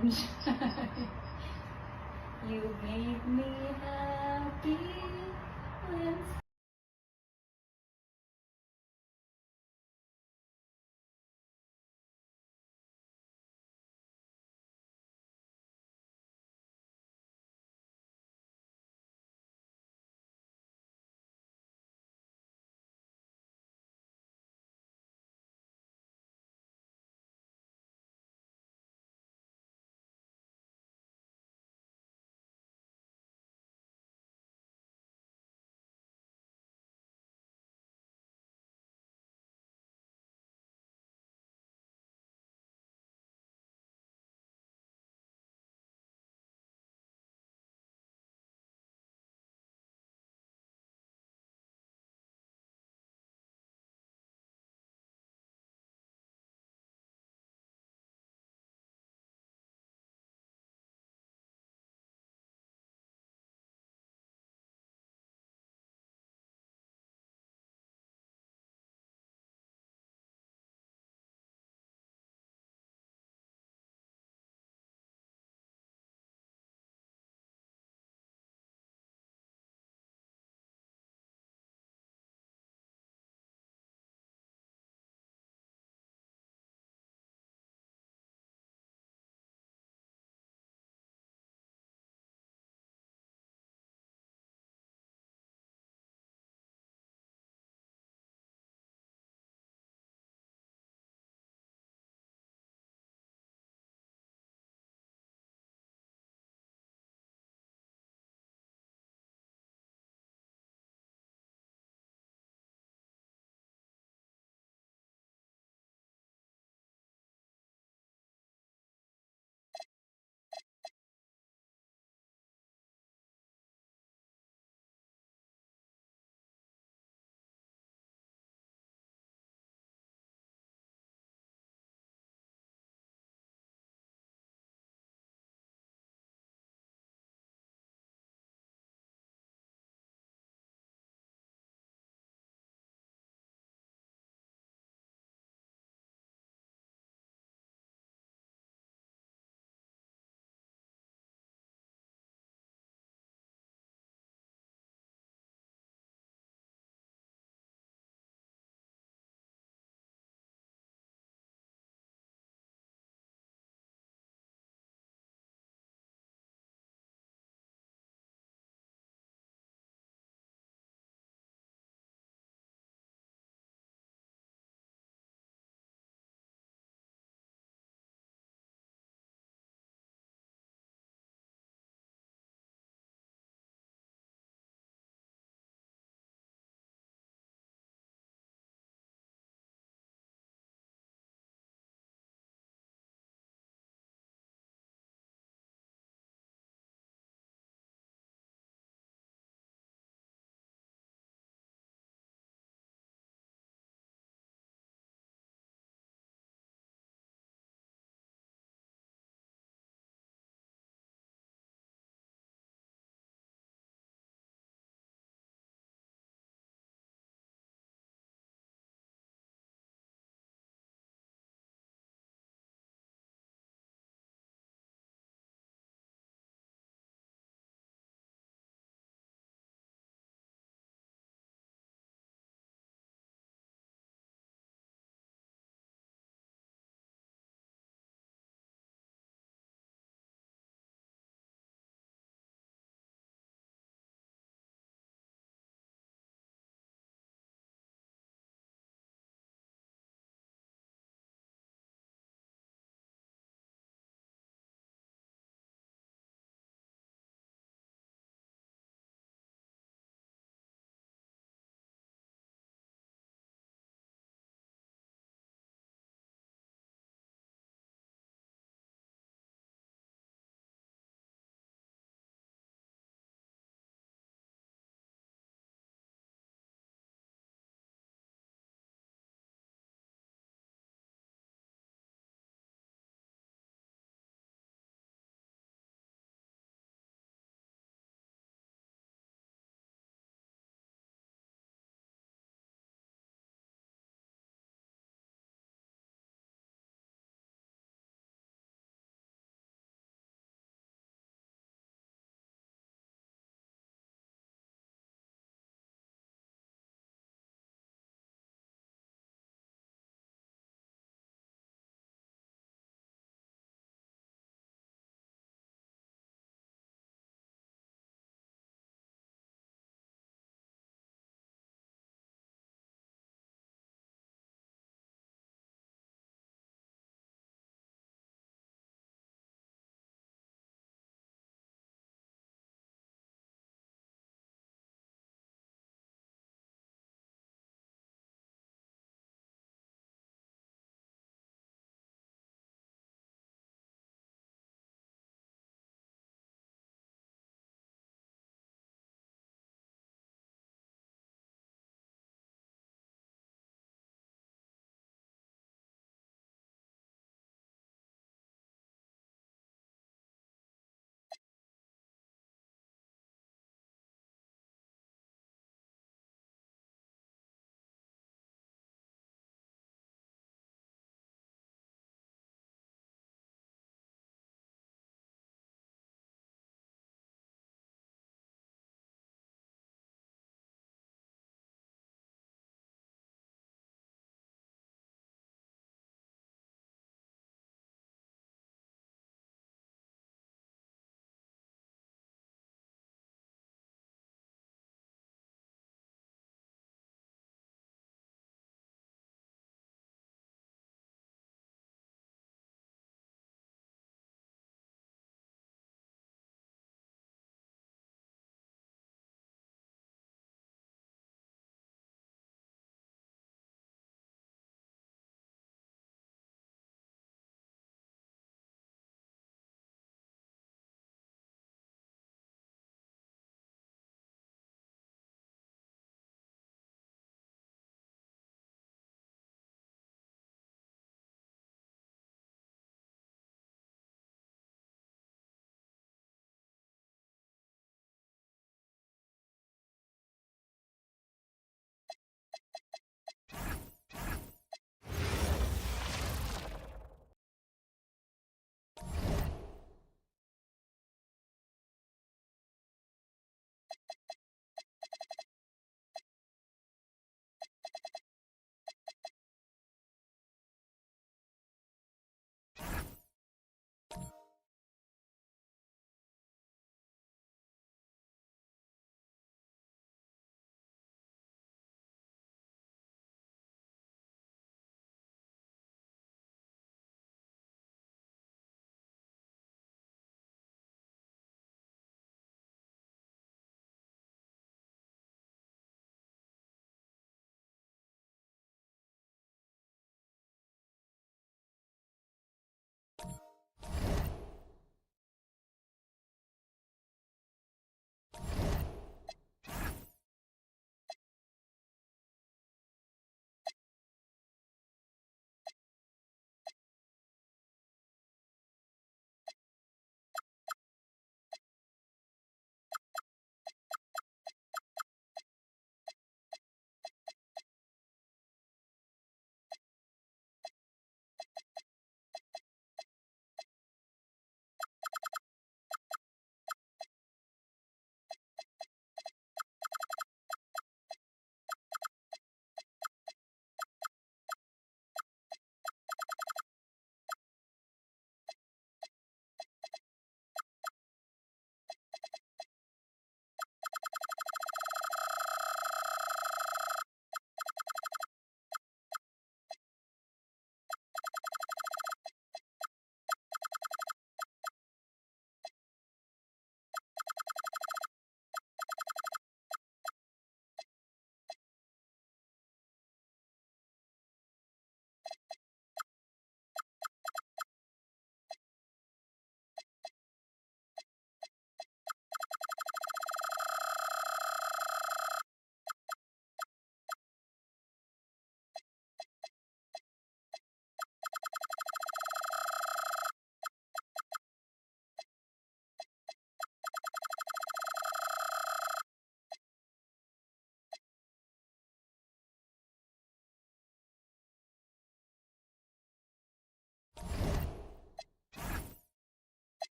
sunshine. You made me happy when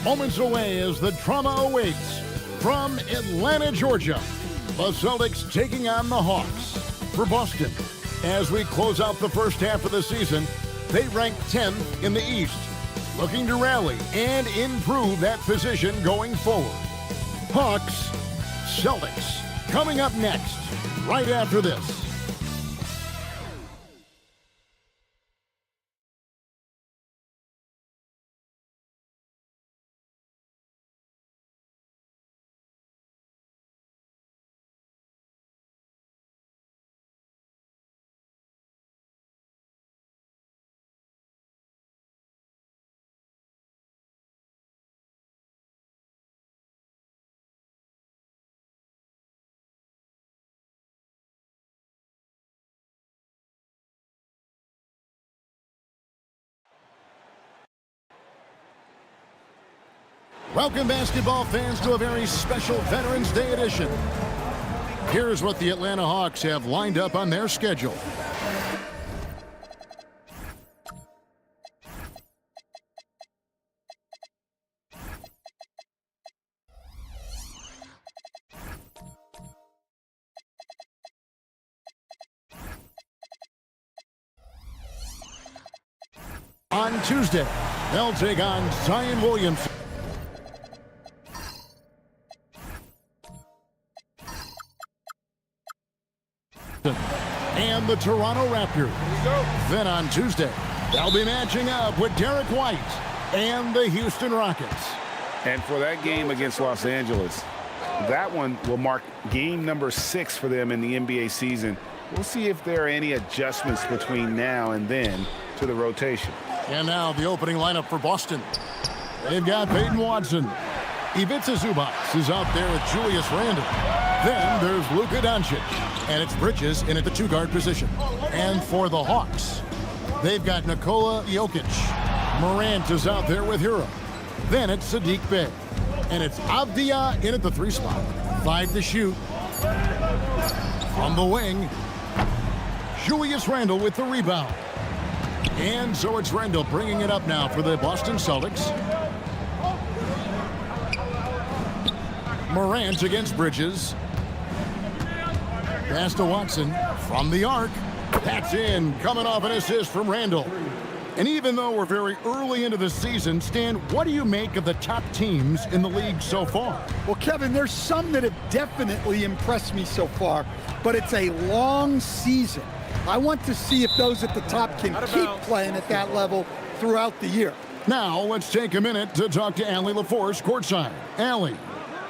Moments away as the drama awaits from Atlanta, Georgia. The Celtics taking on the Hawks. For Boston, as we close out the first half of the season, they rank 10th in the East, looking to rally and improve that position going forward. Hawks, Celtics, coming up next, right after this. Welcome, basketball fans, to a very special Veterans Day edition. Here's what the Atlanta Hawks have lined up on their schedule. On Tuesday, they'll take on Zion Williamson. And the Toronto Raptors. Then on Tuesday, they'll be matching up with Derek White and the Houston Rockets. And for that game against Los Angeles, that one will mark game number 6 for them in the NBA season. We'll see if there are any adjustments between now and then to the rotation. And now the opening lineup for Boston. They've got Peyton Watson. Ivica Zubac is out there with Julius Randle. Then there's Luka Doncic. And it's Bridges in at the 2-guard position. And for the Hawks, they've got Nikola Jokic. Morant is out there with Hero. Then it's Saddiq Bey. And it's Avdia in at the 3 spot. 5 to shoot. From the wing, Julius Randle with the rebound. And so it's Randle bringing it up now for the Boston Celtics. Morant against Bridges. Pass to Watson from the arc. That's in, coming off an assist from Randle. And even though we're very early into the season, Stan, what do you make of the top teams in the league so far? Well, Kevin, there's some that have definitely impressed me so far, but it's a long season. I want to see if those at the top can keep playing at that level throughout the year. Now, let's take a minute to talk to Allie LaForce courtside. Allie.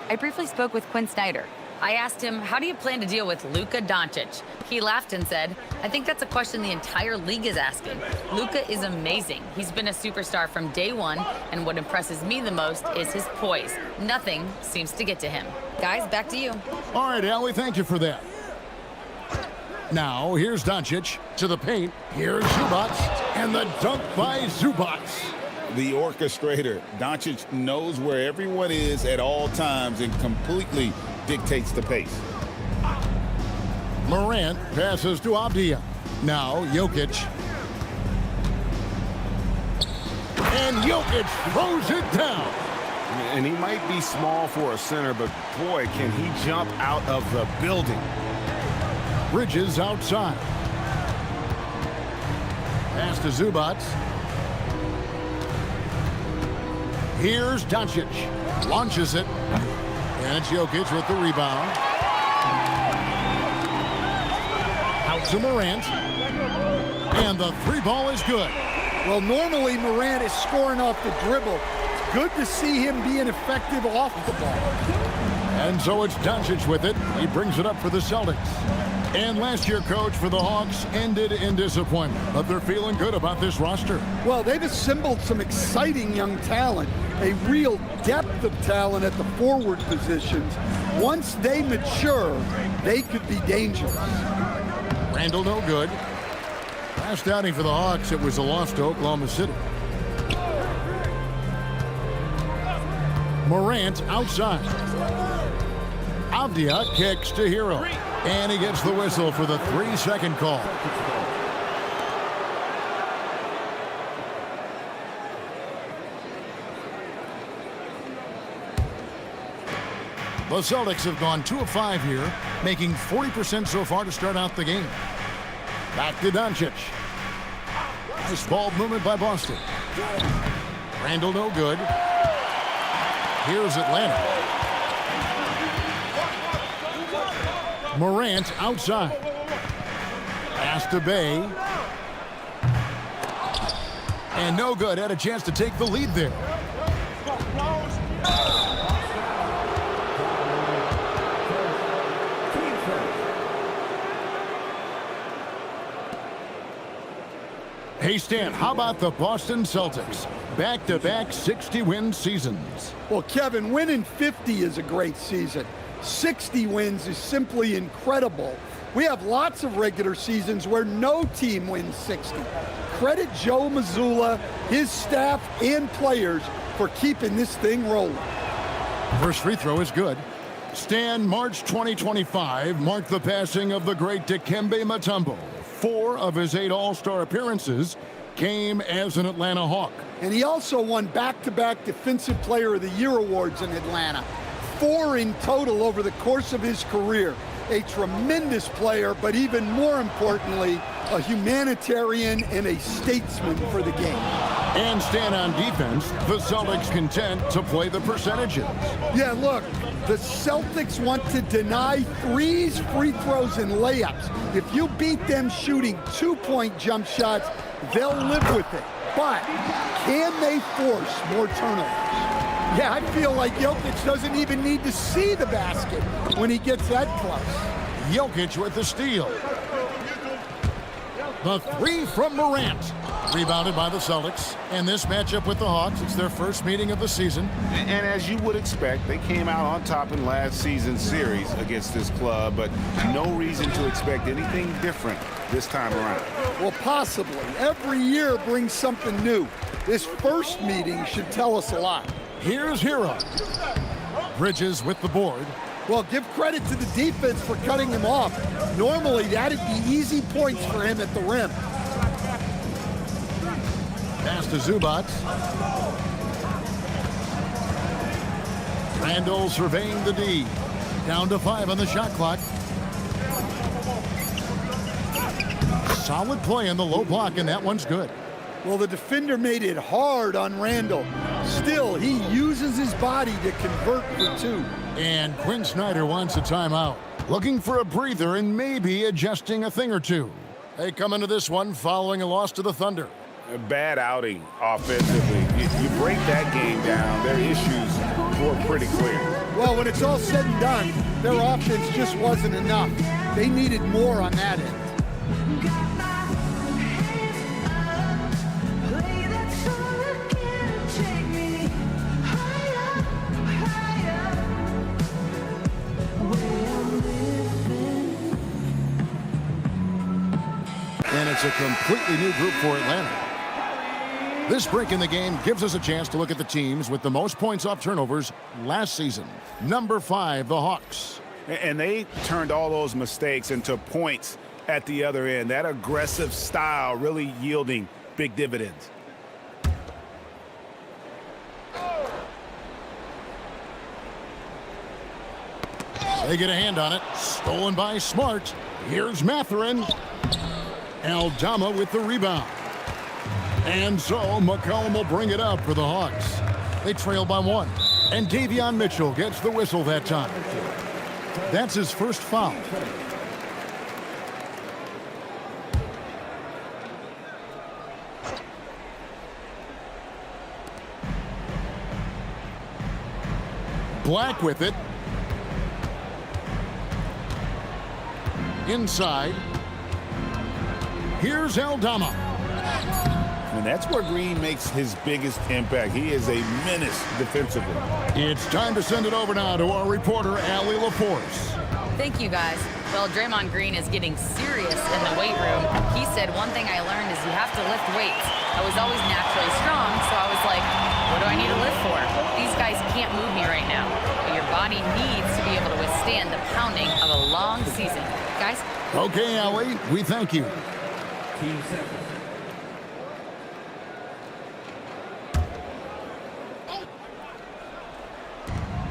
I briefly spoke with Quinn Snyder. I asked him, how do you plan to deal with Luka Doncic? He laughed and said, I think that's a question the entire league is asking. Luka is amazing. He's been a superstar from day one, and what impresses me the most is his poise. Nothing seems to get to him. Guys, back to you. All right, Allie, thank you for that. Now, here's Doncic to the paint. Here's Zubac, and the dunk by Zubac. The orchestrator. Doncic knows where everyone is at all times and completely dictates the pace. Morant passes to Avdia. Now Jokic. And Jokic throws it down. And he might be small for a center, but boy, can he jump out of the building. Bridges outside. Pass to Zubac. Here's Doncic. Launches it. And it's Jokic with the rebound. Out to Morant. And the 3 ball is good. Well, normally Morant is scoring off the dribble. It's good to see him being effective off the ball. And so it's Doncic with it. He brings it up for the Celtics. And last year, coach, for the Hawks ended in disappointment, but they're feeling good about this roster. Well, they've assembled some exciting young talent, a real depth of talent at the forward positions. Once they mature, they could be dangerous. Randle no good. Last outing for the Hawks, it was a loss to Oklahoma City. Morant outside. Avdia kicks to Hero. And he gets the whistle for the 3-second call. The Celtics have gone 2 of 5 here, making 40% so far to start out the game. Back to Doncic. Nice ball movement by Boston. Randall no good. Here's Atlanta. Morant outside. Pass to Bay. And no good. Had a chance to take the lead there. Hey, Stan, how about the Boston Celtics? Back-to-back 60-win seasons. Well, Kevin, winning 50 is a great season. 60 wins is simply incredible. We have lots of regular seasons where no team wins 60. Credit Joe Mazzulla, his staff, and players for keeping this thing rolling. First free throw is good. Stan, March 2025 marked the passing of the great Dikembe Mutombo. 4 of his 8 All-Star appearances came as an Atlanta Hawk. And he also won back-to-back Defensive Player of the Year awards in Atlanta. 4 in total over the course of his career. A tremendous player, but even more importantly, a humanitarian and a statesman for the game. And Stan, on defense, the Celtics content to play the percentages. Yeah, look, the Celtics want to deny threes, free throws, and layups. If you beat them shooting 2-point jump shots, they'll live with it. But can they force more turnovers? Yeah, I feel like Jokic doesn't even need to see the basket when he gets that close. Jokic with the steal. The 3 from Morant. Rebounded by the Celtics. And this matchup with the Hawks, it's their first meeting of the season. And as you would expect, they came out on top in last season's series against this club, but no reason to expect anything different this time around. Well, possibly. Every year brings something new. This first meeting should tell us a lot. Here's Hero. Bridges with the board. Well, give credit to the defense for cutting him off. Normally, that'd be easy points for him at the rim. Pass to Zubac. Randall surveying the D. Down to 5 on the shot clock. Solid play on the low block, and that one's good. Well, the defender made it hard on Randall. Still, he uses his body to convert for 2. And Quinn Snyder wants a timeout. Looking for a breather and maybe adjusting a thing or two. They come into this one following a loss to the Thunder. A bad outing offensively. You break that game down, their issues were pretty clear. Well, when it's all said and done, their offense just wasn't enough. They needed more on that end. And it's a completely new group for Atlanta. This break in the game gives us a chance to look at the teams with the most points off turnovers last season. Number 5, the Hawks. And they turned all those mistakes into points at the other end. That aggressive style really yielding big dividends. They get a hand on it. Stolen by Smart. Here's Mathurin. Aldama with the rebound. And so McCollum will bring it up for the Hawks. They trail by 1. And Davion Mitchell gets the whistle that time. That's his first foul. Black with it. Inside. Here's Aldama. And that's where Green makes his biggest impact. He is a menace defensively. It's time to send it over now to our reporter, Allie LaForce. Thank you, guys. Well, Draymond Green is getting serious in the weight room. He said, one thing I learned is you have to lift weights. I was always naturally strong, so I was like, what do I need to lift for? These guys can't move me right now. But your body needs to be able to withstand the pounding of a long season. Guys? Okay, Allie, we thank you.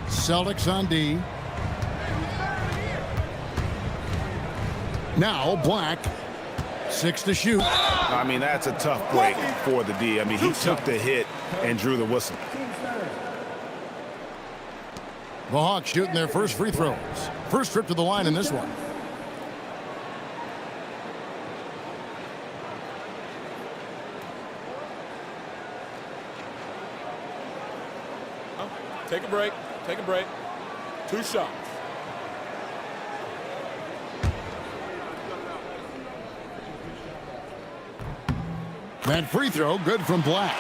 Celtics on D. Now Black. 6 to shoot. I mean, that's a tough break for the D. I mean, he took the hit and drew the whistle. The Hawks shooting their first free throws. First trip to the line in this one. Take a break. Take a break. 2 shots. That free throw good from Black.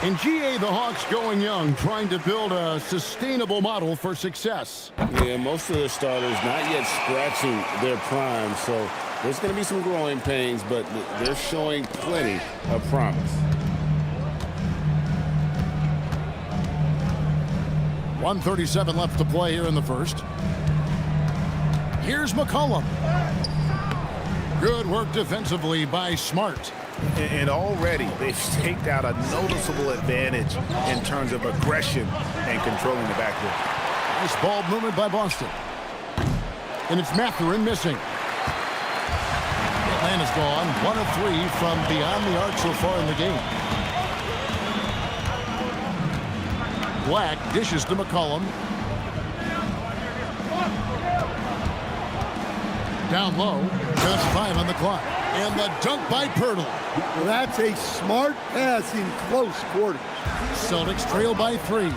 In GA, the Hawks going young, trying to build a sustainable model for success. Yeah, most of their starters not yet scratching their prime, so there's going to be some growing pains, but they're showing plenty of promise. .137 left to play here in the first. Here's McCollum. Good work defensively by Smart. And already they've staked out a noticeable advantage in terms of aggression and controlling the backcourt. Nice ball movement by Boston. And it's Mathurin missing. Atlanta's gone 1 of 3 from beyond the arc so far in the game. Black dishes to McCollum. Down low, just 5 on the clock. And the dunk by Pirtle. Well, that's a smart pass in close quarters. Celtics trail by 3.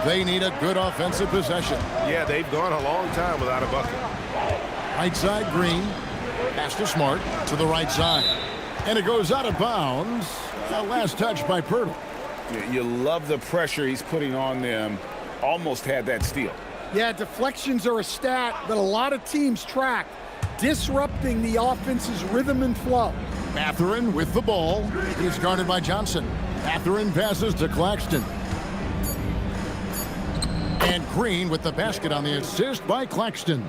They need a good offensive possession. Yeah, they've gone a long time without a bucket. Right side, Green. Pass to Smart to the right side. And it goes out of bounds. Last touch by Pirtle. You love the pressure he's putting on them. Almost had that steal. Yeah, deflections are a stat that a lot of teams track, disrupting the offense's rhythm and flow. Mathurin with the ball. He's guarded by Johnson. Mathurin passes to Claxton. And Green with the basket on the assist by Claxton.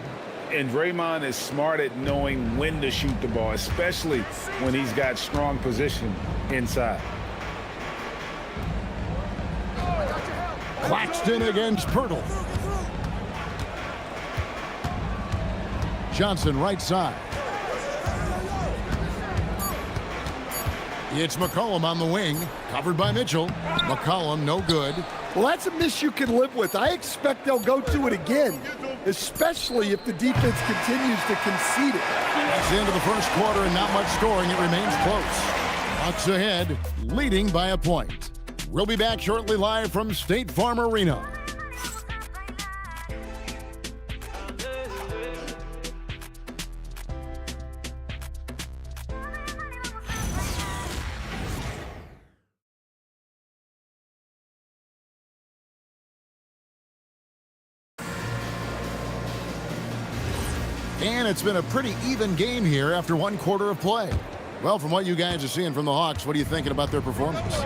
And Draymond is smart at knowing when to shoot the ball, especially when he's got strong position inside. Claxton against Pirtle. Johnson right side. It's McCollum on the wing, covered by Mitchell. McCollum no good. Well, that's a miss you can live with. I expect they'll go to it again, especially if the defense continues to concede it. That's the end of the first quarter and not much scoring. It remains close. Hawks ahead, leading by a point. We'll be back shortly live from State Farm Arena. And it's been a pretty even game here after 1 quarter of play. Well, from what you guys are seeing from the Hawks, what are you thinking about their performance?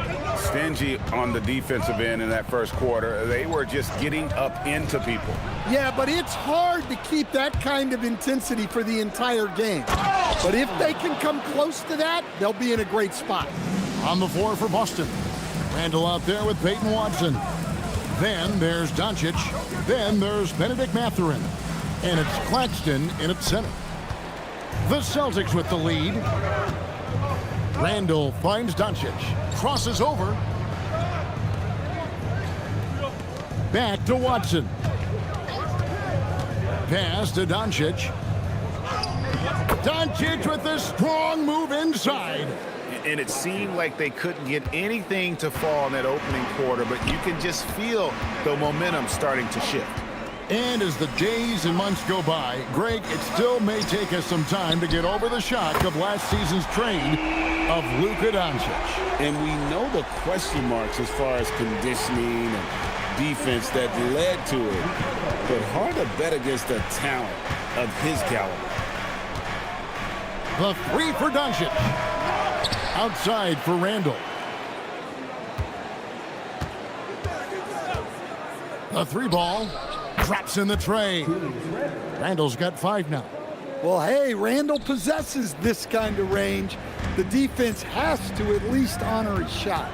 Stingy on the defensive end in that first quarter. They were just getting up into people. Yeah, but it's hard to keep that kind of intensity for the entire game. But if they can come close to that, they'll be in a great spot. On the floor for Boston. Randall out there with Peyton Watson. Then there's Doncic. Then there's Benedict Mathurin. And it's Claxton in at center. The Celtics with the lead. Randall finds Doncic. Crosses over. Back to Watson. Pass to Doncic. Doncic with a strong move inside. And it seemed like they couldn't get anything to fall in that opening quarter, but you can just feel the momentum starting to shift. And as the days and months go by, Greg, it still may take us some time to get over the shock of last season's trade of Luka Doncic. And we know the question marks as far as conditioning and defense that led to it. But hard to bet against the talent of his caliber. The 3 for Doncic. Outside for Randall. The 3 ball. Drops in the tray. Randall's got 5 now. Well, hey, Randall possesses this kind of range. The defense has to at least honor his shot.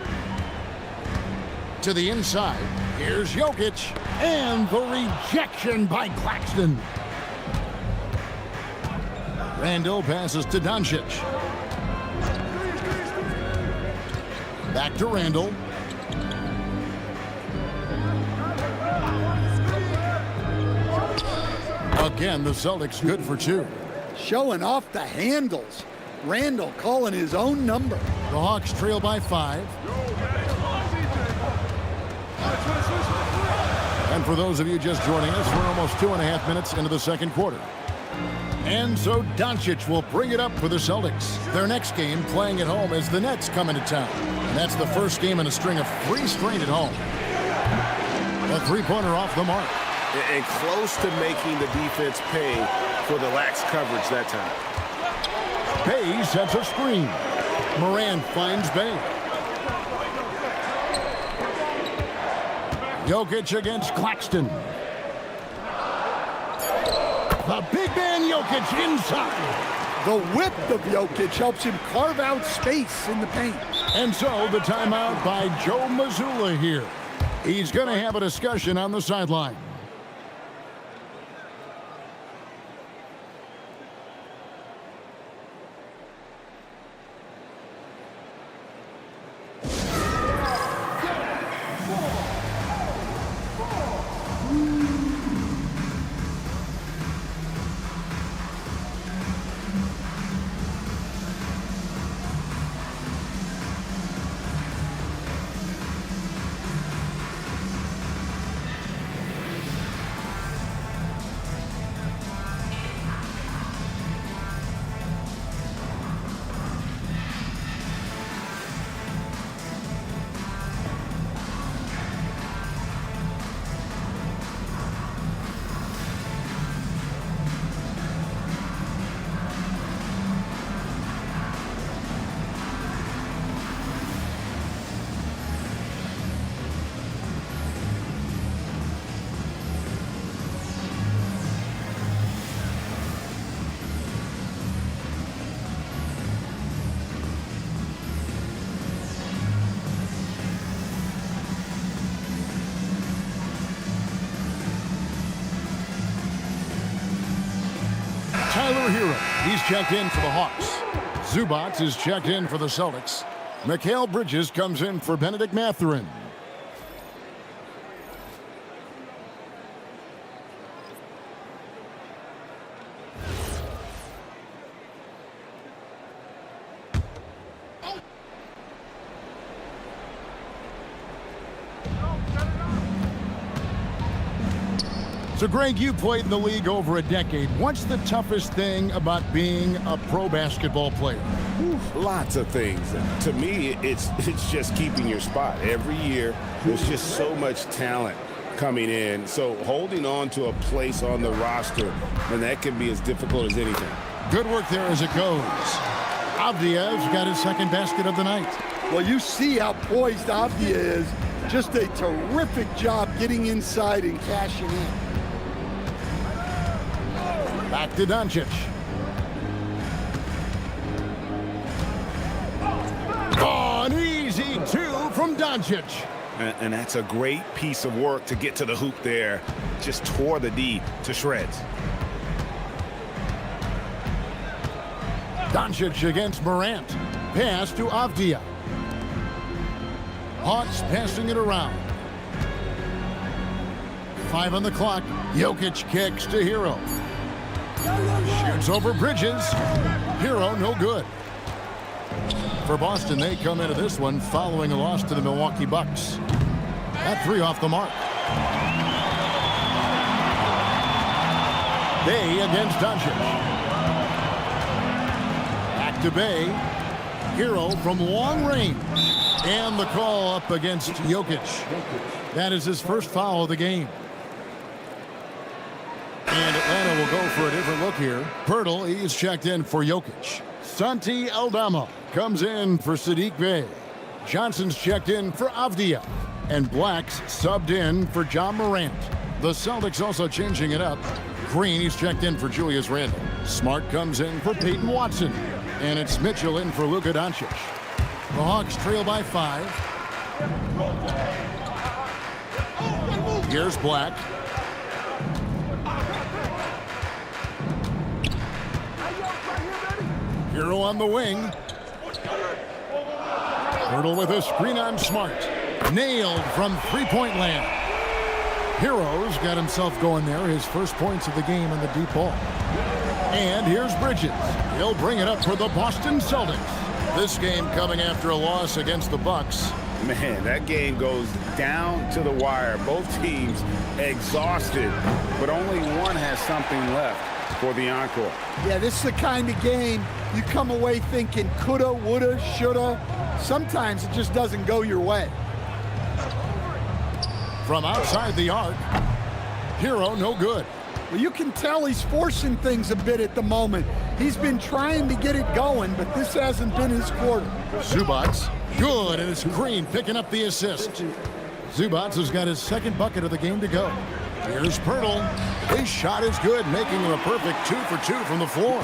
To the inside. Here's Jokic. And the rejection by Claxton. Randall passes to Doncic. Back to Randall. Again, the Celtics good for 2. Showing off the handles. Randall calling his own number. The Hawks trail by 5. And for those of you just joining us, we're almost 2.5 minutes into the second quarter. And so Doncic will bring it up for the Celtics. Their next game playing at home as the Nets come into town. And that's the first game in a string of 3 straight at home. A 3-pointer off the mark. And close to making the defense pay for the lax coverage that time. Bay sets a screen. Morant finds Bay. Jokic against Claxton. The big man Jokic inside. The width of Jokic helps him carve out space in the paint. And so the timeout by Joe Mazzulla here. He's going to have a discussion on the sideline. Tyler Hero, he's checked in for the Hawks. Zubac is checked in for the Celtics. Mikal Bridges comes in for Benedict Mathurin. So, Greg, you played in the league over a decade. What's the toughest thing about being a pro basketball player? Lots of things. To me, it's just keeping your spot. Every year, there's just so much talent coming in. So holding on to a place on the roster, and that can be as difficult as anything. Good work there as it goes. Avdia's got his second basket of the night. Well, you see how poised Avdia is. Just a terrific job getting inside and cashing in. Back to Doncic. Oh, an easy 2 from Doncic. And that's a great piece of work to get to the hoop there. Just tore the D to shreds. Doncic against Morant. Pass to Avdia. Hawks passing it around. 5 on the clock. Jokic kicks to Hero. Shoots over Bridges. Hero no good. For Boston, they come into this one following a loss to the Milwaukee Bucks. That 3 off the mark. Bay against Doncic. Back to Bay. Hero from long range. And the call up against Jokic. That is his first foul of the game. And Atlanta will go for a different look here. Pirtle, he's checked in for Jokic. Santi Aldama comes in for Saddiq Bey. Johnson's checked in for Avdia. And Black's subbed in for John Morant. The Celtics also changing it up. Green, he's checked in for Julius Randle. Smart comes in for Peyton Watson. And it's Mitchell in for Luka Doncic. The Hawks trail by 5. Here's Black. Hero on the wing. Hurdle with a screen on Smart. Nailed from three-point land. Hero's got himself going there. His first points of the game on the deep ball. And here's Bridges. He'll bring it up for the Boston Celtics. This game coming after a loss against the Bucks. Man, that game goes down to the wire. Both teams exhausted, but only one has something left for the encore. Yeah, this is the kind of game you come away thinking coulda, woulda, shoulda. Sometimes it just doesn't go your way. From outside the arc, Hero no good. Well, you can tell he's forcing things a bit at the moment. He's been trying to get it going, but this hasn't been his quarter. Zubats, good, and it's Green picking up the assist. Zubats has got his second bucket of the game to go. Here's Pirtle. His shot is good, making him a perfect 2 for 2 from the floor.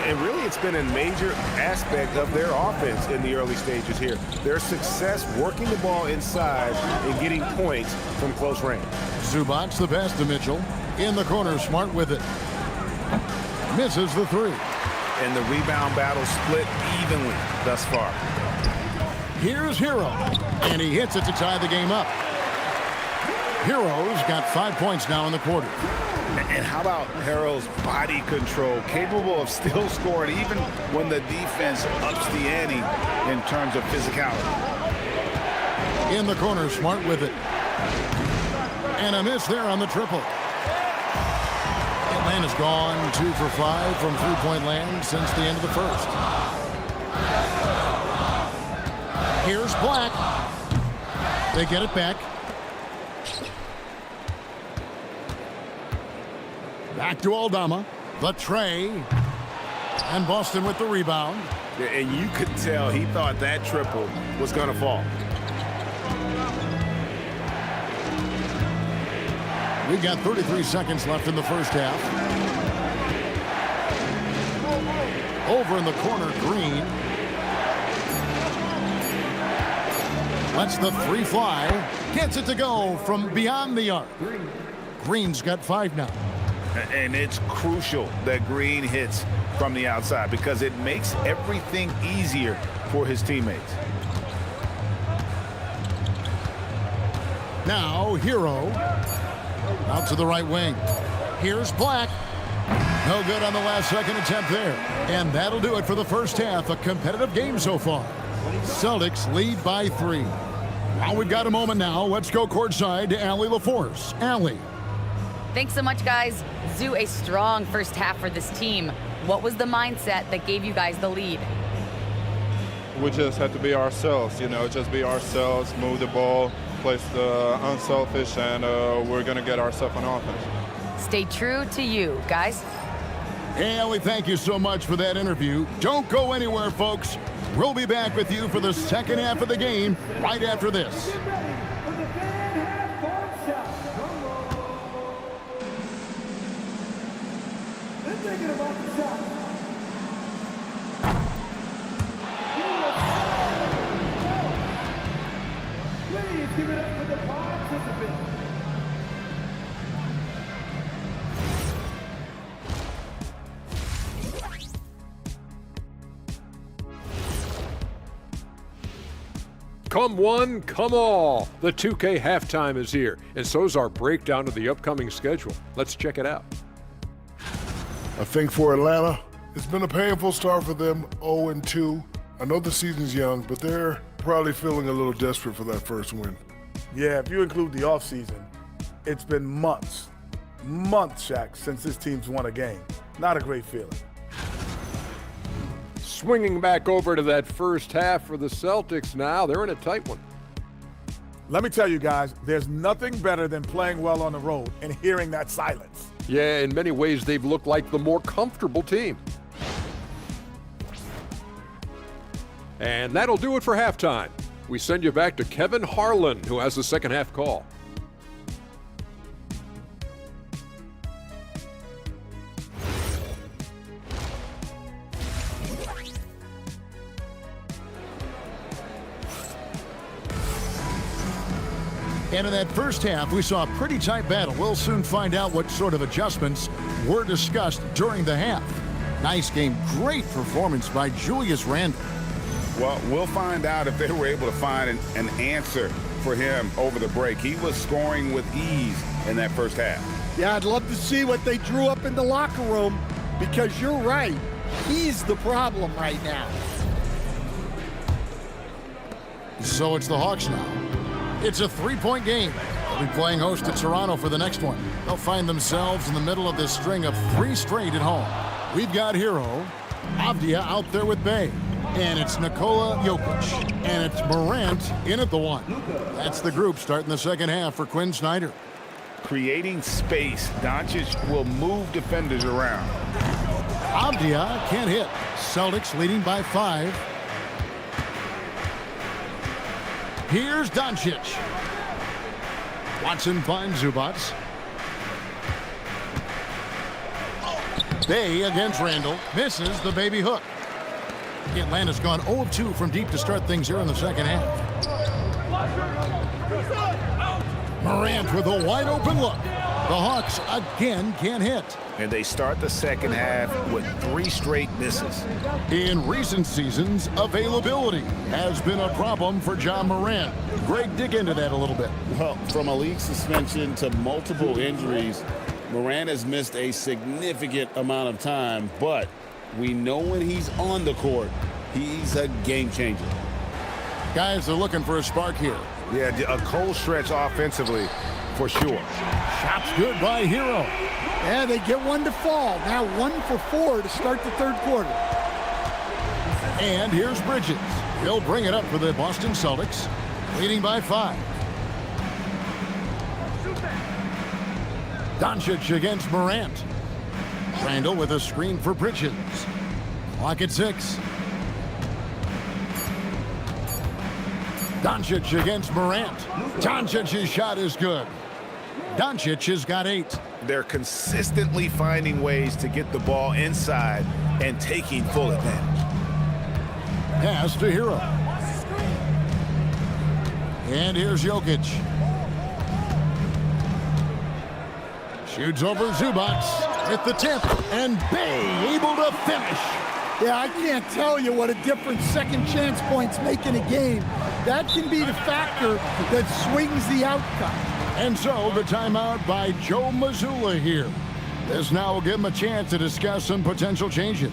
And really, it's been a major aspect of their offense in the early stages here. Their success working the ball inside and getting points from close range. Zubats the pass to Mitchell. In the corner, Smart with it. Misses the three. And the rebound battle split evenly thus far. Here's Hero, and he hits it to tie the game up. Hero's got 5 points now in the quarter. And how about Hero's body control, capable of still scoring even when the defense ups the ante in terms of physicality. In the corner, Smart with it. And a miss there on the triple. Atlanta's gone 2 for 5 from three-point land since the end of the first. Here's Black. They get it back. Back to Aldama. The tray. And Boston with the rebound. And you could tell he thought that triple was going to fall. We've got 33 seconds left in the first half. Over in the corner, Green. Lets the three fly. Gets it to go from beyond the arc. Green's got 5 now. And it's crucial that Green hits from the outside because it makes everything easier for his teammates. Now, Hero. Out to the right wing. Here's Black. No good on the last second attempt there. And that'll do it for the first half. A competitive game so far. Celtics lead by 3. Well, we've got a moment now. Let's go courtside to Allie LaForce. Allie. Thanks so much, guys. Zoo, a strong first half for this team. What was the mindset that gave you guys the lead? We just have to be ourselves, just be ourselves, move the ball, play unselfish, and we're going to get ourselves on offense. Stay true to you, guys. Hey, Allie, thank you so much for that interview. Don't go anywhere, folks. We'll be back with you for the second half of the game right after this. Come one, come all. The 2K halftime is here, and so's our breakdown of the upcoming schedule. Let's check it out. I think for Atlanta, it's been a painful start for them, 0-2. I know the season's young, but they're probably feeling a little desperate for that first win. Yeah, if you include the offseason, it's been months, Shaq, since this team's won a game. Not a great feeling. Swinging back over to that first half for the Celtics now. They're in a tight one. Let me tell you guys, there's nothing better than playing well on the road and hearing that silence. Yeah, in many ways, they've looked like the more comfortable team. And that'll do it for halftime. We send you back to Kevin Harlan, who has the second half call. And in that first half, we saw a pretty tight battle. We'll soon find out what sort of adjustments were discussed during the half. Nice game. Great performance by Julius Randle. Well, we'll find out if they were able to find an answer for him over the break. He was scoring with ease in that first half. Yeah, I'd love to see what they drew up in the locker room, because you're right. He's the problem right now. So it's the Hawks now. It's a 3-point game. They'll be playing host to Toronto for the next one. They'll find themselves in the middle of this string of 3 straight at home. We've got Hero, Avdia out there with Bay. And it's Nikola Jokic. And it's Morant in at the 1. That's the group starting the second half for Quinn Snyder. Creating space. Doncic will move defenders around. Avdia can't hit. Celtics leading by 5. Here's Doncic. Watson finds Zubac. Bay against Randle. Misses the baby hook. Atlanta's gone 0 of 2 from deep to start things here in the second half. Morant with a wide open look. The Hawks again can't hit. And they start the second half with 3 straight misses. In recent seasons, availability has been a problem for John Morant. Greg, dig into that a little bit. Well, from a league suspension to multiple injuries, Morant has missed a significant amount of time, but we know when he's on the court, he's a game changer. Guys are looking for a spark here. Yeah, a cold stretch offensively for sure. Shots good by Hero. Yeah, they get one to fall. Now 1 for 4 to start the third quarter. And here's Bridges. He'll bring it up for the Boston Celtics, leading by 5. Doncic against Morant. Randle with a screen for Bridges. Clock at 6. Doncic against Morant. Doncic's shot is good. Doncic has got 8. They're consistently finding ways to get the ball inside and taking full advantage. Pass to Hero. And here's Jokic. Shoots over Zubac at the tip, and Bay able to finish. Yeah, I can't tell you what a difference second chance points make in a game. That can be the factor that swings the outcome. And so the timeout by Joe Mazzulla here. This now will give him a chance to discuss some potential changes.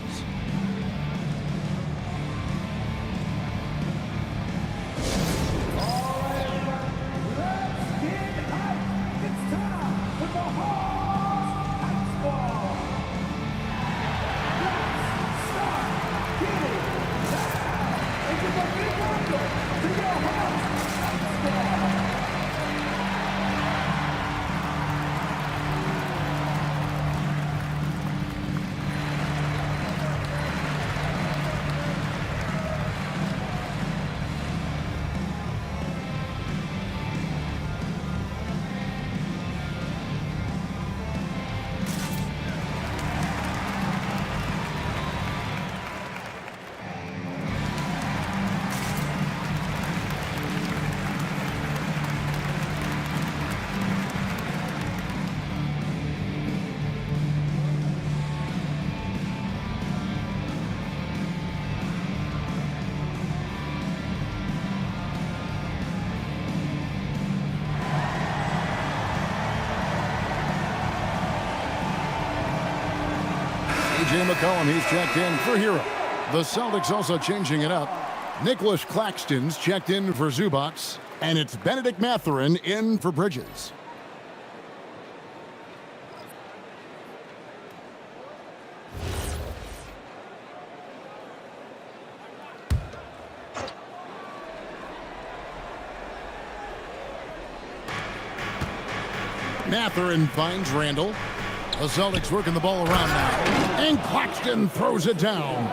A.J. McCollum, he's checked in for Hero. The Celtics also changing it up. Nicholas Claxton's checked in for Zubac. And it's Benedict Mathurin in for Bridges. Mathurin finds Randle. The Celtics working the ball around now. And Claxton throws it down.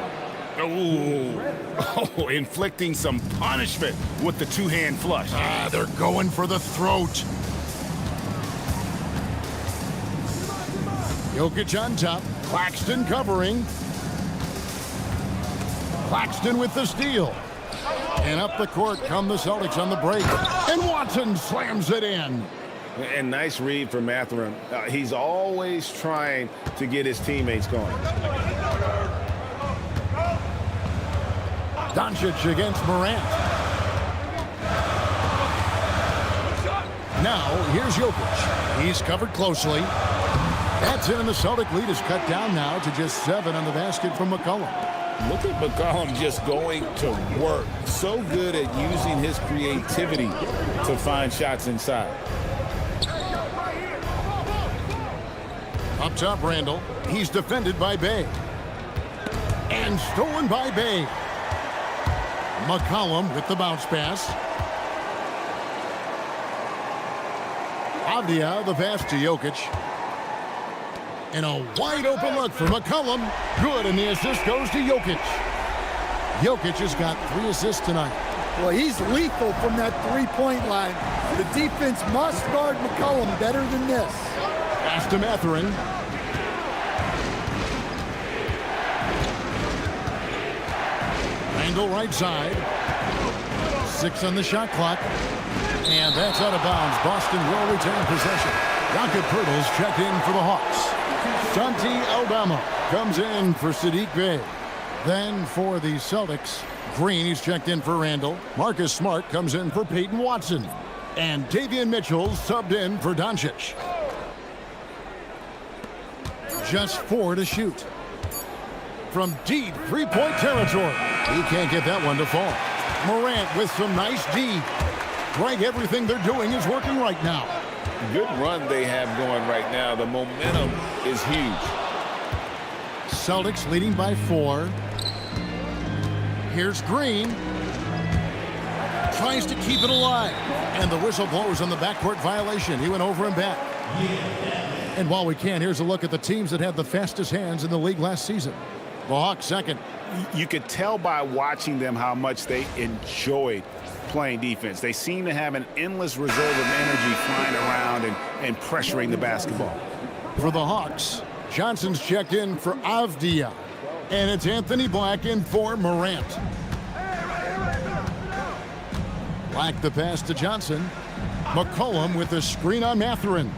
Oh, inflicting some punishment with the 2-hand flush. They're going for the throat. Jokic on top. Claxton covering. Claxton with the steal. And up the court come the Celtics on the break. And Watson slams it in. And nice read from Mathurin. He's always trying to get his teammates going. Doncic against Morant. Now, here's Jokic. He's covered closely. That's in, and the Celtic lead is cut down now to just 7 on the basket from McCollum. Look at McCollum just going to work. So good at using his creativity to find shots inside. Up top, Randall. He's defended by Bay. And stolen by Bay. McCollum with the bounce pass. Avdia, the pass to Jokic. And a wide open look for McCollum. Good, and the assist goes to Jokic. Jokic has got 3 assists tonight. Well, he's lethal from that three-point line. The defense must guard McCollum better than this. Pass to Mathurin. Randall right side. 6 on the shot clock. And that's out of bounds. Boston will retain possession. Rocket Pirtles checked in for the Hawks. Santi Aldama comes in for Saddiq Bey. Then for the Celtics, Green, he's checked in for Randall. Marcus Smart comes in for Peyton Watson. And Davion Mitchell subbed in for Doncic. Just 4 to shoot. From deep three-point territory. He can't get that one to fall. Morant with some nice D. Greg, everything they're doing is working right now. Good run they have going right now. The momentum is huge. Celtics leading by 4. Here's Green. Tries to keep it alive. And the whistle blows on the backcourt violation. He went over and back. And while we can, here's a look at the teams that had the fastest hands in the league last season. The Hawks second. You could tell by watching them how much they enjoyed playing defense. They seem to have an endless reserve of energy flying around and pressuring the basketball. For the Hawks, Johnson's checked in for Avdia. And it's Anthony Black in for Morant. Black the pass to Johnson. McCollum with the screen on Mathurin.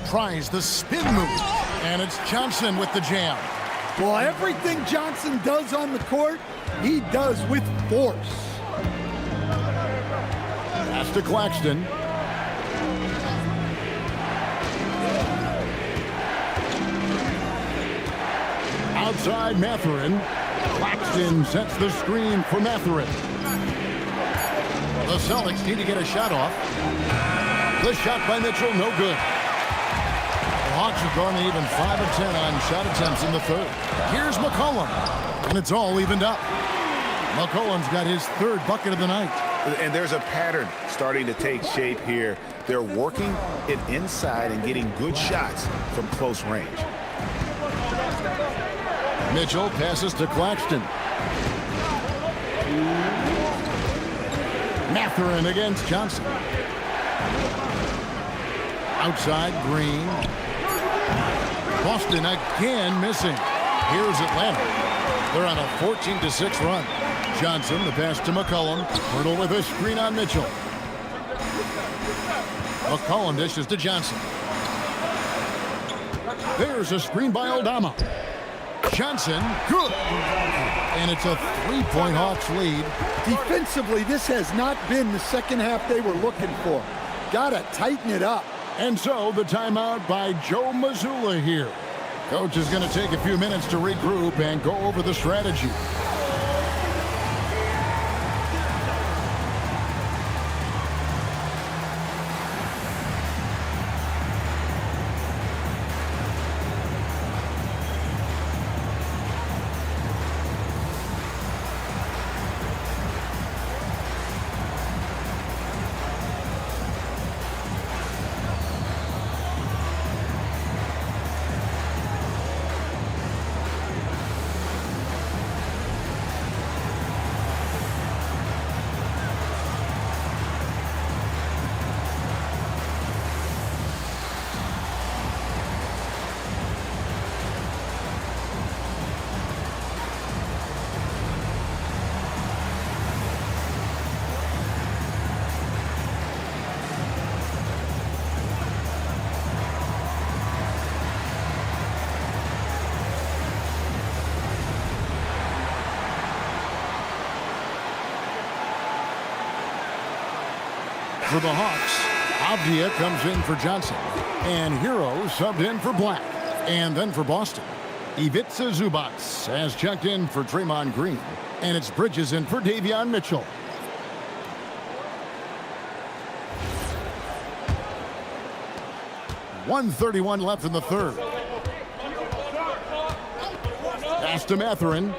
Tries the spin move. And it's Johnson with the jam. Well, everything Johnson does on the court, he does with force. Pass to Claxton. Outside Mathurin. Claxton sets the screen for Mathurin. The Celtics need to get a shot off. The shot by Mitchell, no good. The Hawks have gone even 5 of 10 on shot attempts in the third. Here's McCollum, and it's all evened up. McCollum's got his 3rd bucket of the night. And there's a pattern starting to take shape here. They're working it inside and getting good shots from close range. Mitchell passes to Claxton. Mathurin against Johnson. Outside, Green. Boston again missing. Here's Atlanta. They're on a 14-6 run. Johnson, the pass to McCollum. Hurdle with a screen on Mitchell. McCollum dishes to Johnson. There's a screen by Aldama. Johnson, good. And it's a 3-point Hawks lead. Defensively, this has not been the second half they were looking for. Gotta tighten it up. And so the timeout by Joe Mazzulla here. Coach is going to take a few minutes to regroup and go over the strategy. For the Hawks, Avdia comes in for Johnson. And Hero subbed in for Black. And then for Boston, Ivica Zubac has checked in for Draymond Green. And it's Bridges in for Davion Mitchell. .131 left in the third. Pass to Mathurin.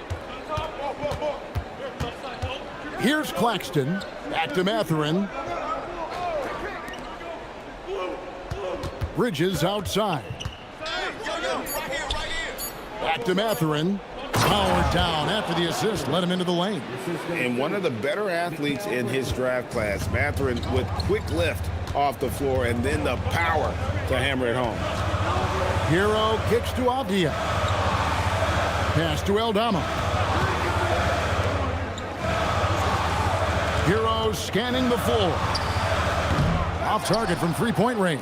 Here's Claxton. Back to Mathurin. Bridges outside. Back to Mathurin. Powered down after the assist. Let him into the lane. And one of the better athletes in his draft class, Mathurin, with quick lift off the floor and then the power to hammer it home. Hero kicks to Avdia. Pass to Aldama. Hero scanning the floor. Off target from three-point range.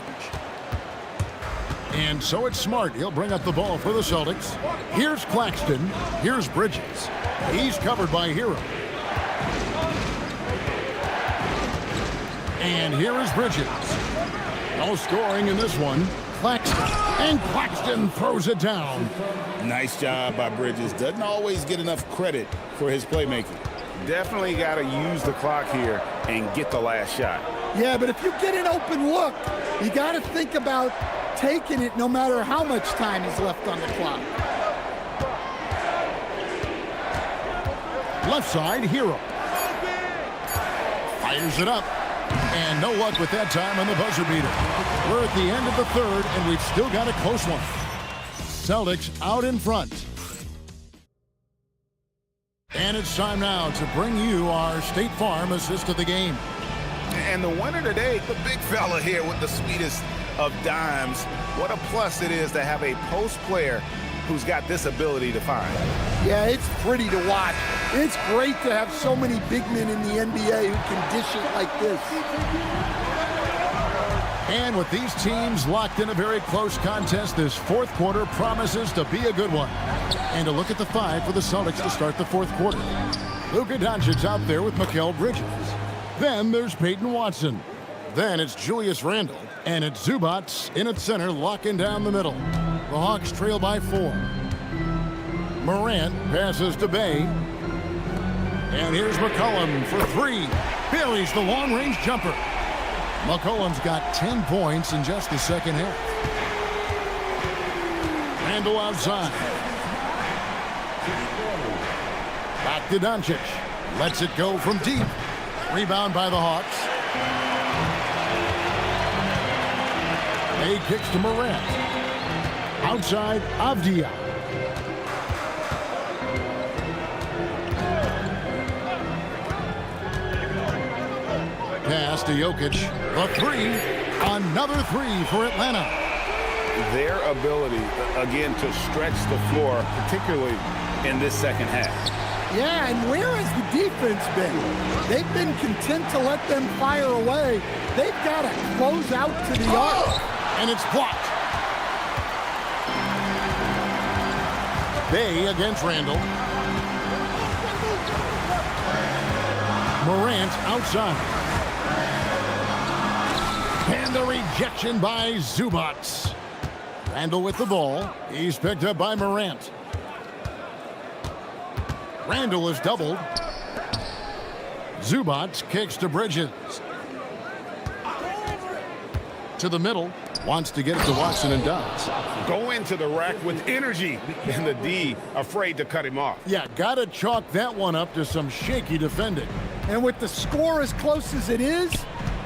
And so it's Smart. He'll bring up the ball for the Celtics. Here's Claxton. Here's Bridges. He's covered by Hero. And here is Bridges. No scoring in this one. Claxton. And Claxton throws it down. Nice job by Bridges. Doesn't always get enough credit for his playmaking. Definitely got to use the clock here and get the last shot. Yeah, but if you get an open look, you got to think about taking it no matter how much time is left on the clock. Left side, Hero. Fires it up. And no luck with that time on the buzzer beater. We're at the end of the third, and we've still got a close one. Celtics out in front. And it's time now to bring you our State Farm assist of the game. And the winner today, the big fella here with the sweetest of dimes. What a plus it is to have a post player who's got this ability to find. Yeah, it's pretty to watch. It's great to have so many big men in the NBA who can dish it like this. And with these teams locked in a very close contest, this fourth quarter promises to be a good one. And a look at the five for the Celtics to start the fourth quarter. Luka Doncic out there with Mikal Bridges. Then there's Peyton Watson. Then it's Julius Randle. And it's Zubac in at center, locking down the middle. The Hawks trail by 4. Morant passes to Bey. And here's McCollum for 3. Buries the long-range jumper. McCollum's got 10 points in just the second half. Randle outside. Back to Doncic. Lets it go from deep. Rebound by the Hawks. Bey kicks to Morant. Outside, Avdia. Pass to Jokic. A 3. Another 3 for Atlanta. Their ability, again, to stretch the floor, particularly in this second half. Yeah, and where has the defense been? They've been content to let them fire away. They've got to close out to the arc. And it's blocked. Bey against Randle. Morant outside. And the rejection by Zubac. Randle with the ball. He's picked up by Morant. Randle is doubled. Zubac kicks to Bridges. To the middle. Wants to get it to Watson and does. Go into the rack with energy. And the D afraid to cut him off. Yeah, got to chalk that one up to some shaky defending. And with the score as close as it is,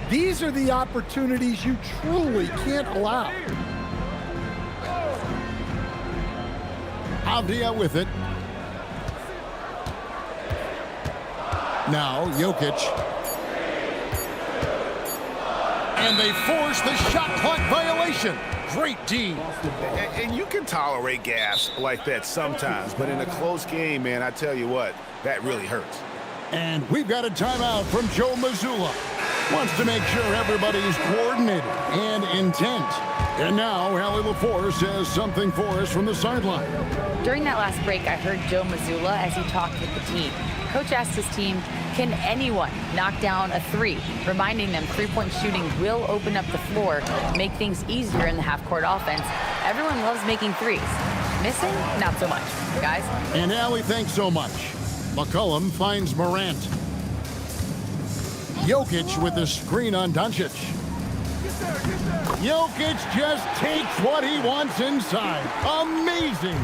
these are the opportunities you truly can't allow. Avdia with it. Now Jokic. And they force the shot clock violation. Great D. And you can tolerate gas like that sometimes, but in a close game, man, I tell you what, that really hurts. And we've got a timeout from Joe Mazzulla. Wants to make sure everybody's coordinated and intent. And now, Allie LaForce has something for us from the sideline. During that last break, I heard Joe Mazzulla as he talked with the team. Coach asked his team, can anyone knock down a three? Reminding them three-point shooting will open up the floor, make things easier in the half-court offense. Everyone loves making threes. Missing? Not so much, guys. And Allie, thanks so much. McCollum finds Morant. Jokic with the screen on Doncic. Jokic just takes what he wants inside. Amazing.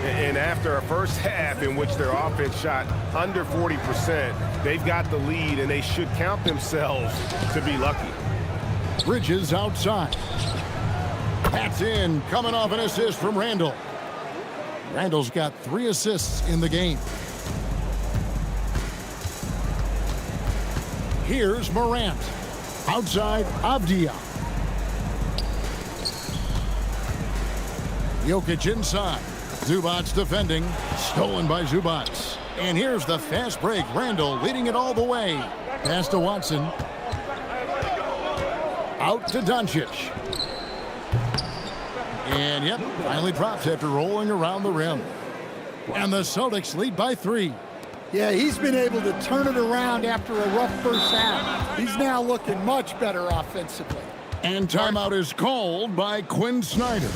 And after a first half in which their offense shot under 40%, they've got the lead, and they should count themselves to be lucky. Bridges outside. That's in, coming off an assist from Randall. Randall's got 3 assists in the game. Here's Morant. Outside, Avdia. Jokic inside. Zubac defending. Stolen by Zubac. And here's the fast break. Randall leading it all the way. Pass to Watson. Out to Doncic. And yep, finally drops after rolling around the rim. And the Celtics lead by 3. Yeah, he's been able to turn it around after a rough first half. He's now looking much better offensively. And timeout is called by Quinn Snyder.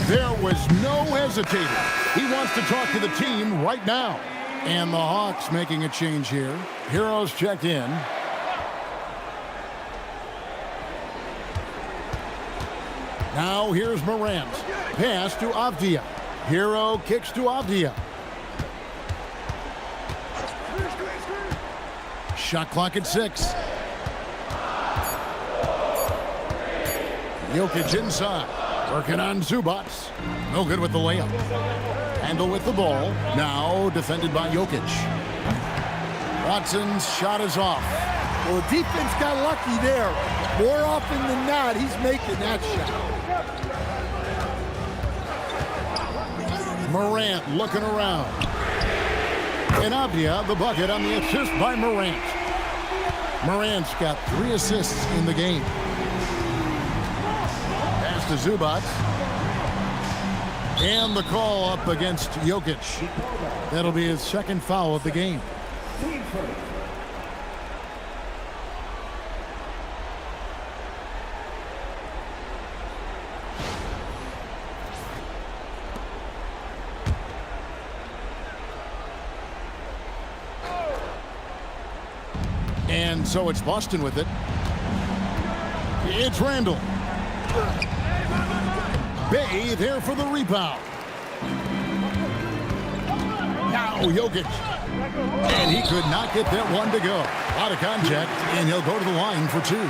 There was no hesitating. He wants to talk to the team right now. And the Hawks making a change here. Heroes checked in. Now here's Morant. Pass to Avdia. Hero kicks to Avdia. Shot clock at 6. Jokic inside. Working on Zubac. No good with the layup. Handle with the ball. Now defended by Jokic. Watson's shot is off. Well, the defense got lucky there. More often than not, he's making that shot. Morant looking around. And Avdia, the bucket on the assist by Morant. Morant's got 3 assists in the game. Pass to Zubac. And the call up against Jokic. That'll be his second foul of the game. And so it's Boston with it. It's Randall. Bay there for the rebound. Now Jokic. And he could not get that one to go. Out of contact, and he'll go to the line for 2.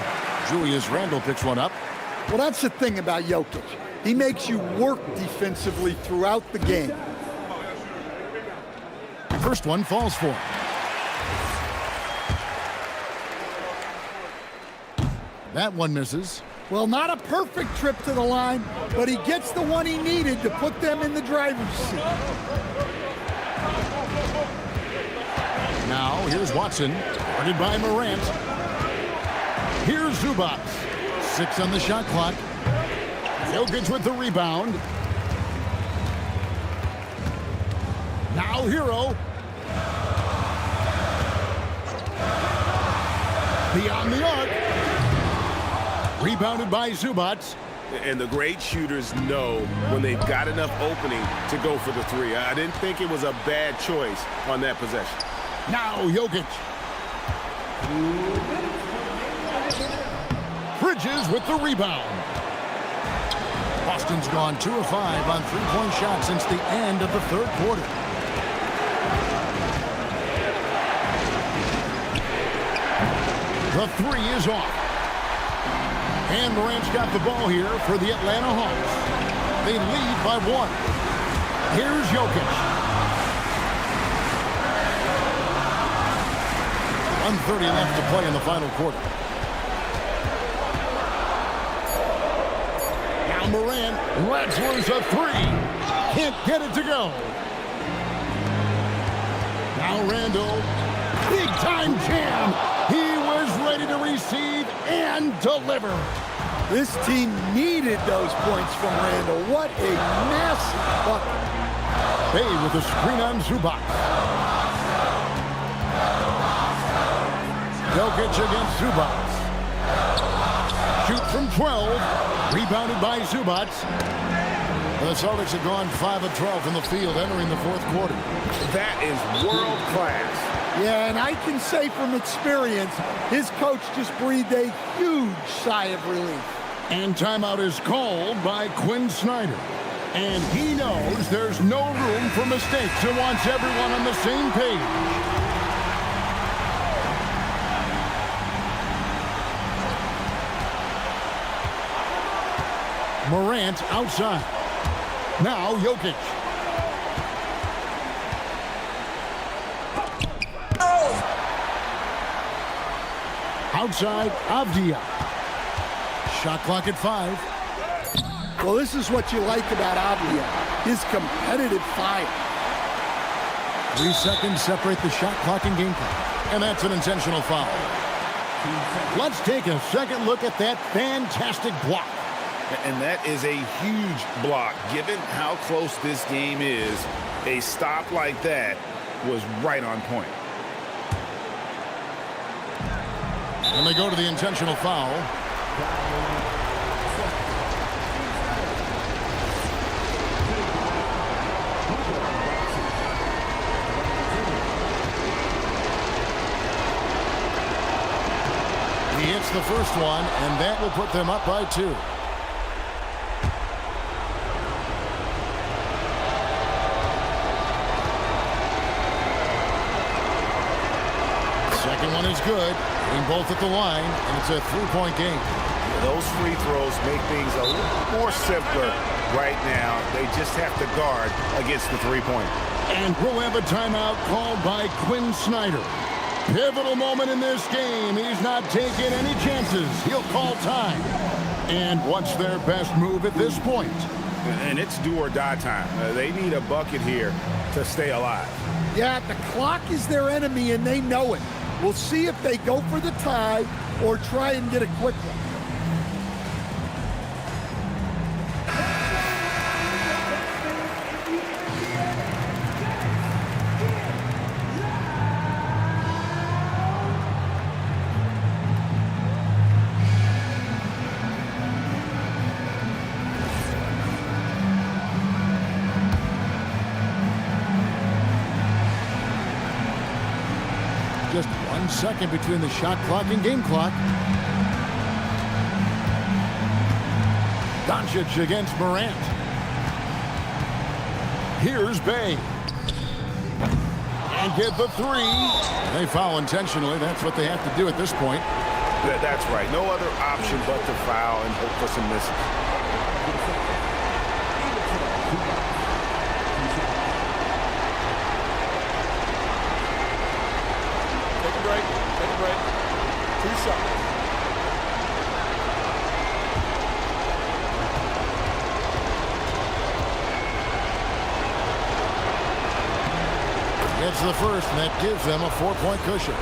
Julius Randle picks one up. Well, that's the thing about Jokic. He makes you work defensively throughout the game. First one falls for him. That one misses. Well, not a perfect trip to the line, but he gets the one he needed to put them in the driver's seat. Now, here's Watson, guarded by Morant. Here's Zubac. 6 on the shot clock. Jokic with the rebound. Now Hero. Beyond the arc. Rebounded by Zubac. And the great shooters know when they've got enough opening to go for the 3. I didn't think it was a bad choice on that possession. Now Jokic. Bridges with the rebound. Boston's gone 2 of 5 on 3-point shots since the end of the 3rd quarter. The 3 is off. And Morant's got the ball here for the Atlanta Hawks. They lead by 1. Here's Jokic. 1:30 left to play in the final quarter. Now Morant lets loose a 3. Can't get it to go. Now Randall. Big time jam. He was ready to receive and deliver. This team needed those points from Randall. What a massive bucket. Bay with a screen on Zubac. Jokic against Zubac. Shoot from 12. Rebounded by Zubac. The Celtics have gone 5 of 12 from the field entering the fourth quarter. That is world class. Yeah, and I can say from experience, his coach just breathed a huge sigh of relief. And timeout is called by Quinn Snyder. And he knows there's no room for mistakes and wants everyone on the same page. Morant outside. Now Jokic. Outside, Avdia. Shot clock at 5. Well, this is what you like about Avdia, his competitive fire. 3 seconds separate the shot clock and game clock. And that's an intentional foul. Let's take a second look at that fantastic block. And that is a huge block. Given how close this game is, a stop like that was right on point. And they go to the intentional foul. He hits the first one, and that will put them up by 2. Second one is good. Hitting both at the line, and it's a 3-point game. Those free throws make things a little more simpler right now. They just have to guard against the 3-point. And we'll have a timeout called by Quinn Snyder. Pivotal moment in this game. He's not taking any chances. He'll call time. And what's their best move at this point? And it's do or die time. They need a bucket here to stay alive. Yeah, the clock is their enemy, and they know it. We'll see if they go for the tie or try and get a quick one. Just 1 second between the shot clock and game clock. Doncic against Morant. Here's Bay. And get the 3. They foul intentionally. That's what they have to do at this point. That's right. No other option but to foul and hope for some misses. Take a break. 2 shots. It's the first, and that gives them a 4-point cushion.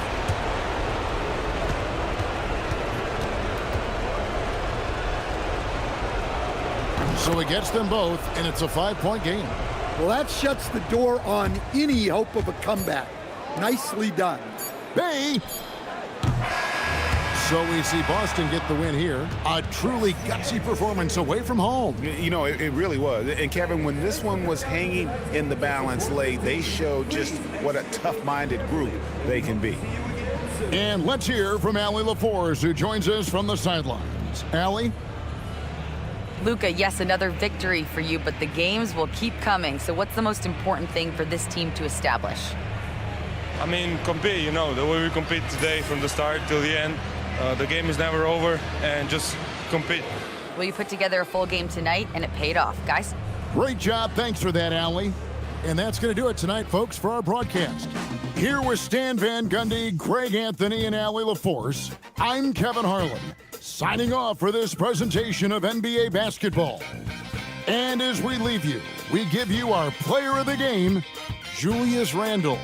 So he gets them both, and it's a 5-point game. Well, that shuts the door on any hope of a comeback. Nicely done. Bay. So we see Boston get the win here. A truly gutsy performance away from home. You know, it really was. And Kevin, when this one was hanging in the balance late, they showed just what a tough-minded group they can be. And let's hear from Allie LaForce, who joins us from the sidelines. Allie? Luka, yes, another victory for you, but the games will keep coming. So what's the most important thing for this team to establish? I mean, compete, you know, the way we compete today from the start till the end. The game is never over, and just compete. Will you put together a full game tonight? And it paid off, guys. Great job. Thanks for that, Allie. And that's going to do it tonight, folks, for our broadcast. Here with Stan Van Gundy, Greg Anthony, and Allie LaForce, I'm Kevin Harlan, signing off for this presentation of NBA basketball. And as we leave you, we give you our player of the game, Julius Randle.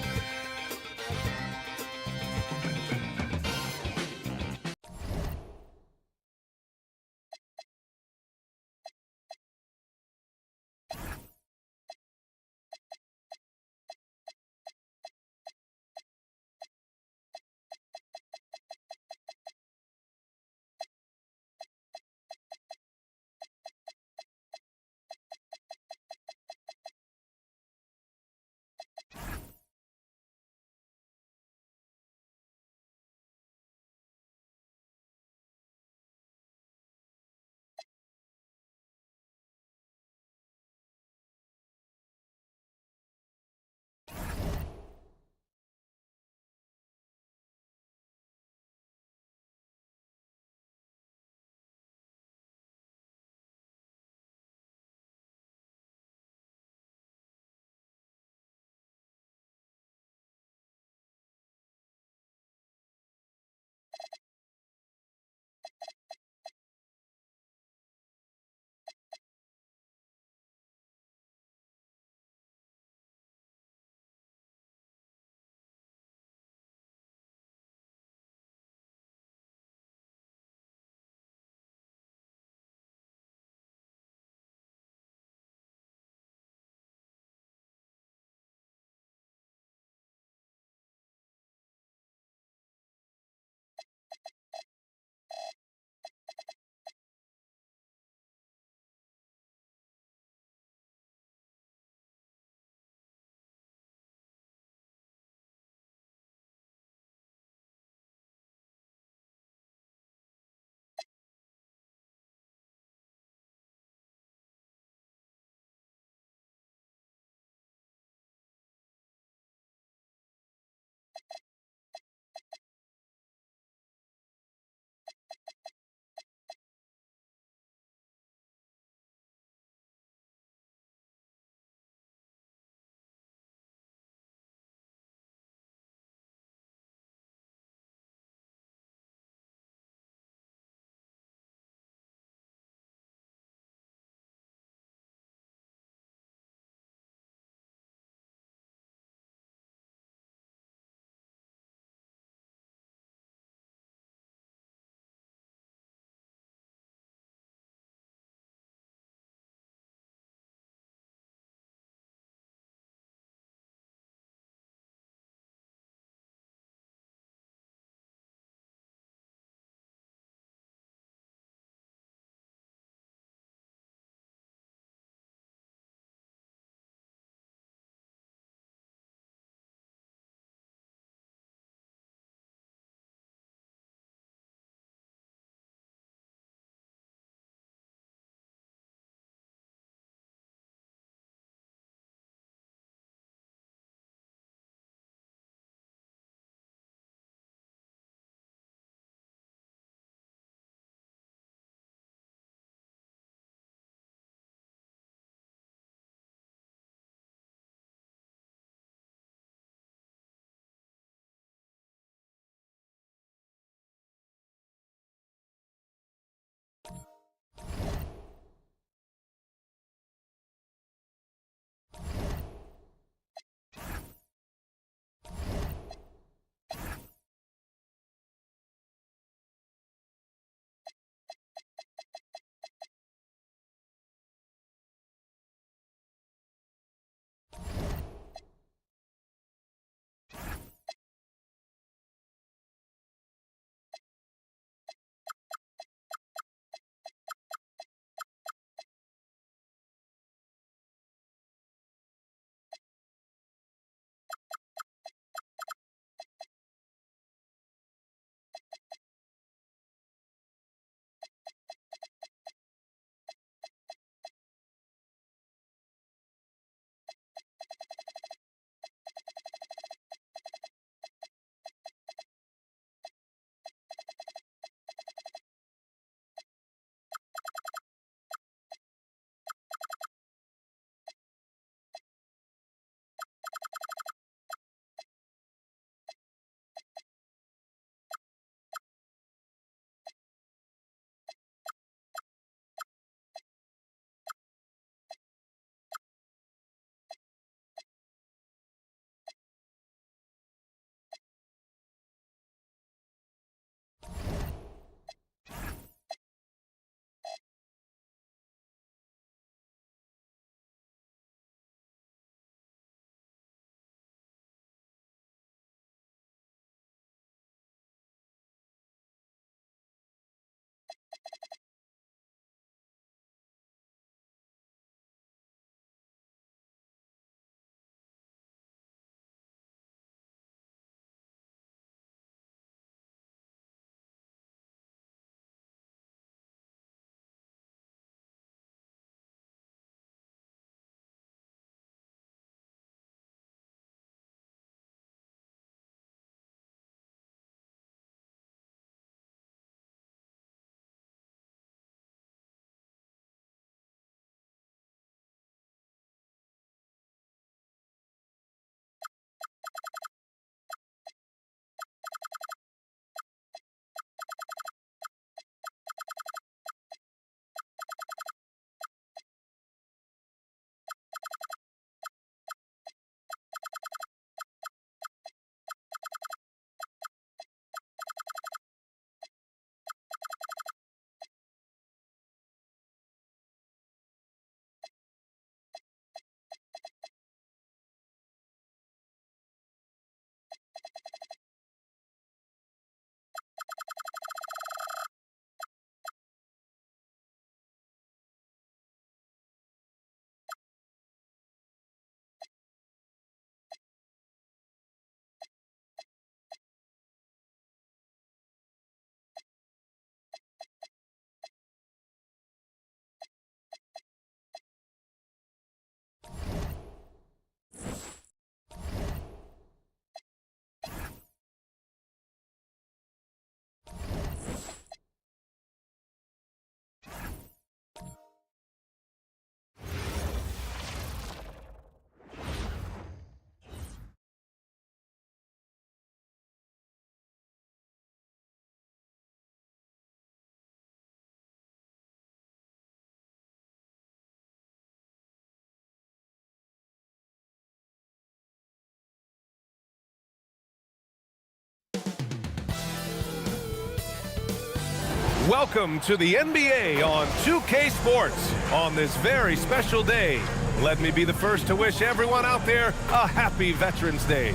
Welcome to the NBA on 2K Sports on this very special day. Let me be the first to wish everyone out there a happy Veterans Day.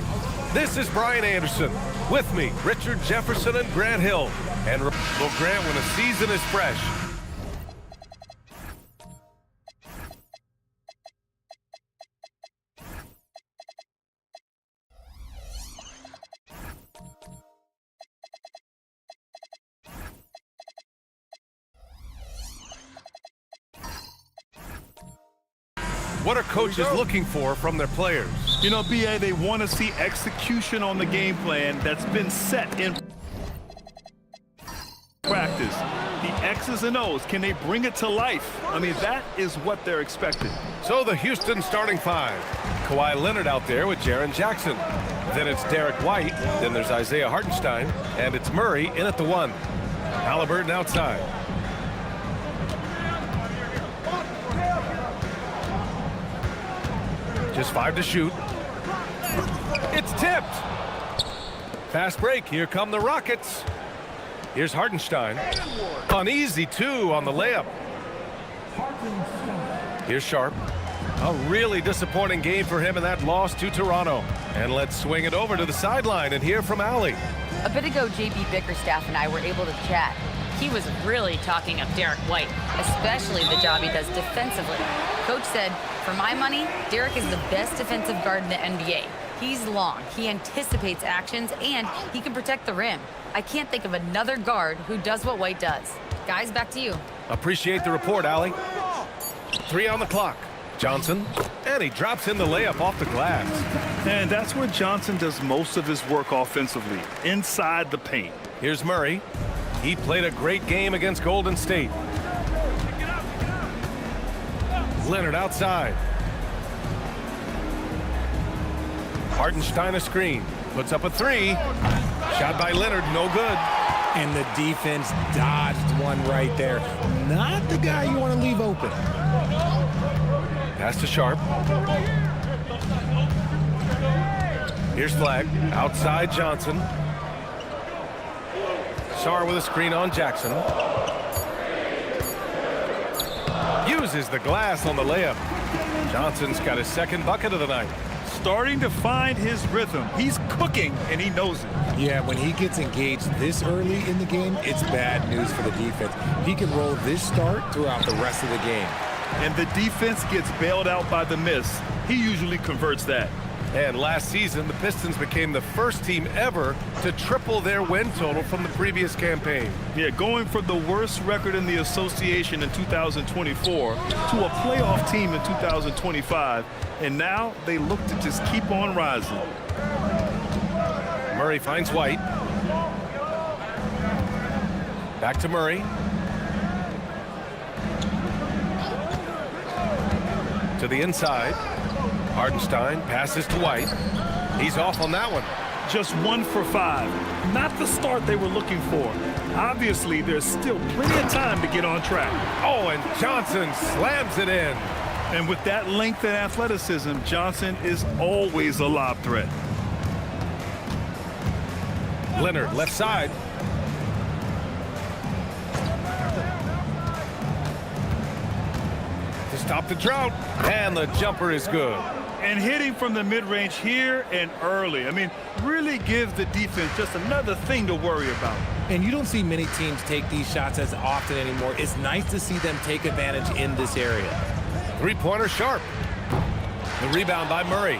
This is Brian Anderson. With me, Richard Jefferson and Grant Hill. And will Grant when a season is fresh. What are coaches looking for from their players? You know, BA, they want to see execution on the game plan that's been set in practice. The X's and O's, can they bring it to life? I mean, that is what they're expecting. So the Houston starting five. Kawhi Leonard out there with Jaren Jackson. Then it's Derek White. Then there's Isaiah Hartenstein. And it's Murray in at the one. Halliburton outside. Just 5 to shoot. It's tipped. Fast break. Here come the Rockets. Here's Hartenstein. An easy 2 on the layup. Here's Sharp. A really disappointing game for him in that loss to Toronto. And let's swing it over to the sideline and hear from Allie. A bit ago, JB Bickerstaff and I were able to chat. He was really talking up Derek White, especially the job he does defensively. Coach said, for my money, Derek is the best defensive guard in the NBA. He's long, he anticipates actions, and he can protect the rim. I can't think of another guard who does what White does. Guys, back to you. Appreciate the report, Allie. 3 on the clock. Johnson, and he drops in the layup off the glass. And that's where Johnson does most of his work offensively, inside the paint. Here's Murray. He played a great game against Golden State. Leonard outside. Hartenstein a screen. Puts up a 3. Shot by Leonard, no good. And the defense dodged one right there. Not the guy you want to leave open. Pass to Sharp. Here's Flag. Outside Johnson. Sarr with a screen on Jackson. Uses the glass on the layup. Johnson's got his second bucket of the night. Starting to find his rhythm. He's cooking, and he knows it. Yeah, when he gets engaged this early in the game, it's bad news for the defense. He can roll this start throughout the rest of the game. And the defense gets bailed out by the miss. He usually converts that. And last season, the Pistons became the first team ever to triple their win total from the previous campaign. Yeah, going from the worst record in the association in 2024 to a playoff team in 2025. And now they look to just keep on rising. Murray finds White. Back to Murray. To the inside. Hartenstein passes to White. He's off on that one. Just 1 for 5. Not the start they were looking for. Obviously, there's still plenty of time to get on track. Oh, and Johnson slams it in. And with that length and athleticism, Johnson is always a lob threat. Leonard, left side. To stop the drought. And the jumper is good. And hitting from the mid-range here and early. I mean, really gives the defense just another thing to worry about. And you don't see many teams take these shots as often anymore. It's nice to see them take advantage in this area. Three-pointer Sharp. The rebound by Murray.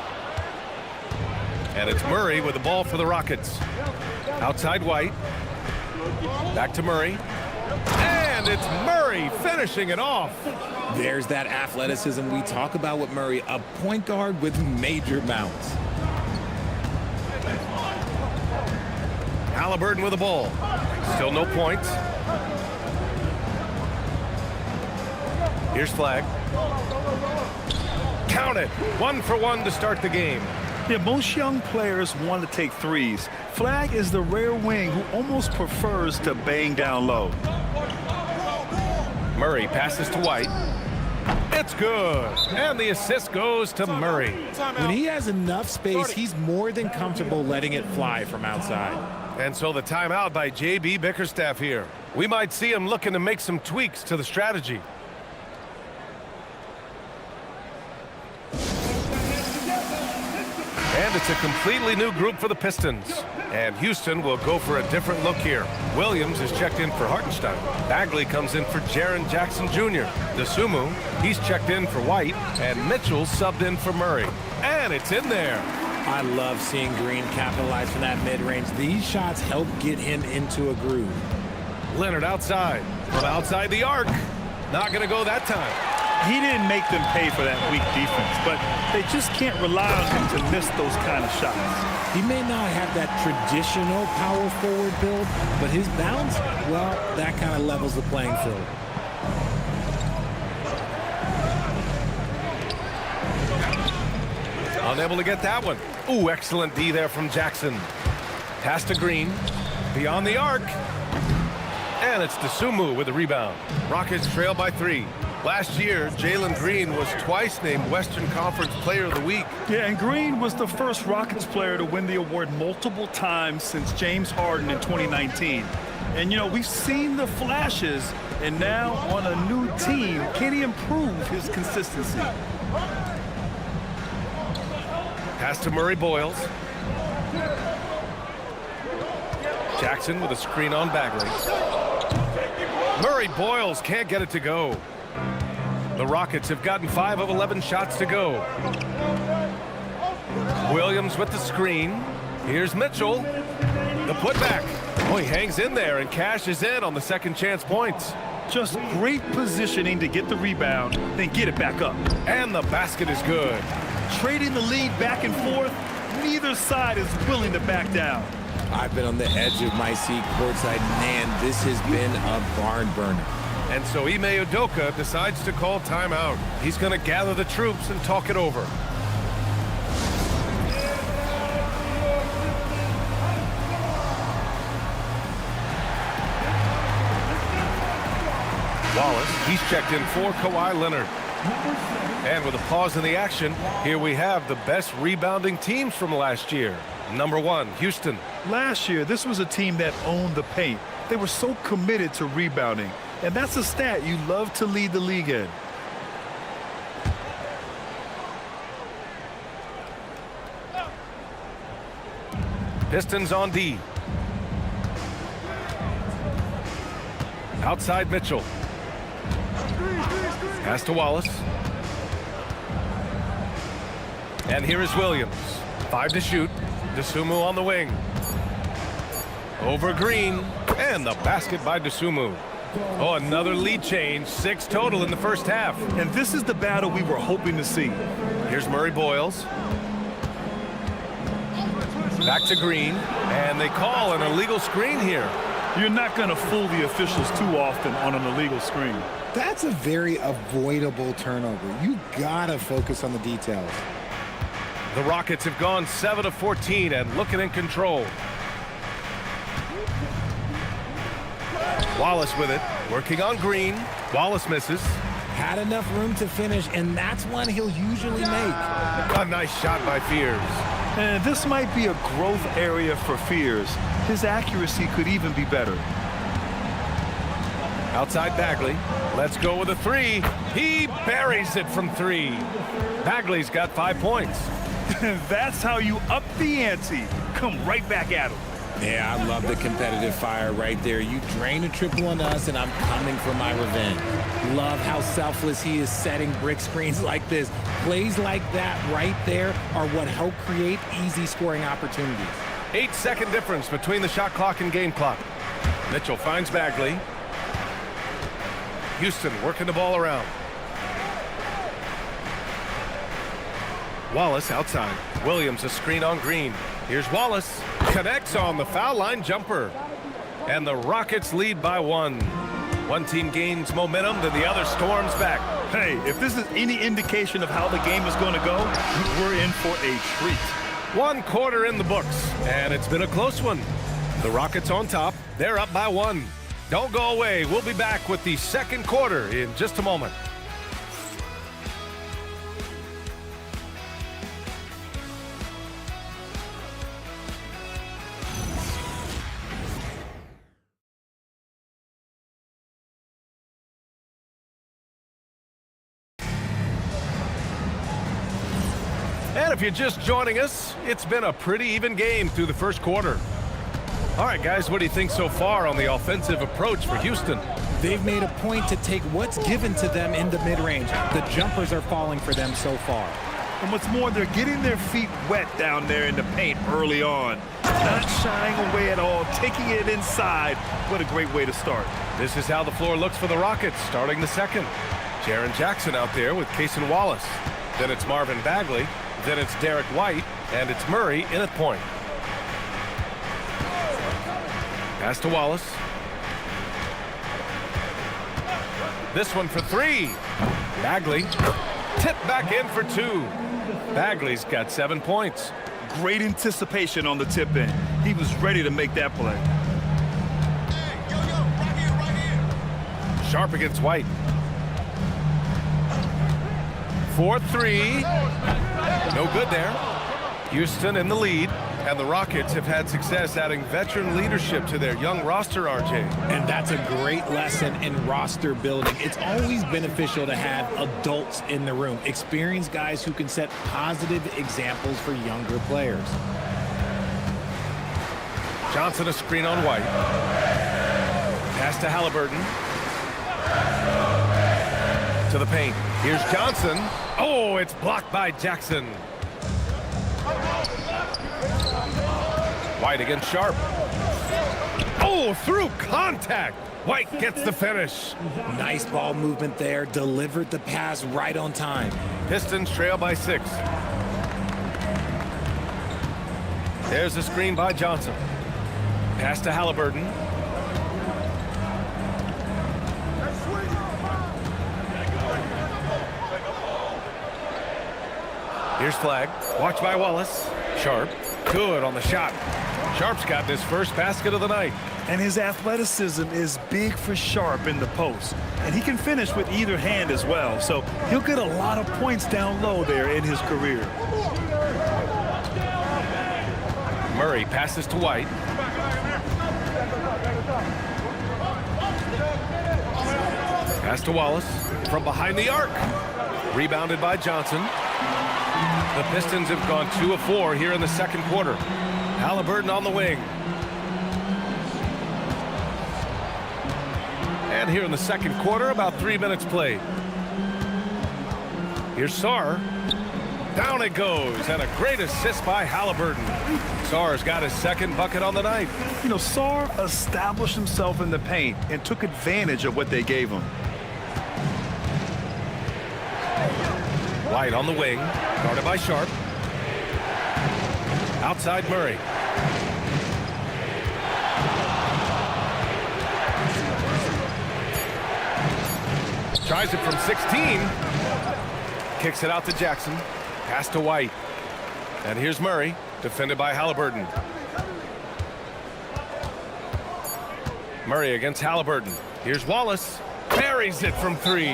And it's Murray with the ball for the Rockets. Outside White. Back to Murray. And it's Murray finishing it off. There's that athleticism we talk about with Murray, a point guard with major bounce. Halliburton with the ball. Still no points. Here's Flag. Count it. 1 for 1 to start the game. Yeah, most young players want to take threes. Flag is the rare wing who almost prefers to bang down low. Murray passes to White. It's good. And the assist goes to Murray. When he has enough space, he's more than comfortable letting it fly from outside. And so the timeout by JB Bickerstaff here. We might see him looking to make some tweaks to the strategy. And it's a completely new group for the Pistons. And Houston will go for a different look here. Williams is checked in for Hartenstein. Bagley comes in for Jaren Jackson Jr. DeSumo, he's checked in for White. And Mitchell subbed in for Murray. And it's in there. I love seeing Green capitalize from that mid-range. These shots help get him into a groove. Leonard outside. From outside the arc. Not going to go that time. He didn't make them pay for that weak defense, but they just can't rely on him to miss those kind of shots. He may not have that traditional power forward build, but his bounce, well, that kind of levels the playing field. Unable to get that one. Ooh, excellent D there from Jackson. Pass to Green. Beyond the arc. And it's DeSumo with the rebound. Rockets trail by 3. Last year, Jalen Green was twice named Western Conference Player of the Week. Yeah, and Green was the first Rockets player to win the award multiple times since James Harden in 2019. And, you know, we've seen the flashes, and now on a new team, can he improve his consistency? Pass to Murray Boyles. Jackson with a screen on Bagley. Murray Boyles can't get it to go. The Rockets have gotten 5 of 11 shots to go. Williams with the screen. Here's Mitchell. The putback. Oh, he hangs in there and cashes in on the second chance points. Just great positioning to get the rebound, then get it back up. And the basket is good. Trading the lead back and forth, neither side is willing to back down. I've been on the edge of my seat courtside. Man, this has been a barn burner. And so Ime Udoka decides to call timeout. He's going to gather the troops and talk it over. Wallace, he's checked in for Kawhi Leonard. And with a pause in the action, here we have the best rebounding teams from last year. Number 1, Houston. Last year, this was a team that owned the paint. They were so committed to rebounding. And that's a stat you love to lead the league in. Pistons on D. Outside Mitchell. Pass to Wallace. And here is Williams. 5 to shoot. DeSumo on the wing. Over Green. And the basket by DeSumo. Oh, another lead change. 6 total in the first half. And this is the battle we were hoping to see. Here's Murray Boyles. Back to Green. And they call an illegal screen here. You're not going to fool the officials too often on an illegal screen. That's a very avoidable turnover. You gotta focus on the details. The Rockets have gone 7 of 14 and looking in control. Wallace with it, working on Green. Wallace misses. Had enough room to finish, and that's one he'll usually make. A nice shot by Fears. And this might be a growth area for Fears. His accuracy could even be better. Outside Bagley. Let's go with a 3. He buries it from 3. Bagley's got 5 points. That's how you up the ante. Come right back at him. Yeah, I love the competitive fire right there. You drain a triple on us, and I'm coming for my revenge. Love how selfless he is setting brick screens like this. Plays like that right there are what help create easy scoring opportunities. 8-second difference between the shot clock and game clock. Mitchell finds Bagley. Houston working the ball around. Wallace outside. Williams a screen on Green. Here's Wallace. Connects on the foul line jumper. And the Rockets lead by 1. One team gains momentum, then the other storms back. Hey, if this is any indication of how the game is going to go, we're in for a treat. 1 quarter in the books, and it's been a close one. The Rockets on top. They're up by 1. Don't go away. We'll be back with the second quarter in just a moment. if you're just joining us, it's been a pretty even game through the first quarter. All right, guys, what do you think so far on the offensive approach for Houston? They've made a point to take what's given to them in the mid-range. The jumpers are falling for them so far. And what's more, they're getting their feet wet down there in the paint early on. Not shying away at all, taking it inside. What a great way to start. This is how the floor looks for the Rockets starting the second. Jaren Jackson out there with Cason Wallace. Then it's Marvin Bagley. Then it's Derek White. And it's Murray in at point. Pass to Wallace. This one for three. Bagley. Tip back in for two. Bagley's got 7 points. Great anticipation on the tip in. He was ready to make that play. Sharp against White. 4-3. No good there. Houston in the lead. And the Rockets have had success adding veteran leadership to their young roster, RJ. And that's a great lesson in roster building. It's always beneficial to have adults in the room, experienced guys who can set positive examples for younger players. Johnson a screen on White. Pass to Halliburton. To the paint. Here's Johnson. Oh, it's blocked by Jackson. White against Sharp. Oh, through contact. White gets the finish. Nice ball movement there. Delivered the pass right on time. Pistons trail by 6. There's a screen by Johnson. Pass to Halliburton. Here's Flag. Watch by Wallace. Sharp. Good on the shot. Sharp's got his first basket of the night. And his athleticism is big for Sharp in the post. And he can finish with either hand as well. So he'll get a lot of points down low there in his career. Murray passes to White. Pass to Wallace from behind the arc. Rebounded by Johnson. The Pistons have gone 2 of 4 here in the second quarter. Halliburton on the wing. And here in the second quarter, about 3 minutes played. Here's Sarr. Down it goes, and a great assist by Halliburton. Sarr's got his second bucket on the night. You know, Sarr established himself in the paint and took advantage of what they gave him. White on the wing, guarded by Sharp. Outside Murray. Tries it from 16. Kicks it out to Jackson. Pass to White. And here's Murray, defended by Halliburton. Murray against Halliburton. Here's Wallace. Buries it from 3.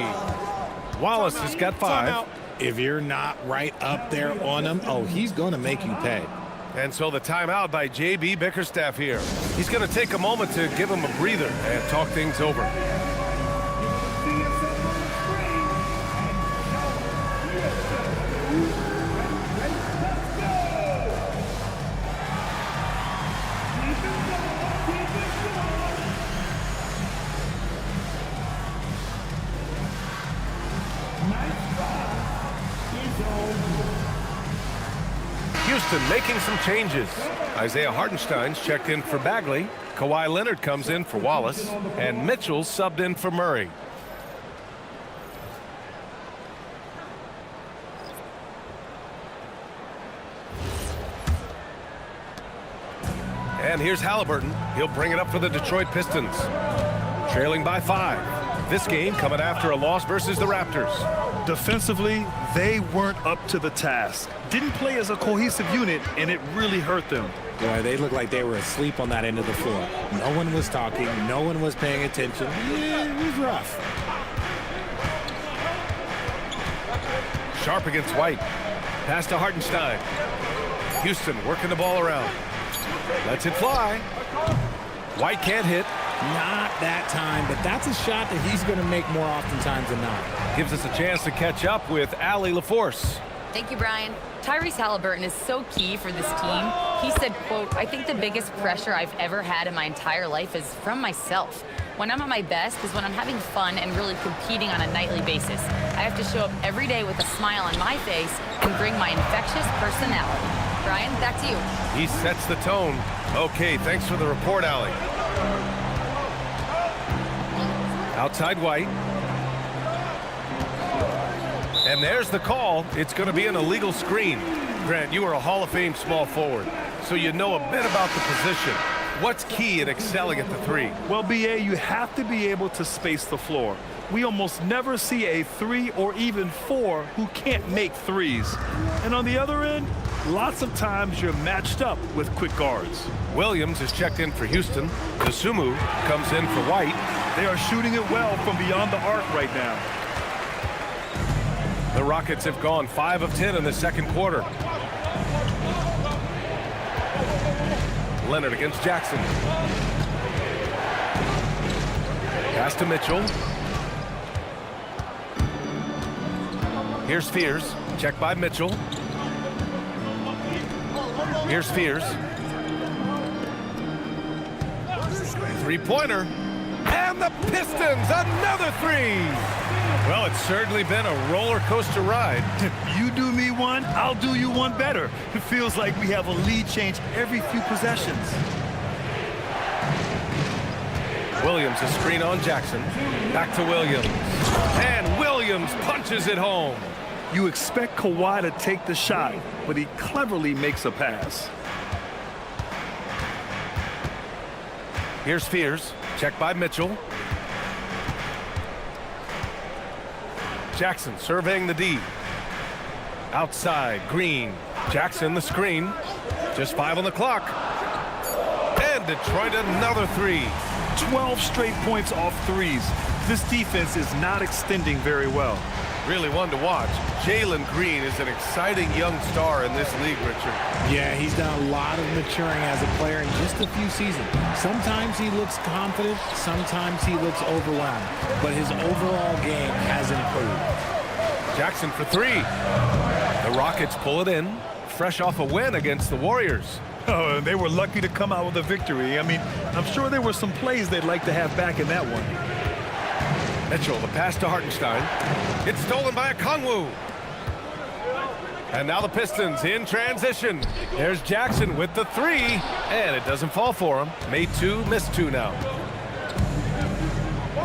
Wallace has got 5. If you're not right up there on him, oh, he's going to make you pay. And so the timeout by J.B. Bickerstaff here. He's going to take a moment to give him a breather and talk things over. Houston making some changes. Isaiah Hartenstein's checked in for Bagley. Kawhi Leonard comes in for Wallace. And Mitchell subbed in for Murray. And here's Halliburton. He'll bring it up for the Detroit Pistons. Trailing by 5. This game coming after a loss versus the Raptors. Defensively, they weren't up to the task. Didn't play as a cohesive unit, and it really hurt them. Boy, they looked like they were asleep on that end of the floor. No one was talking. No one was paying attention. Yeah, it was rough. Sharp against White. Pass to Hartenstein. Houston working the ball around. Lets it fly. White can't hit. Not that time, but that's a shot that he's going to make more oftentimes than not. Gives us a chance to catch up with Allie LaForce. Thank you, Brian. Tyrese Halliburton is so key for this team. He said, quote, "I think the biggest pressure I've ever had in my entire life is from myself. When I'm at my best is when I'm having fun and really competing on a nightly basis. I have to show up every day with a smile on my face and bring my infectious personality." Brian, back to you. He sets the tone. Okay, thanks for the report, Allie. Outside White. And there's the call. It's going to be an illegal screen. Grant, you are a Hall of Fame small forward, so you know a bit about the position. What's key in excelling at the three? Well, BA, you have to be able to space the floor. We almost never see a 3 or even 4 who can't make threes. And on the other end, lots of times you're matched up with quick guards. Williams is checked in for Houston. Dosunmu comes in for White. They are shooting it well from beyond the arc right now. The Rockets have gone 5 of 10 in the second quarter. Leonard against Jackson. Pass to Mitchell. Here's Fears. Check by Mitchell. Here's Fears. Three-pointer. And the Pistons, another three. Well, it's certainly been a roller coaster ride. If you do me one, I'll do you one better. It feels like we have a lead change every few possessions. Williams, a screen on Jackson. Back to Williams. And Williams punches it home. You expect Kawhi to take the shot, but he cleverly makes a pass. Here's Fears. Check by Mitchell. Jackson surveying the D. Outside, Green. Jackson the screen. Just 5 on the clock. And Detroit another three. 12 straight points off threes. This defense is not extending very well. Really one to watch. Jalen Green is an exciting young star in this league, Richard. Yeah, he's done a lot of maturing as a player in just a few seasons. Sometimes he looks confident, sometimes he looks overwhelmed, but his overall game has improved. Jackson for three. The Rockets pull it in, fresh off a win against the Warriors. Oh, they were lucky to come out with a victory. I mean, I'm sure there were some plays they'd like to have back in that one. Mitchell, the pass to Hartenstein. It's stolen by Okongwu. And now the Pistons in transition. There's Jackson with the three, and it doesn't fall for him. Made 2, missed 2 now.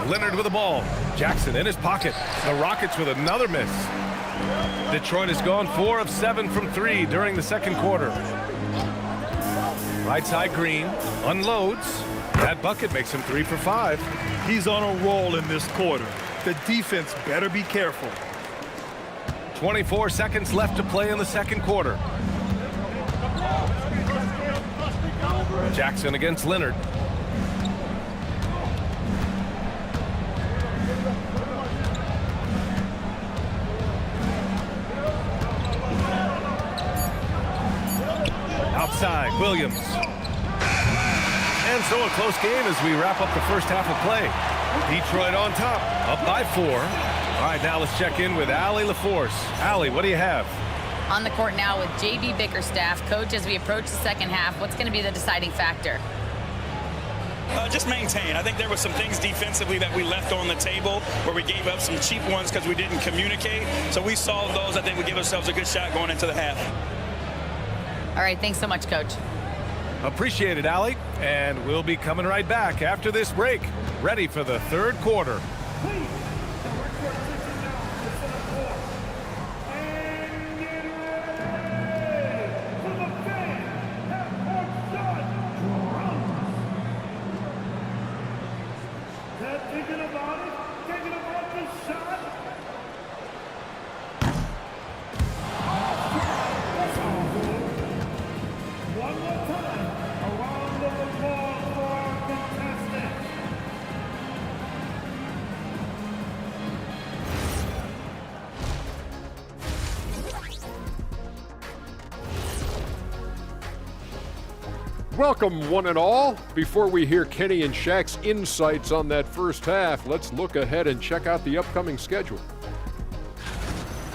Leonard with the ball. Jackson in his pocket. The Rockets with another miss. Detroit has gone 4 of 7 from 3 during the second quarter. Right side Green unloads. That bucket makes him 3 for 5. He's on a roll in this quarter. The defense better be careful. 24 seconds left to play in the second quarter. Jackson against Leonard. Outside, Williams. And so a close game as we wrap up the first half of play. Detroit on top, up by 4. All right, now let's check in with Allie LaForce. Allie, what do you have? On the court now with J.B. Bickerstaff. Coach, as we approach the second half, what's going to be the deciding factor? Just maintain. I think there were some things defensively that we left on the table where we gave up some cheap ones because we didn't communicate. So we solved those. I think we give ourselves a good shot going into the half. All right, thanks so much, Coach. Appreciate it, Allie. And we'll be coming right back after this break. Ready for the third quarter. Welcome, one and all. Before we hear Kenny and Shaq's insights on that first half, let's look ahead and check out the upcoming schedule.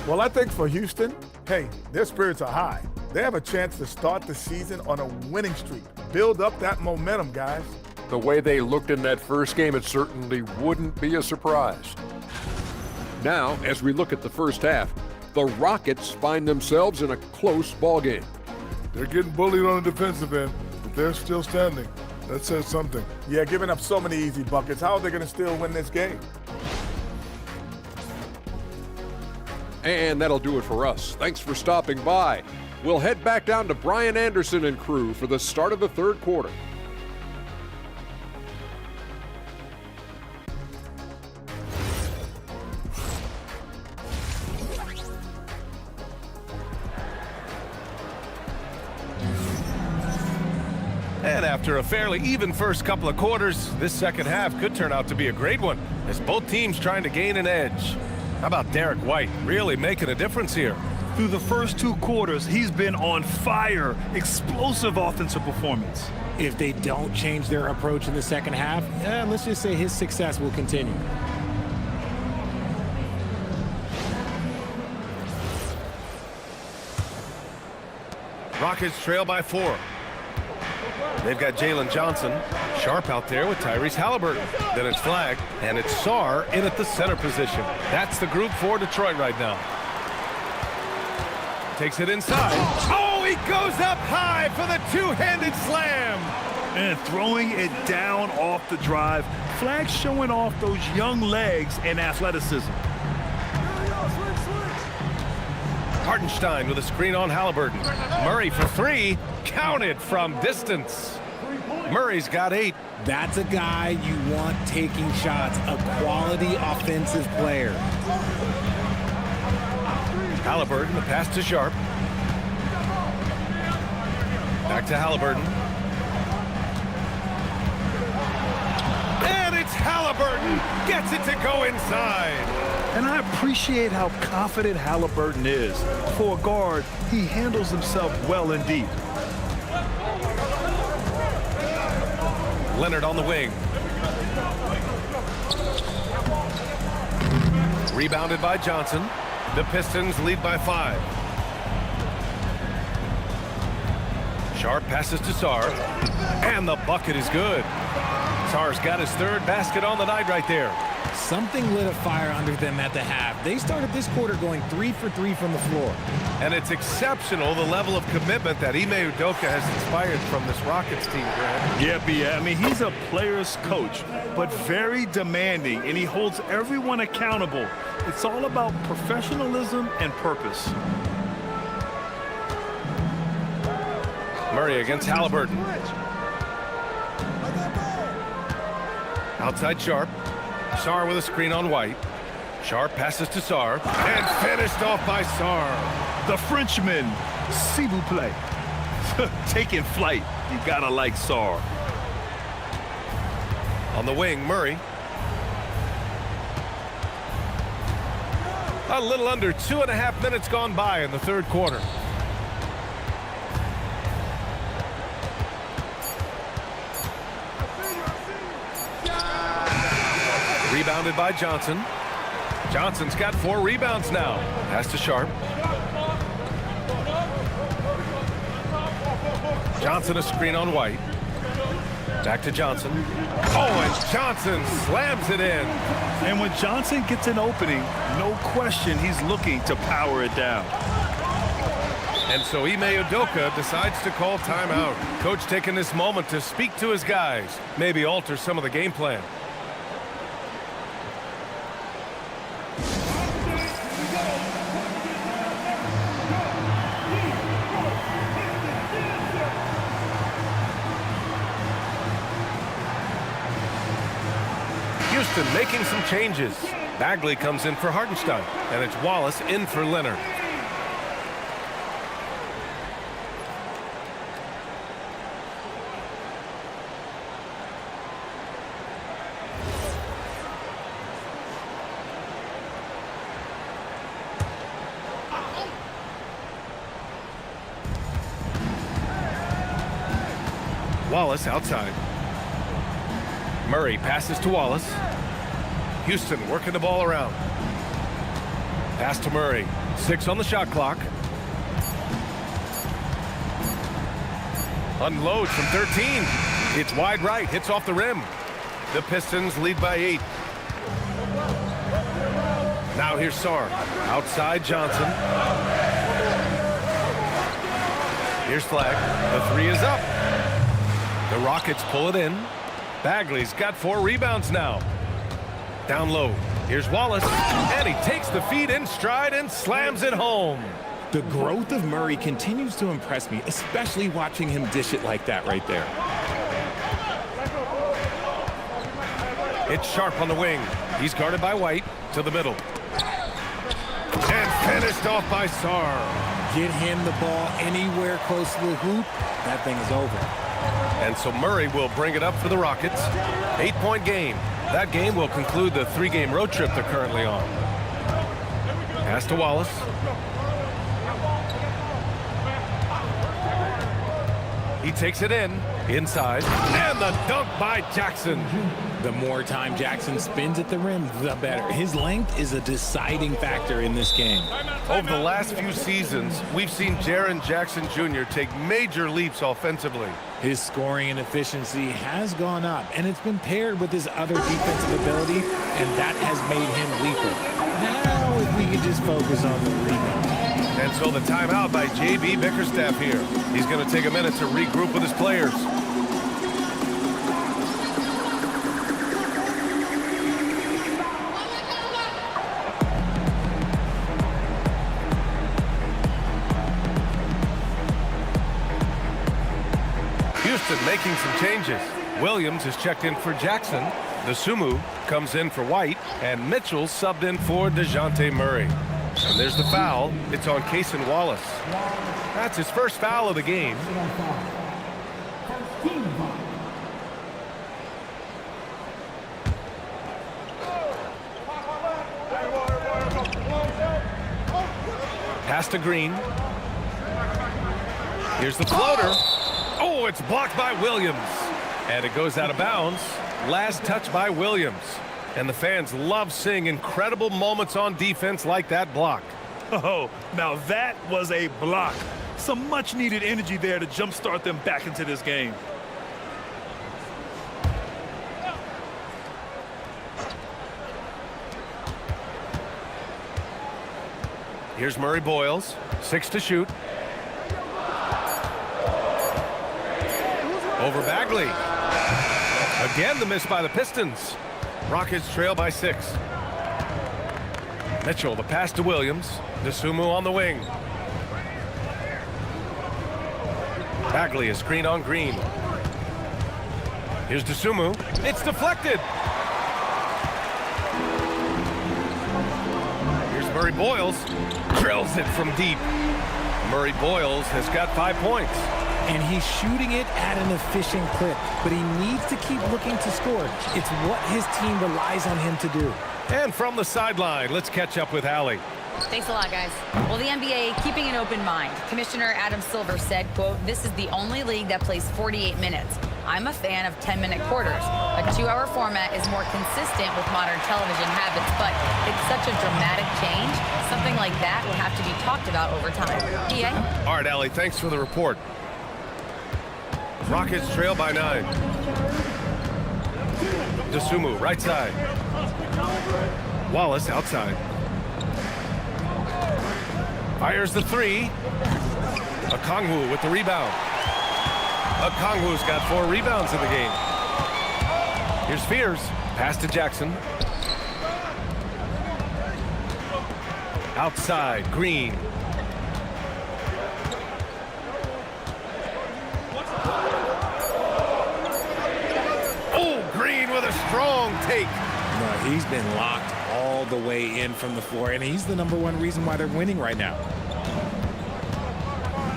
Well, I think for Houston, Hey, their spirits are high. They have a chance to start the season on a winning streak. Build up that momentum, guys. The way they looked in that first game, it certainly wouldn't be a surprise. Now, as we look at the first half, the Rockets find themselves in a close ballgame. They're getting bullied on the defensive end, but they're still standing. That says something. Yeah, giving up so many easy buckets. How are they going to still win this game? And that'll do it for us. Thanks for stopping by. We'll head back down to Brian Anderson and crew for the start of the third quarter. And after a fairly even first couple of quarters, this second half could turn out to be a great one, as both teams trying to gain an edge. How about Derek White really making a difference here? Through the first 2 quarters, he's been on fire. Explosive offensive performance. If they don't change their approach in the second half, let's just say his success will continue. Rockets trail by 4. They've got Jalen Johnson. Sharp out there with Tyrese Halliburton. Then it's flagged, and it's Sarr in at the center position. That's the group for Detroit right now. Takes it inside. Oh, he goes up high for the two-handed slam. And throwing it down off the drive. Flag showing off those young legs and athleticism. Hartenstein with a screen on Halliburton. Murray for 3. Counted from distance. Murray's got 8. That's a guy you want taking shots, a quality offensive player. Halliburton, the pass to Sharp. Back to Halliburton. And it's Halliburton. Gets it to go inside. And I appreciate how confident Halliburton is. For a guard, he handles himself well indeed. Leonard on the wing. Rebounded by Johnson. The Pistons lead by 5. Sharp passes to Sarr. And the bucket is good. Sarr's got his 3rd basket on the night right there. Something lit a fire under them at the half. They started this quarter going 3 for 3 from the floor. And it's exceptional, the level of commitment that Ime Udoka has inspired from this Rockets team, Grant. Yeah, B.A. I mean, he's a player's coach, but very demanding, and he holds everyone accountable. It's all about professionalism and purpose. Murray against Halliburton. Outside Sharp. Sarr with a screen on White. Sharp passes to Sarr. And finished off by Sarr. The Frenchman, s'il vous plaît. Taking flight. You gotta like Sarr. On the wing, Murray. A little under 2.5 minutes gone by in the third quarter. Rebounded by Johnson. Johnson's got 4 rebounds now. Pass to Sharp. Johnson a screen on White. Back to Johnson. Oh, and Johnson slams it in. And when Johnson gets an opening, no question he's looking to power it down. And so Ime Udoka decides to call timeout. Coach taking this moment to speak to his guys, maybe alter some of the game plan. Houston making some changes. Bagley comes in for Hartenstein, and it's Wallace in for Leonard. Wallace outside. Murray passes to Wallace. Houston working the ball around. Pass to Murray. 6 on the shot clock. Unloads from 13. It's wide right, hits off the rim. The Pistons lead by 8. Now here's Sarr. Outside Johnson. Here's Flag. The 3 is up. The Rockets pull it in. Bagley's got 4 rebounds now. Down low. Here's Wallace. And he takes the feed in stride and slams it home. The growth of Murray continues to impress me, especially watching him dish it like that right there. It's Sharp on the wing. He's guarded by White to the middle. And finished off by Sarr. Get him the ball anywhere close to the hoop, that thing is over. And so Murray will bring it up for the Rockets. 8-point game. That game will conclude the 3-game road trip they're currently on. Pass to Wallace. He takes it in, inside, and the dunk by Jackson. The more time Jackson spins at the rim, the better. His length is a deciding factor in this game. Over the last few seasons, we've seen Jaren Jackson Jr. take major leaps offensively. His scoring and efficiency has gone up, and it's been paired with his other defensive ability, and that has made him lethal. Now, if we could just focus on the rebound. And so the timeout by J.B. Bickerstaff here. He's going to take a minute to regroup with his players. Houston making some changes. Williams is checked in for Jackson. Dosunmu comes in for White, and Mitchell subbed in for DeJounte Murray. And there's the foul. It's on Cason Wallace. That's his first foul of the game. Pass to Green. Here's the floater. Oh, it's blocked by Williams. And it goes out of bounds. Last touch by Williams. And the fans love seeing incredible moments on defense like that block. Oh, now that was a block. Some much-needed energy there to jumpstart them back into this game. Here's Murray Boyles. 6 to shoot. Over Bagley. Again, the miss by the Pistons. Rockets trail by 6. Mitchell, the pass to Williams. Dosunmu on the wing. Bagley, a screen on Green. Here's Dosunmu. It's deflected. Here's Murray Boyles. Drills it from deep. Murray Boyles has got 5 points. And he's shooting it at an efficient clip, but he needs to keep looking to score. It's what his team relies on him to do. And from the sideline, let's catch up with Allie. Thanks a lot, guys. Well, the NBA keeping an open mind. Commissioner Adam Silver said, quote, "This is the only league that plays 48 minutes. I'm a fan of 10-minute quarters. A 2-hour format is more consistent with modern television habits, but it's such a dramatic change. Something like that will have to be talked about over time." EA? All right, Allie, thanks for the report. Rockets trail by 9. Dosunmu, right side. Wallace outside. Fires the 3. Okongwu with the rebound. Okongwu's got 4 rebounds in the game. Here's Fears. Pass to Jackson. Outside, Green. With a strong take. No, he's been locked all the way in from the floor, and he's the #1 reason why they're winning right now.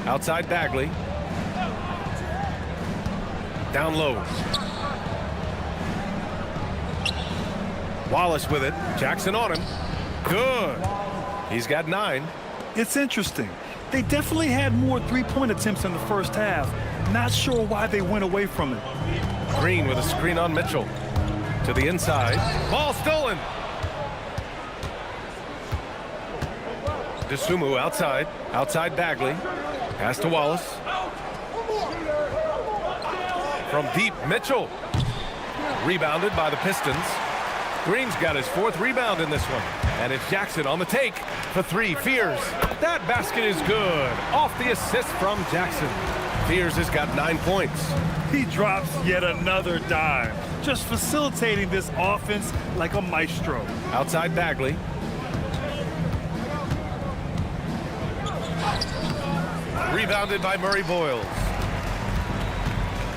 Outside Bagley. Down low. Wallace with it. Jackson on him. Good. He's got 9. It's interesting. They definitely had more three-point attempts in the first half. Not sure why they went away from it. Green with a screen on Mitchell. To the inside. Ball stolen. Dosunmu outside. Outside Bagley. Pass to Wallace. From deep, Mitchell. Rebounded by the Pistons. Green's got his 4th rebound in this one. And it's Jackson on the take for 3. Fears. That basket is good. Off the assist from Jackson. Fears has got 9 points. He drops yet another dime, just facilitating this offense like a maestro. Outside Bagley. Rebounded by Murray Boyles.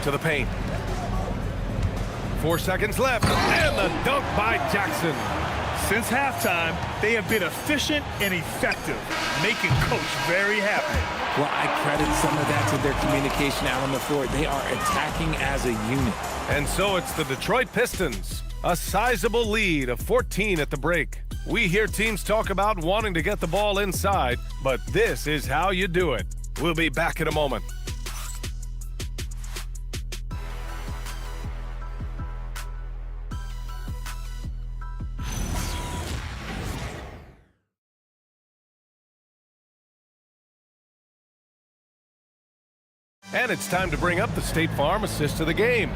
To the paint. 4 seconds left, and the dunk by Jackson. Since halftime, they have been efficient and effective, making Coach very happy. Well, I credit some of that to their communication out on the floor. They are attacking as a unit. And so it's the Detroit Pistons, a sizable lead of 14 at the break. We hear teams talk about wanting to get the ball inside, but this is how you do it. We'll be back in a moment. And it's time to bring up the State Farm assist of the game.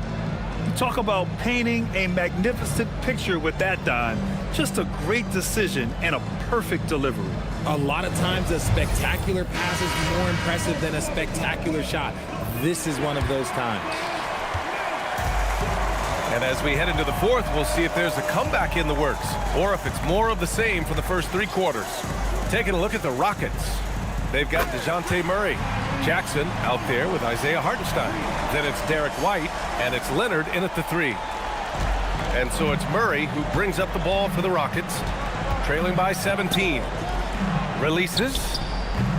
You talk about painting a magnificent picture with that dime. Just a great decision and a perfect delivery. A lot of times a spectacular pass is more impressive than a spectacular shot. This is one of those times. And as we head into the 4th, we'll see if there's a comeback in the works or if it's more of the same for the first 3 quarters. Taking a look at the Rockets. They've got DeJounte Murray. Jackson out there with Isaiah Hartenstein. Then it's Derek White, and it's Leonard in at the 3. And so it's Murray who brings up the ball for the Rockets, trailing by 17. Releases,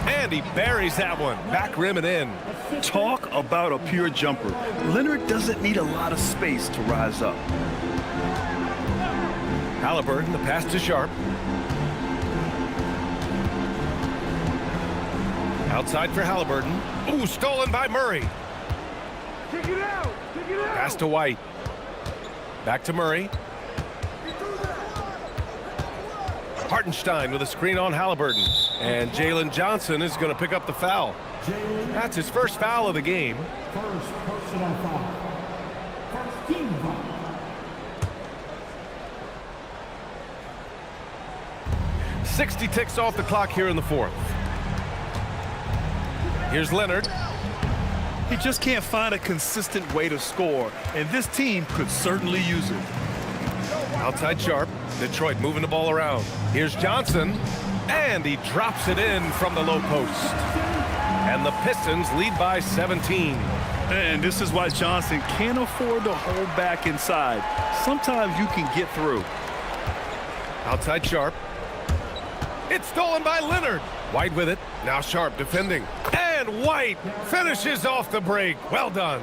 and he buries that one. Back rim and in. Talk about a pure jumper. Leonard doesn't need a lot of space to rise up. Halliburton, the pass to Sharp. Outside for Halliburton. Ooh, stolen by Murray. Take it out. Take it out. Pass to White. Back to Murray. Hartenstein with a screen on Halliburton. And Jalen Johnson is going to pick up the foul. That's his first foul of the game. First personal foul. First team foul. .60 ticks off the clock here in the 4th. Here's Leonard. He just can't find a consistent way to score, and this team could certainly use it. Outside Sharp. Detroit moving the ball around. Here's Johnson, and he drops it in from the low post. And the Pistons lead by 17. And this is why Johnson can't afford to hold back inside. Sometimes you can get through. Outside Sharp. It's stolen by Leonard. White with it. Now Sharp defending. And White finishes off the break. Well done.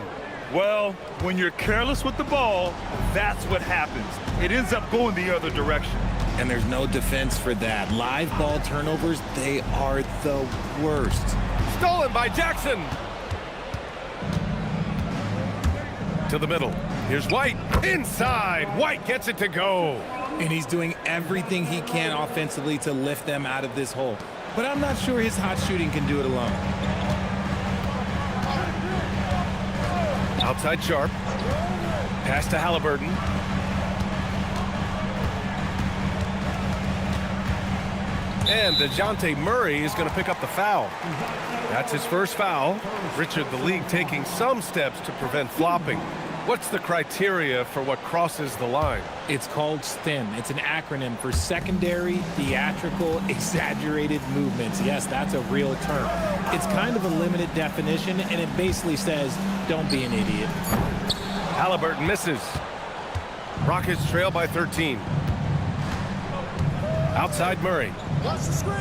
Well, when you're careless with the ball, that's what happens. It ends up going the other direction. And there's no defense for that. Live ball turnovers, they are the worst. Stolen by Jackson. To the middle. Here's White. Inside. White gets it to go. And he's doing everything he can offensively to lift them out of this hole. But I'm not sure his hot shooting can do it alone. Outside Sharp. Pass to Halliburton. And DeJounte Murray is going to pick up the foul. That's his first foul. Richard, the league taking some steps to prevent flopping. What's the criteria for what crosses the line? It's called STEM. It's an acronym for secondary, theatrical, exaggerated movements. Yes, that's a real term. It's kind of a limited definition, and it basically says, don't be an idiot. Halliburton misses. Rockets trail by 13. Outside Murray. Watch the screen.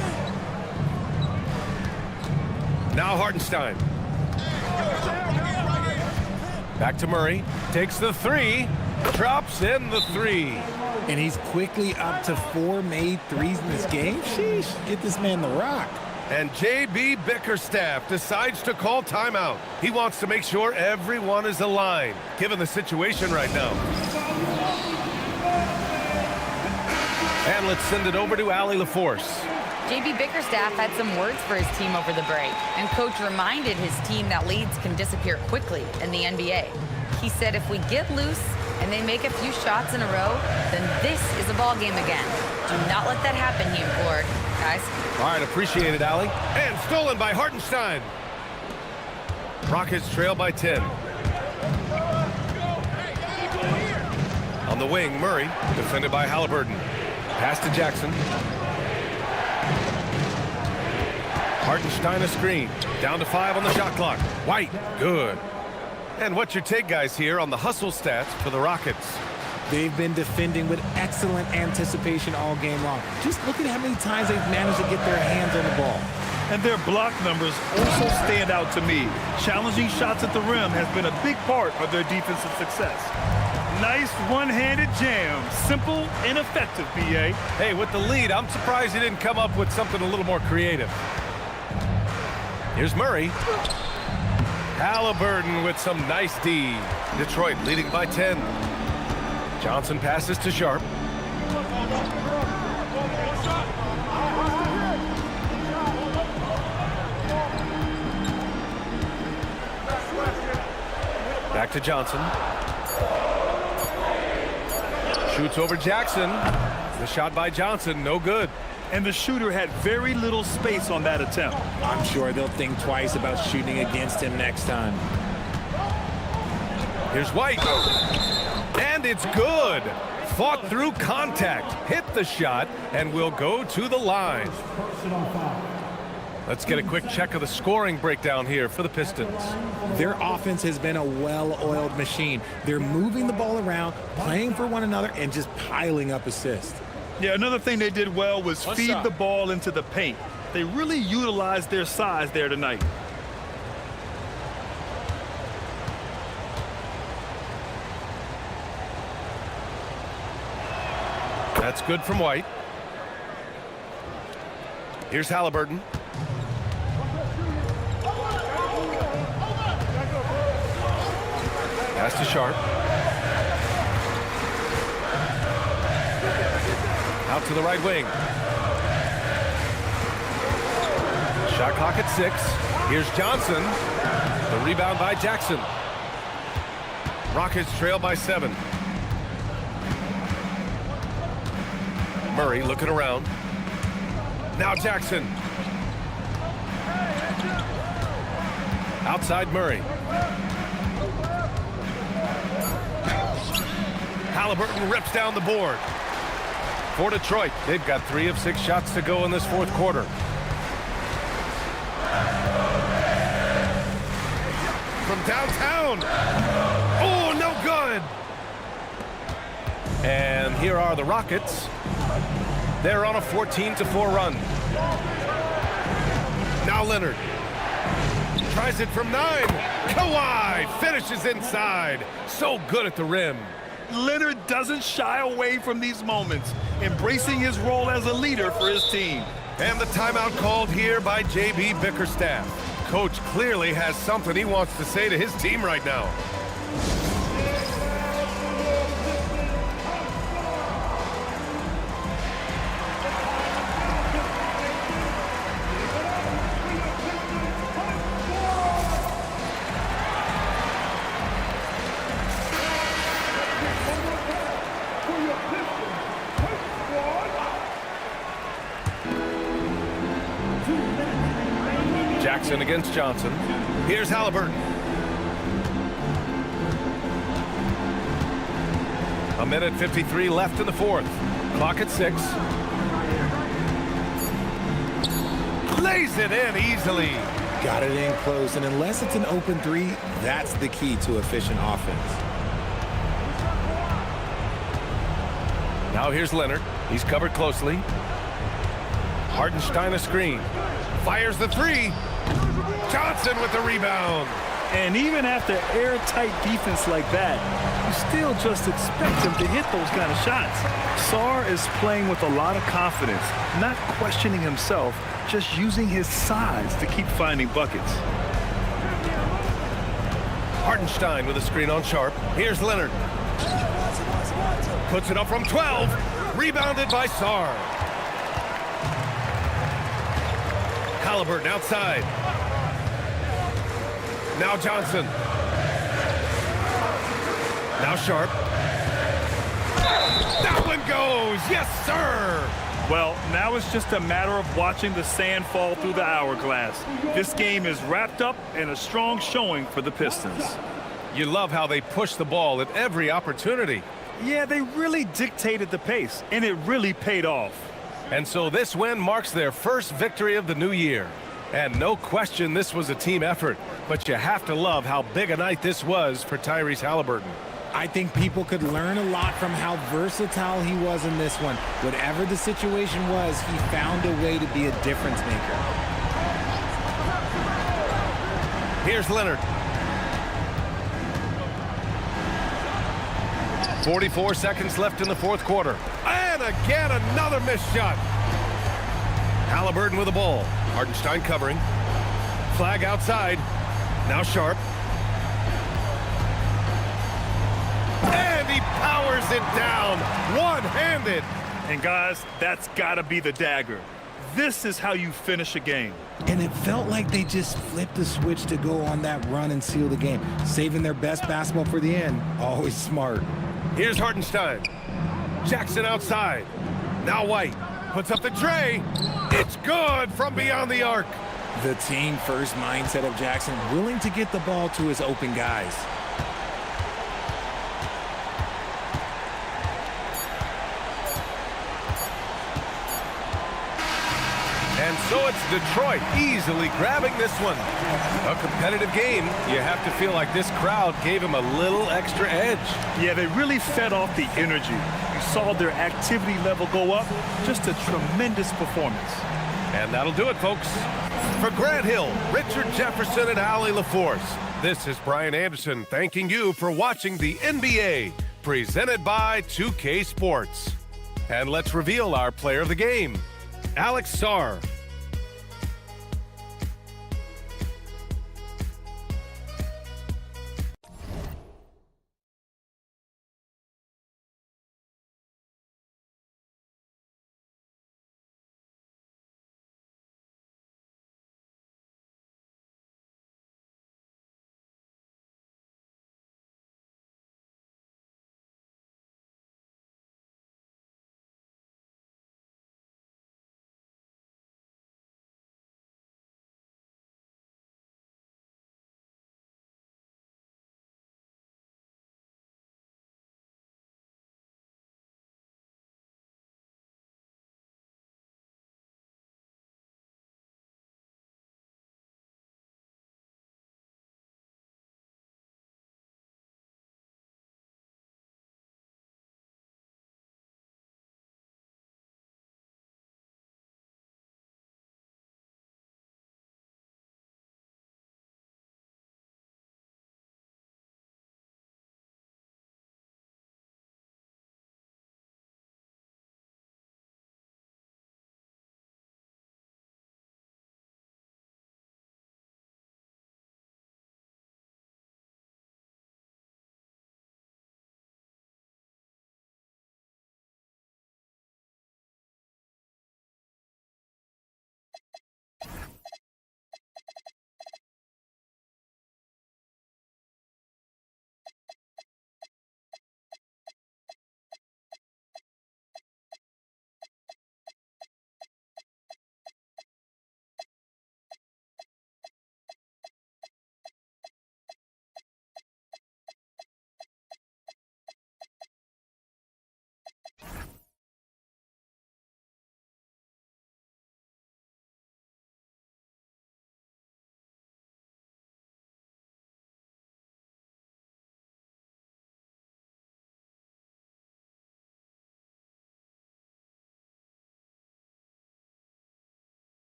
Now Hartenstein. Back to Murray. Takes the 3. Drops in the 3. And he's quickly up to 4 made threes in this game. Sheesh, get this man the rock. And J.B. Bickerstaff decides to call timeout. He wants to make sure everyone is aligned, given the situation right now. And let's send it over to Allie LaForce. J.B. Bickerstaff had some words for his team over the break, and coach reminded his team that leads can disappear quickly in the NBA. He said if we get loose and they make a few shots in a row, then this is a ball game again. Do not let that happen, he implored. Guys. All right, appreciate it, Allie. And stolen by Hartenstein. Rockets trail by 10. On the wing, Murray, defended by Halliburton. Pass to Jackson. Hartenstein a screen. Down to 5 on the shot clock. White, good. And what's your take, guys, here on the hustle stats for the Rockets? They've been defending with excellent anticipation all game long. Just look at how many times they've managed to get their hands on the ball. And their block numbers also stand out to me. Challenging shots at the rim has been a big part of their defensive success. Nice one-handed jam. Simple and effective, B.A. Hey, with the lead, I'm surprised he didn't come up with something a little more creative. Here's Murray. Halliburton with some nice D. Detroit leading by 10. Johnson passes to Sharp. Back to Johnson. Shoots over Jackson. The shot by Johnson, no good. And the shooter had very little space on that attempt. I'm sure they'll think twice about shooting against him next time. Here's White. And it's good. Fought through contact. Hit the shot and will go to the line. Let's get a quick check of the scoring breakdown here for the Pistons. Their offense has been a well-oiled machine. They're moving the ball around, playing for one another, and just piling up assists. Yeah, another thing they did well was feed the ball into the paint. They really utilized their size there tonight. That's good from White. Here's Halliburton. Pass to Sharp. Out to the right wing. Shot clock at 6. Here's Johnson. The rebound by Jackson. Rockets trail by 7. Murray looking around. Now Jackson. Outside Murray. Halliburton rips down the board. For Detroit, they've got 3 of 6 shots to go in this fourth quarter. From downtown. Oh, no good. And here are the Rockets. They're on a 14-4 run. Now Leonard. Tries it from 9. Kawhi finishes inside. So good at the rim. Leonard doesn't shy away from these moments, embracing his role as a leader for his team. And the timeout called here by J.B. Bickerstaff. Coach clearly has something he wants to say to his team right now. Jackson against Johnson. Here's Halliburton. A minute 53 left in the fourth. Clock at 6. Lays it in easily. Got it in close, and unless it's an open 3, that's the key to efficient offense. Now here's Leonard. He's covered closely. Hartenstein a screen. Fires the 3. Johnson with the rebound. And even after airtight defense like that, you still just expect him to hit those kind of shots. Sarr is playing with a lot of confidence, not questioning himself, just using his size to keep finding buckets. Hartenstein with a screen on Sharp. Here's Leonard. Puts it up from 12. Rebounded by Sarr. Halliburton outside. Now Johnson. Sharp. That one goes. Yes, sir. Well, now it's just a matter of watching the sand fall through the hourglass. This game is wrapped up in a strong showing for the Pistons. You love how they push the ball at every opportunity. Yeah, they really dictated the pace, and it really paid off. And so this win marks their first victory of the new year. And no question this was a team effort, but you have to love how big a night this was for Tyrese Halliburton. I think people could learn a lot from how versatile he was in this one. Whatever the situation was, he found a way to be a difference maker. Here's Leonard. 44 seconds left in the fourth quarter. And again, another missed shot. Halliburton with the ball. Hartenstein covering. Flag outside. Now Sharp. And he powers it down, one-handed. And guys, that's gotta be the dagger. This is how you finish a game. And it felt like they just flipped the switch to go on that run and seal the game. Saving their best basketball for the end. Always smart. Here's Hartenstein. Jackson outside. Now White puts up the tray. It's good from beyond the arc. The team-first mindset of Jackson, willing to get the ball to his open guys. And so it's Detroit easily grabbing this one. A competitive game. You have to feel like this crowd gave him a little extra edge. Yeah, they really fed off the energy. You saw their activity level go up. Just a tremendous performance. And that'll do it, folks. For Grant Hill, Richard Jefferson, and Allie LaForce, this is Brian Anderson thanking you for watching the NBA, presented by 2K Sports. And let's reveal our player of the game, Alex Sarr.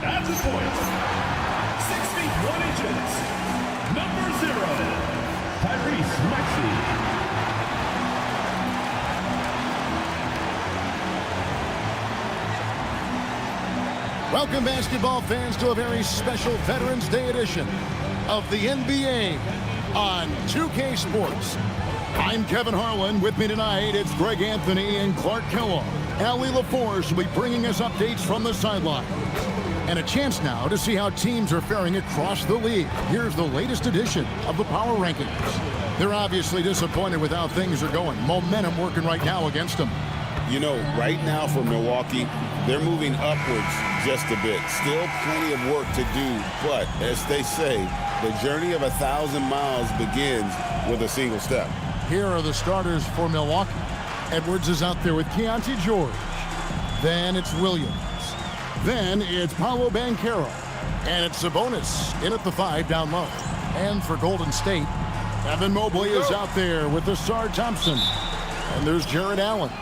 At the point, 6 feet 1 inches, number 0, Tyrese Maxey. Welcome, basketball fans, to a very special Veterans Day edition of the NBA on 2K Sports. I'm Kevin Harlan. With me tonight, it's Greg Anthony and Clark Kellogg. Allie LaForce will be bringing us updates from the sideline. And a chance now to see how teams are faring across the league. Here's the latest edition of the Power Rankings. They're obviously disappointed with how things are going. Momentum working right now against them. You know, right now for Milwaukee, they're moving upwards just a bit. Still plenty of work to do, but as they say, the journey of 1,000 miles begins with a single step. Here are the starters for Milwaukee. Edwards is out there with Keontae George. Then it's Williams. Then it's Paolo Banchero. And it's Sabonis in at the 5 down low. And for Golden State, Evan Mobley is out there with Ausar Thompson. And there's Jarrett Allen.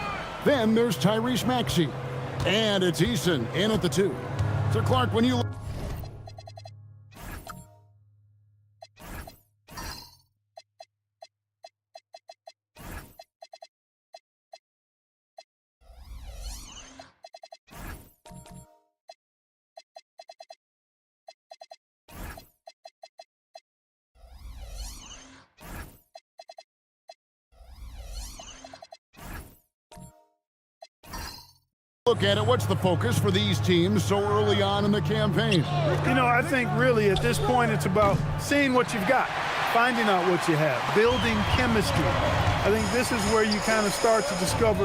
Then there's Tyrese Maxey. And it's Eason in at the 2. So Clark, when you... look at it, what's the focus for these teams so early on in the campaign? You know, I think really at this point it's about seeing what you've got, finding out what you have, building chemistry. I think this is where you kind of start to discover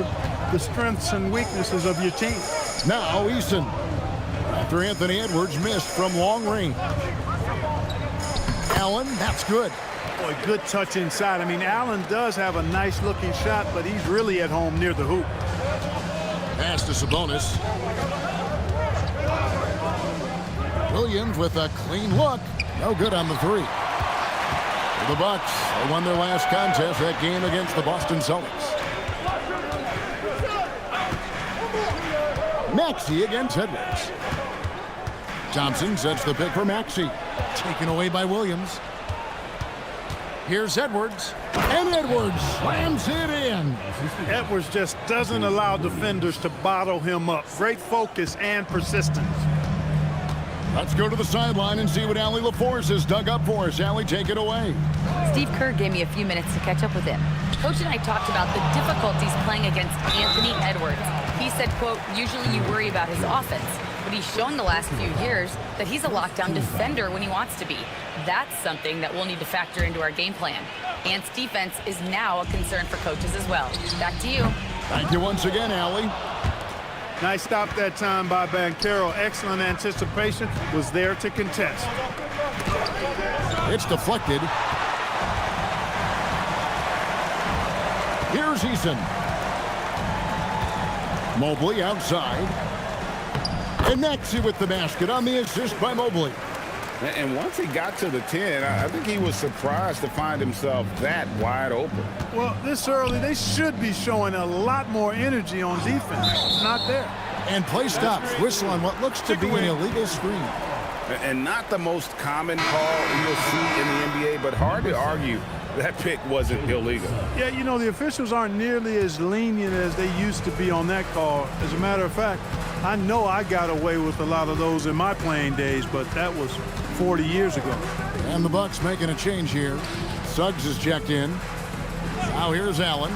the strengths and weaknesses of your team. Now Eason, after Anthony Edwards missed from long range. Allen, that's good. Boy, good touch inside. I mean, Allen does have a nice looking shot, but he's really at home near the hoop. Pass to Sabonis. Williams with a clean look. No good on the 3. The Bucks won their last contest, that game against the Boston Celtics. Maxey against Edwards. Thompson sets the pick for Maxey. Taken away by Williams. Here's Edwards. And Edwards slams it in. Edwards just doesn't allow defenders to bottle him up. Great focus and persistence. Let's go to the sideline and see what Allie LaForce has dug up for us. Allie, take it away. Steve Kerr gave me a few minutes to catch up with him. Coach and I talked about the difficulties playing against Anthony Edwards. He said, quote, usually you worry about his offense, but he's shown the last few years that he's a lockdown defender when he wants to be. That's something that we'll need to factor into our game plan. Ant's defense is now a concern for coaches as well. Back to you. Thank you once again, Allie. Nice stop that time by Banchero. Excellent anticipation. Was there to contest. It's deflected. Here's Eason. Mobley outside. And Maxey with the basket on the assist by Mobley. And once he got to the 10, I think he was surprised to find himself that wide open. Well, this early, they should be showing a lot more energy on defense. It's not there. And play stops. Whistle on what looks to be an illegal screen. And not the most common call you'll see in the NBA, but hard to argue that pick wasn't illegal. Yeah, you know, the officials aren't nearly as lenient as they used to be on that call. As a matter of fact, I know I got away with a lot of those in my playing days, but that was 40 years ago. And the Bucks making a change here. Suggs is checked in. Now here's Allen.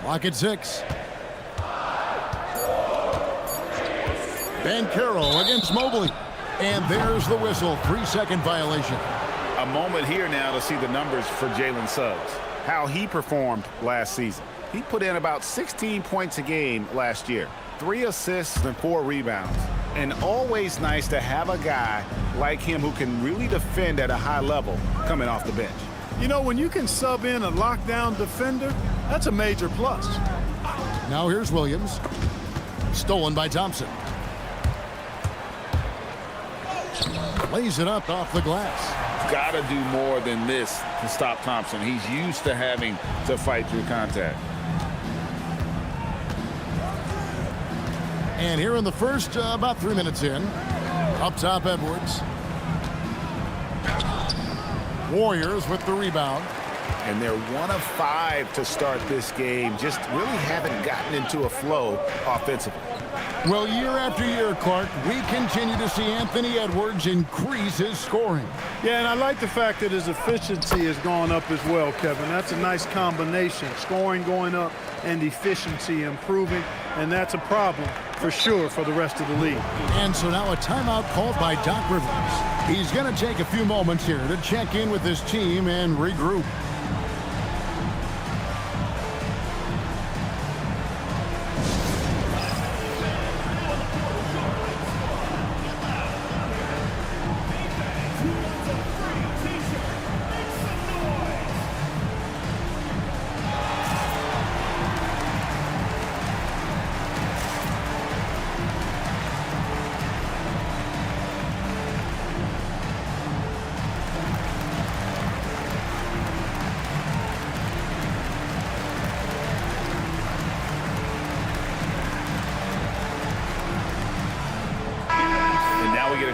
Clock at 6. Banchero against Mobley. And there's the whistle. 3-second violation. A moment here now to see the numbers for Jalen Suggs. How he performed last season. He put in about 16 points a game last year. 3 assists and 4 rebounds. And always nice to have a guy like him who can really defend at a high level coming off the bench. You know, when you can sub in a lockdown defender, that's a major plus. Now here's Williams. Stolen by Thompson. Lays it up off the glass. Got to do more than this to stop Thompson. He's used to having to fight through contact. And here in the first, about 3 minutes in, up top Edwards. Warriors with the rebound. And they're 1 of 5 to start this game. Just really haven't gotten into a flow offensively. Well, year after year, Clark, we continue to see Anthony Edwards increase his scoring. Yeah, and I like the fact that his efficiency has gone up as well, Kevin. That's a nice combination. Scoring going up and efficiency improving, and that's a problem for sure for the rest of the league. And so now a timeout called by Doc Rivers. He's going to take a few moments here to check in with his team and regroup.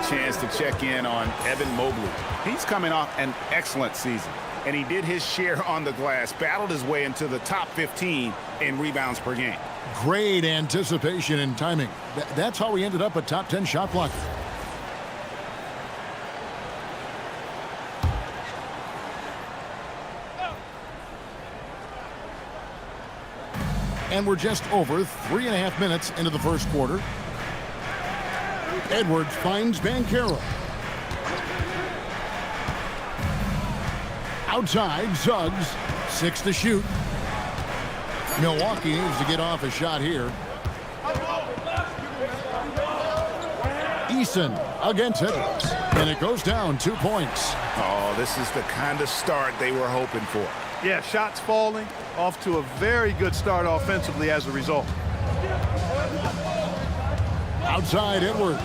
Chance to check in on Evan Mobley. He's coming off an excellent season, and he did his share on the glass, battled his way into the top 15 in rebounds per game. Great anticipation and timing. That's how he ended up a top 10 shot blocker. And we're just over 3.5 minutes into the first quarter. Edwards finds Banchero. Outside, Suggs. 6 to shoot. Milwaukee needs to get off a shot here. Eason against Edwards. And it goes down 2 points. Oh, this is the kind of start they were hoping for. Yeah, shots falling, off to a very good start offensively as a result. Outside Edwards.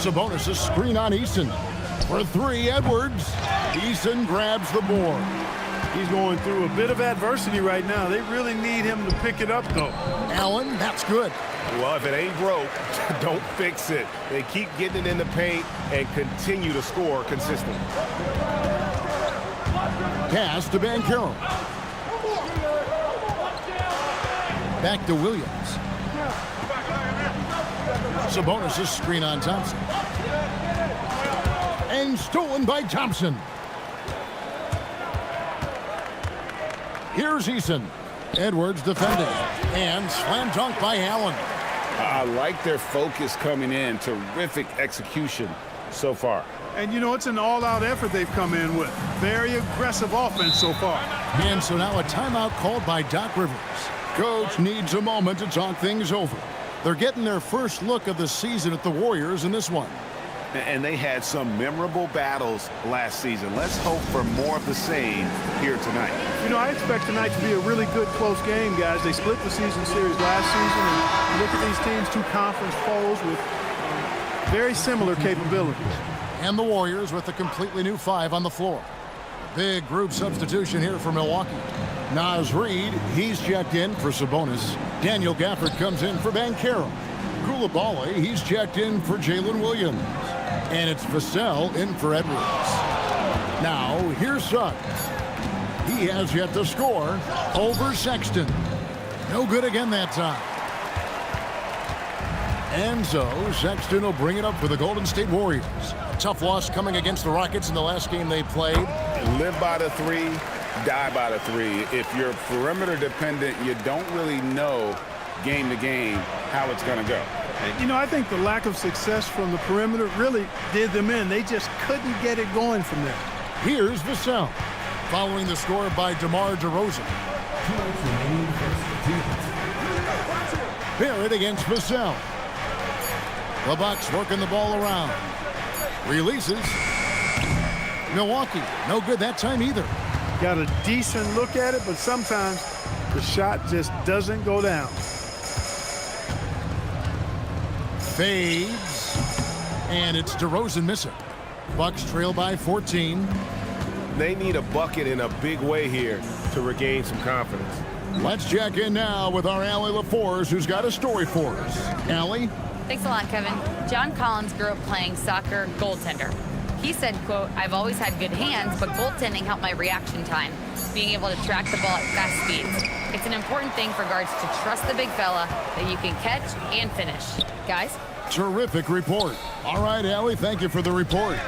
Sabonis a screen on Eason. For 3, Edwards. Eason grabs the board. He's going through a bit of adversity right now. They really need him to pick it up, though. Allen, that's good. Well, if it ain't broke, don't fix it. They keep getting it in the paint and continue to score consistently. Pass to Banchero. Back to Williams. Sabonis' screen on Thompson. And stolen by Thompson. Here's Eason. Edwards defending. And slam dunk by Allen. I like their focus coming in. Terrific execution so far. And, you know, it's an all-out effort they've come in with. Very aggressive offense so far. And so now a timeout called by Doc Rivers. Coach needs a moment to talk things over. They're getting their first look of the season at the Warriors in this one. And they had some memorable battles last season. Let's hope for more of the same here tonight. You know, I expect tonight to be a really good close game, guys. They split the season series last season. And look at these teams, 2 conference foes with very similar capabilities. And the Warriors with a completely new 5 on the floor. Big group substitution here for Milwaukee. Naz Reid, he's checked in for Sabonis. Daniel Gafford comes in for Banchero. Coulibaly, he's checked in for Jalen Williams. And it's Vassell in for Edwards. Now, here's Suggs. He has yet to score over Sexton. No good again that time. And so, Sexton will bring it up for the Golden State Warriors. Tough loss coming against the Rockets in the last game they played. Live by the 3, die by the 3. If you're perimeter dependent, you don't really know game to game how it's going to go. You know, I think the lack of success from the perimeter really did them in. They just couldn't get it going from there. Here's Vassell, following the score by DeMar DeRozan. Barrett against Vassell. The Bucks working the ball around. Releases. Milwaukee, no good that time either. Got a decent look at it, but sometimes the shot just doesn't go down. Fades. And it's DeRozan missing. Bucks trail by 14. They need a bucket in a big way here to regain some confidence. Let's check in now with our Allie LaForce, who's got a story for us. Allie? Thanks a lot, Kevin. John Collins grew up playing soccer goaltender. He said, quote, "I've always had good hands, but goaltending helped my reaction time, being able to track the ball at fast speeds. It's an important thing for guards to trust the big fella that you can catch and finish." Guys? Terrific report. All right, Allie, thank you for the report.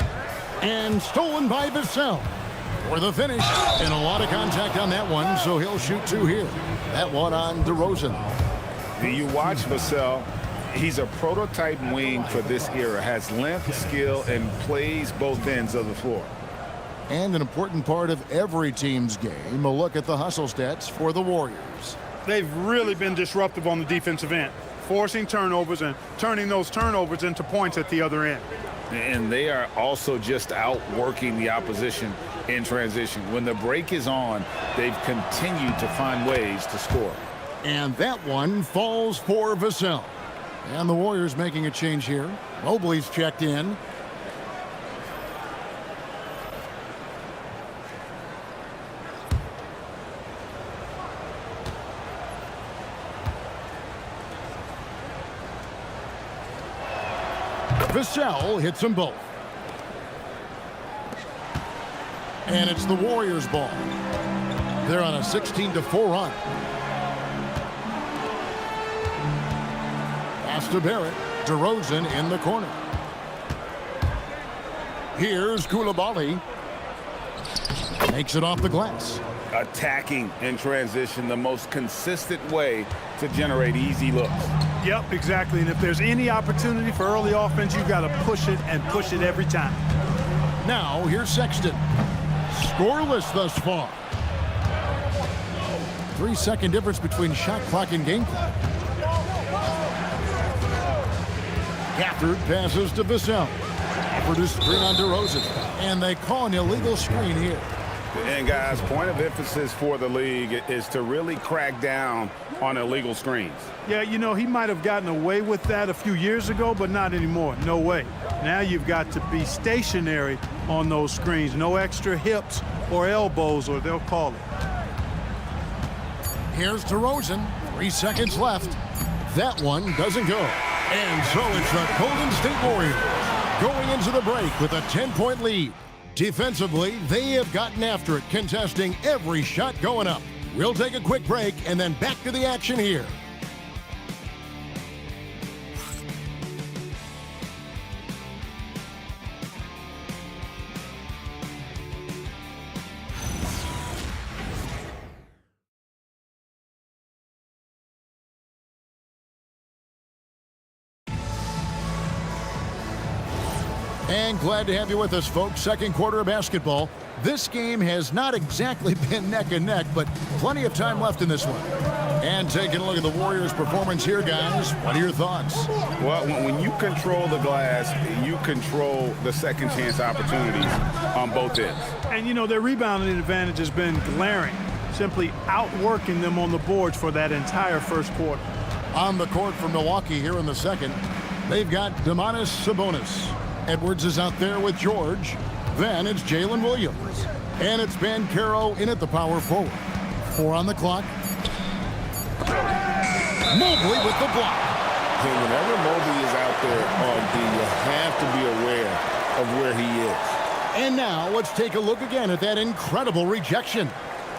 And stolen by Vassell for the finish. And a lot of contact on that one, so he'll shoot 2 here. That one on DeRozan. You watch Vassell. He's a prototype wing for this era. Has length, skill, and plays both ends of the floor. And an important part of every team's game, a look at the hustle stats for the Warriors. They've really been disruptive on the defensive end, forcing turnovers and turning those turnovers into points at the other end. And they are also just outworking the opposition in transition. When the break is on, they've continued to find ways to score. And that one falls for Vassell. And the Warriors making a change here. Mobley's checked in. Vassell hits them both. And it's the Warriors' ball. They're on a 16-4 run. Pass to Barrett. DeRozan in the corner. Here's Coulibaly. Makes it off the glass. Attacking in transition, the most consistent way to generate easy looks. Yep, exactly. And if there's any opportunity for early offense, you've got to push it and push it every time. Now, here's Sexton. Scoreless thus far. 3-second difference between shot clock and game clock. Gafford passes to Vassell. Gafford is screen on DeRozan. And they call an illegal screen here. And guys, point of emphasis for the league is to really crack down on illegal screens. Yeah, you know, he might have gotten away with that a few years ago, but not anymore. No way. Now you've got to be stationary on those screens. No extra hips or elbows, or they'll call it. Here's DeRozan. 3 seconds left. That one doesn't go. And so it's the Golden State Warriors going into the break with a 10-point lead. Defensively, they have gotten after it, contesting every shot going up. We'll take a quick break and then back to the action here. And glad to have you with us, folks. Second quarter of basketball. This game has not exactly been neck and neck, but plenty of time left in this one. And taking a look at the Warriors' performance here, guys. What are your thoughts? Well, when you control the glass, you control the second chance opportunities on both ends. And, you know, their rebounding advantage has been glaring, simply outworking them on the boards for that entire first quarter. On the court for Milwaukee here in the second, they've got Domantas Sabonis. Edwards is out there with George. Then it's Jalen Williams. And it's Banchero in at the power forward. 4 on the clock. Mobley with the block. And whenever Mobley is out there on D, you have to be aware of where he is. And now let's take a look again at that incredible rejection.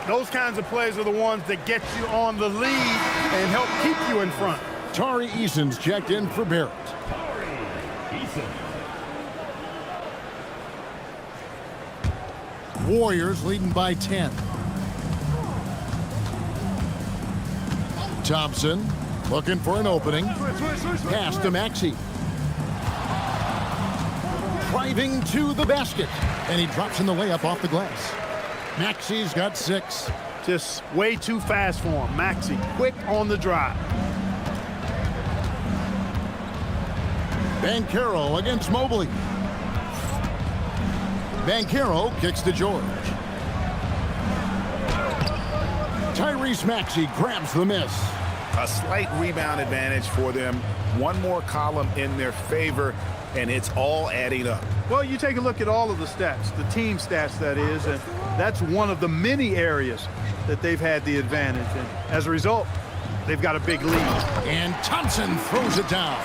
Those kinds of plays are the ones that get you on the lead and help keep you in front. Tari Eason's checked in for Barrett. Warriors leading by 10. Thompson looking for an opening. Pass to Maxey. Driving to the basket. And he drops in the layup off the glass. Maxey's got 6. Just way too fast for him. Maxey, quick on the drive. Banchero against Mobley. Banchero kicks to George. Tyrese Maxey grabs the miss. A slight rebound advantage for them. One more column in their favor, and it's all adding up. Well, you take a look at all of the stats, the team stats, that is, and that's one of the many areas that they've had the advantage. And as a result, they've got a big lead. And Thompson throws it down.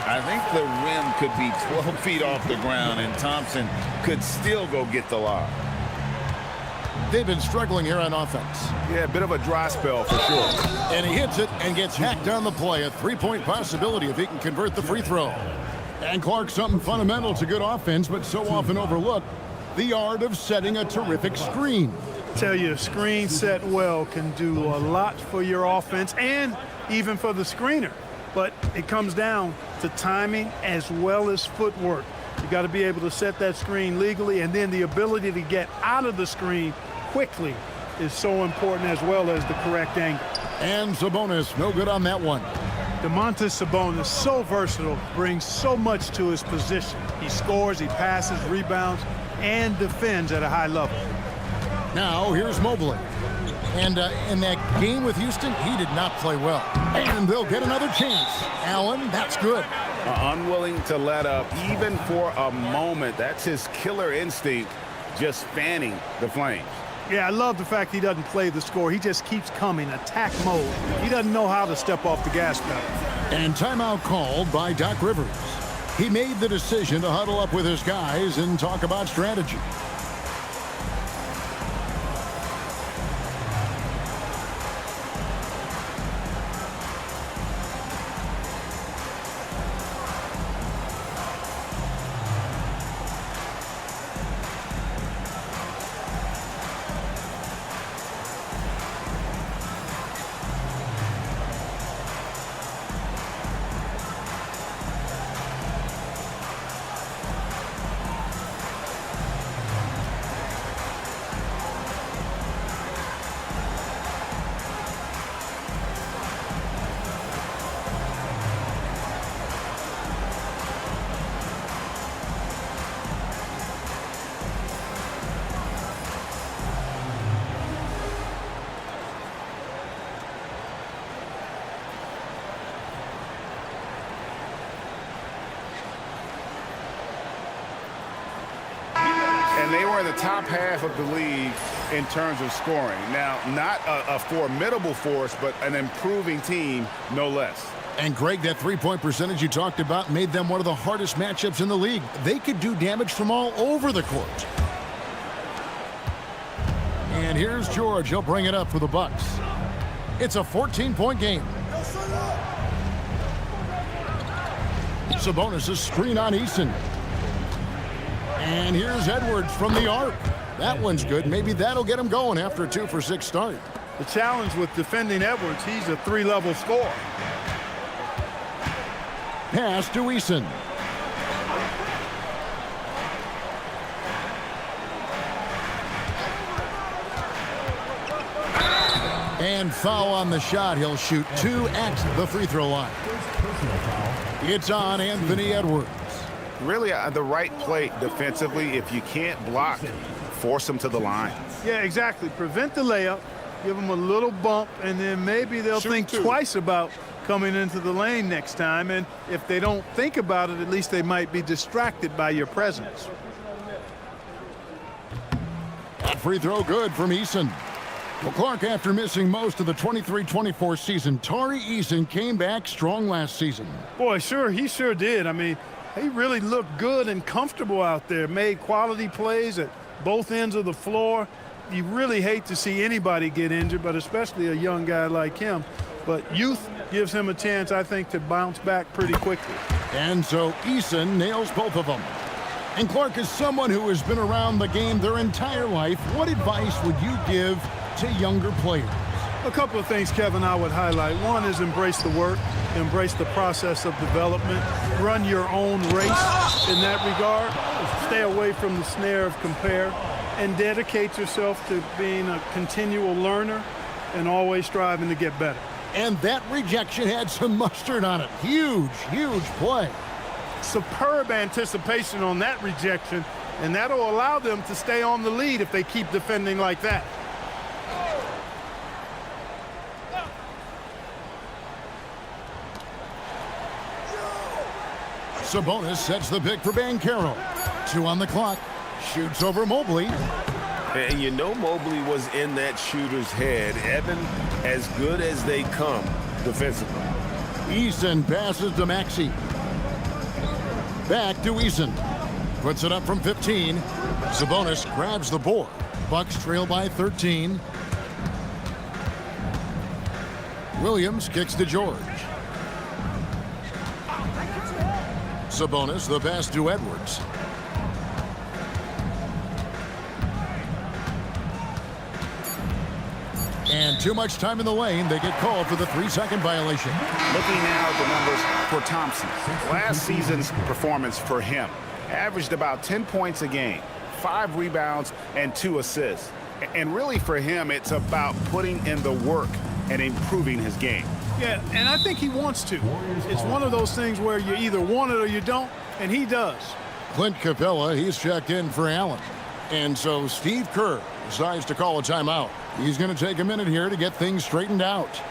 I think the rim could be 12 feet off the ground, and Thompson could still go get the lob. They've been struggling here on offense. Yeah, a bit of a dry spell for sure. And he hits it and gets hacked on the play. A three-point possibility if he can convert the free throw. And Clark, something fundamental to good offense, but so often overlooked, the art of setting a terrific screen. Tell you, a screen set well can do a lot for your offense and even for the screener. But it comes down to timing as well as footwork. You got to be able to set that screen legally, and then the ability to get out of the screen quickly is so important, as well as the correct angle. And Sabonis, no good on that one. Domantas Sabonis, so versatile, brings so much to his position. He scores, he passes, rebounds, and defends at a high level. Now, here's Mobley. And in that game with Houston, he did not play well. And they'll get another chance. Allen, that's good. Unwilling to let up, even for a moment. That's his killer instinct, just fanning the flames. Yeah, I love the fact he doesn't play the score. He just keeps coming, attack mode. He doesn't know how to step off the gas pedal. And timeout called by Doc Rivers. He made the decision to huddle up with his guys and talk about strategy. And they were in the top half of the league in terms of scoring. Now, not a formidable force, but an improving team, no less. And Greg, that three-point percentage you talked about made them one of the hardest matchups in the league. They could do damage from all over the court. And here's George. He'll bring it up for the Bucks. It's a 14-point game. Sabonis' screen on Eason. And here's Edwards from the arc. That one's good. Maybe that'll get him going after a 2-for-6 start. The challenge with defending Edwards, he's a three-level scorer. Pass to Eason. And foul on the shot. He'll shoot 2 at the free throw line. It's on Anthony Edwards. Really the right play defensively. If you can't block, force them to the line. Yeah, exactly. Prevent the layup, give them a little bump, and then maybe they'll think twice about coming into the lane next time. And if they don't think about it, at least they might be distracted by your presence. That free throw good from Eason. Well, Clark, after missing most of the 23-24 season, Tari Eason came back strong last season. Boy, he sure did. I mean, he really looked good and comfortable out there, made quality plays at both ends of the floor. You really hate to see anybody get injured, but especially a young guy like him. But youth gives him a chance, I think, to bounce back pretty quickly. And so Eason nails both of them. And Clark, is someone who has been around the game their entire life. What advice would you give to younger players? A couple of things, Kevin, I would highlight. One is embrace the work, embrace the process of development, run your own race in that regard, stay away from the snare of compare, and dedicate yourself to being a continual learner and always striving to get better. And that rejection had some mustard on it. Huge, huge play. Superb anticipation on that rejection, and that'll allow them to stay on the lead if they keep defending like that. Sabonis sets the pick for Banchero. 2 on the clock. Shoots over Mobley. And you know Mobley was in that shooter's head. Evan, as good as they come defensively. Eason passes to Maxey. Back to Eason. Puts it up from 15. Sabonis grabs the board. Bucks trail by 13. Williams kicks to George. Sabonis, the pass to Edwards. And too much time in the lane. They get called for the 3-second violation. Looking now at the numbers for Thompson. Last season's performance for him averaged about 10 points a game, 5 rebounds, and 2 assists. And really for him, it's about putting in the work and improving his game. Yeah, and I think he wants to. It's one of those things where you either want it or you don't, and he does. Clint Capella, he's checked in for Allen. And so Steve Kerr decides to call a timeout. He's going to take a minute here to get things straightened out.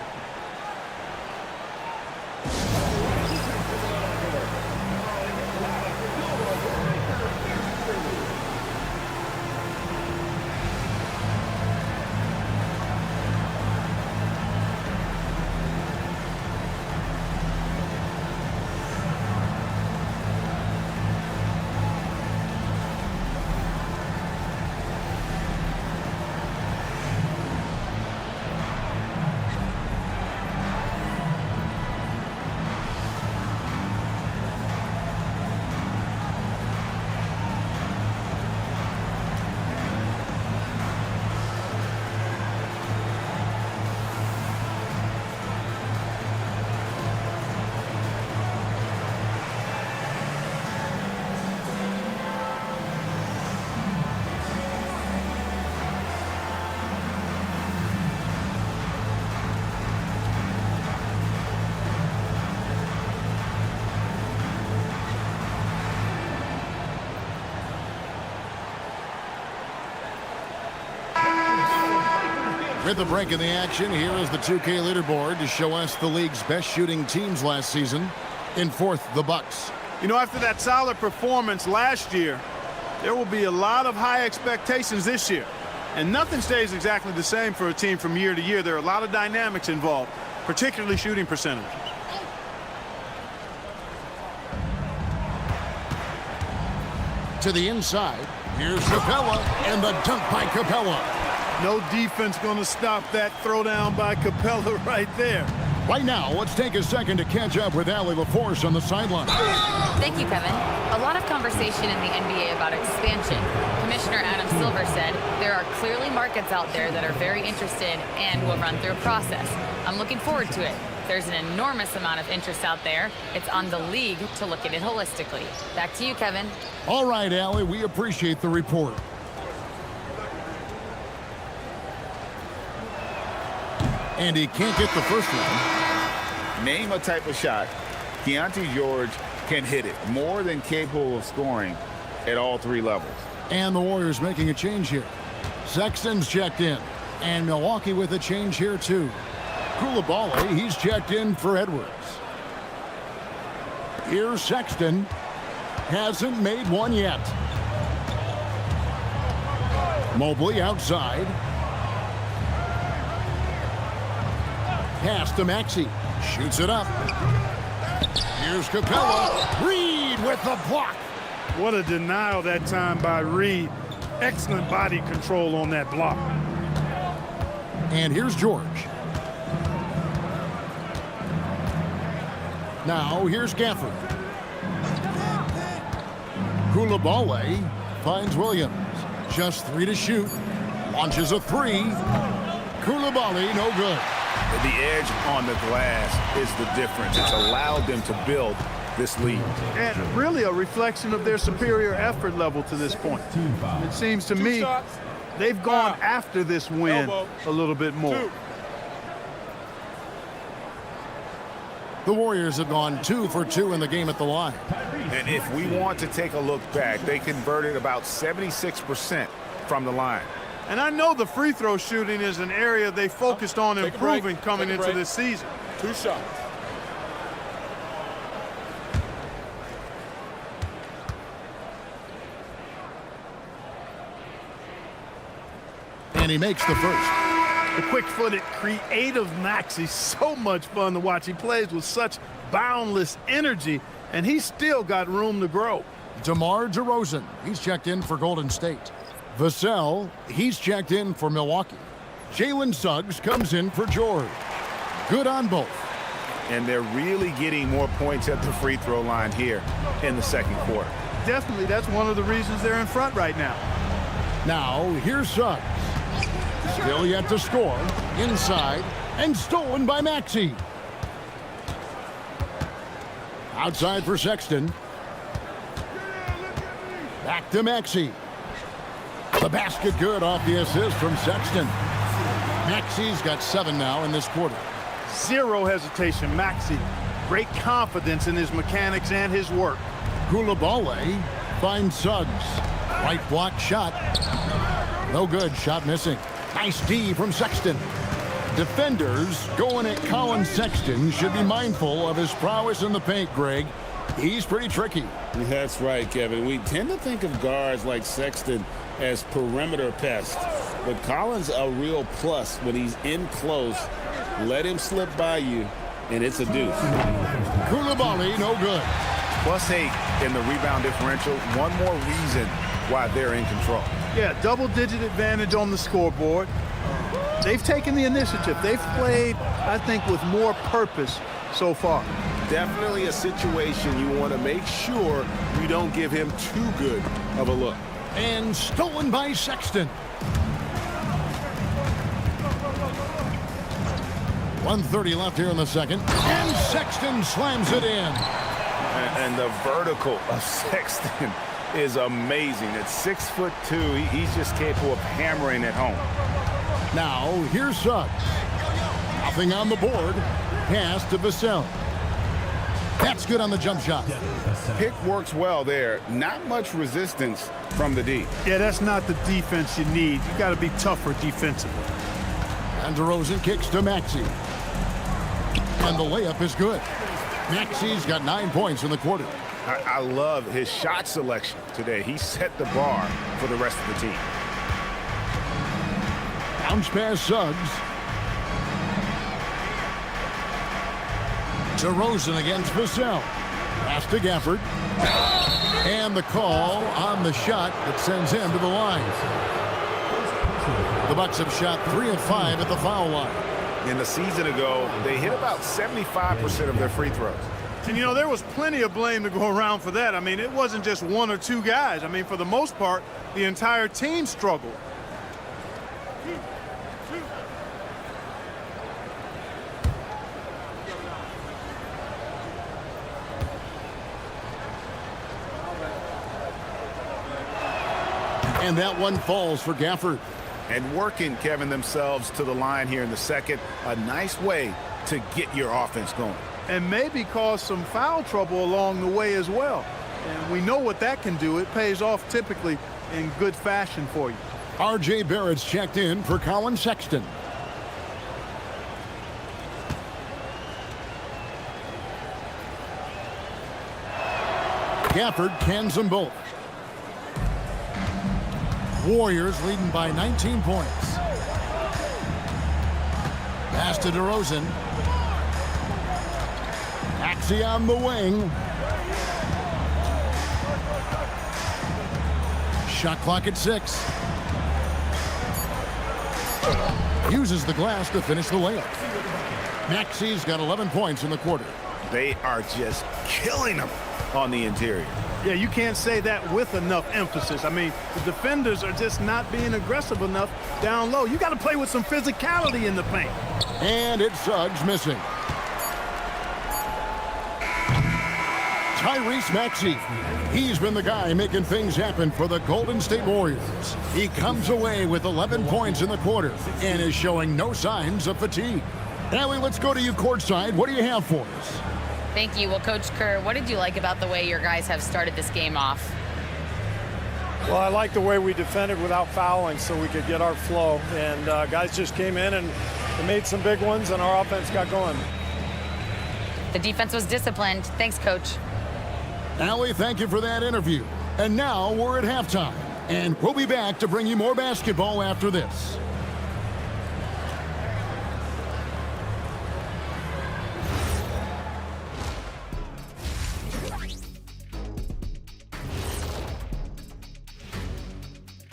With the break in the action, here is the 2K leaderboard to show us the league's best shooting teams last season. In fourth, the Bucks. You know, after that solid performance last year, there will be a lot of high expectations this year. And nothing stays exactly the same for a team from year to year. There are a lot of dynamics involved, particularly shooting percentage. To the inside, here's Capella, and the dunk by Capella. No defense going to stop that throwdown by Capella right there. Right now, let's take a second to catch up with Allie LaForce on the sideline. Thank you, Kevin. A lot of conversation in the NBA about expansion. Commissioner Adam Silver said there are clearly markets out there that are very interested and will run through a process. I'm looking forward to it. There's an enormous amount of interest out there. It's on the league to look at it holistically. Back to you, Kevin. All right, Allie, we appreciate the report. And he can't get the first one. Name a type of shot Keontae George can hit it. More than capable of scoring at all 3 levels. And the Warriors making a change here. Sexton's checked in. And Milwaukee with a change here, too. Koulibaly, he's checked in for Edwards. Here's Sexton. Hasn't made one yet. Mobley outside. Pass to Maxey. Shoots it up. Here's Capella. Reed with the block. What a denial that time by Reed. Excellent body control on that block. And here's George. Now here's Gafford. Koulibaly finds Williams. Just 3 to shoot. Launches a 3. Koulibaly, no good. The edge on the glass is the difference. It's allowed them to build this lead. And really a reflection of their superior effort level to this point. It seems to me they've gone after this win a little bit more. The Warriors have gone 2 for 2 in the game at the line. And if we want to take a look back, they converted about 76% from the line. And I know the free throw shooting is an area they focused on improving coming into this season. 2 shots. he makes the first. The quick-footed, creative Maxey, so much fun to watch. He plays with such boundless energy, and he's still got room to grow. DeMar DeRozan, he's checked in for Golden State. Vassell, he's checked in for Milwaukee. Jalen Suggs comes in for George. Good on both. And they're really getting more points at the free throw line here in the second quarter. Definitely, that's one of the reasons they're in front right now. Now, here's Suggs. Still yet to score. Inside. And stolen by Maxey. Outside for Sexton. Back to Maxey. The basket good off the assist from Sexton. Maxey's got 7 now in this quarter. Zero hesitation, Maxey. Great confidence in his mechanics and his work. Coulibaly finds Suggs. Right block shot. No good. Shot missing. Nice D from Sexton. Defenders going at Colin Sexton should be mindful of his prowess in the paint, Greg. He's pretty tricky. That's right, Kevin. We tend to think of guards like Sexton as perimeter pests, but Collins a real plus when he's in close. Let him slip by you, and it's a deuce. Coulibaly, no good. +8 in the rebound differential. One more reason why they're in control. Yeah, double-digit advantage on the scoreboard. They've taken the initiative. They've played, I think, with more purpose so far. Definitely a situation you want to make sure you don't give him too good of a look. And stolen by Sexton. 1:30 left here in the second. And Sexton slams it in. And the vertical of Sexton is amazing. At 6'2", he's just capable of hammering it home. Now, here's Suggs. Nothing on the board. Pass to Vassell. That's good on the jump shot. Pick works well there. Not much resistance from the D. Yeah, that's not the defense you need. You got to be tougher defensively. And DeRozan kicks to Maxey. And the layup is good. Maxey's got 9 points in the quarter. I love his shot selection today. He set the bar for the rest of the team. Bounce pass Suggs. DeRozan against Vassell. Pass to Gafford. And the call on the shot that sends him to the line. The Bucks have shot 3 of 5 at the foul line. In the season ago, they hit about 75% of their free throws. And, you know, there was plenty of blame to go around for that. I mean, it wasn't just 1 or 2 guys. I mean, for the most part, the entire team struggled. And that one falls for Gafford. And working, Kevin, themselves to the line here in the second. A nice way to get your offense going. And maybe cause some foul trouble along the way as well. And we know what that can do. It pays off typically in good fashion for you. R.J. Barrett's checked in for Colin Sexton. Gafford cans them both. Warriors leading by 19 points. Pass to DeRozan. Maxey on the wing. Shot clock at 6. Uses the glass to finish the layup. Maxey's got 11 points in the quarter. They are just killing them on the interior. Yeah, you can't say that with enough emphasis. I mean, the defenders are just not being aggressive enough down low. You got to play with some physicality in the paint. And it's Suggs missing. Tyrese Maxey. He's been the guy making things happen for the Golden State Warriors. He comes away with 11 points in the quarter and is showing no signs of fatigue. Allie, let's go to you courtside. What do you have for us? Thank you. Well, Coach Kerr, what did you like about the way your guys have started this game off? Well, I like the way we defended without fouling so we could get our flow. And guys just came in and made some big ones, and our offense got going. The defense was disciplined. Thanks, Coach. Allie, thank you for that interview. And now we're at halftime. And we'll be back to bring you more basketball after this.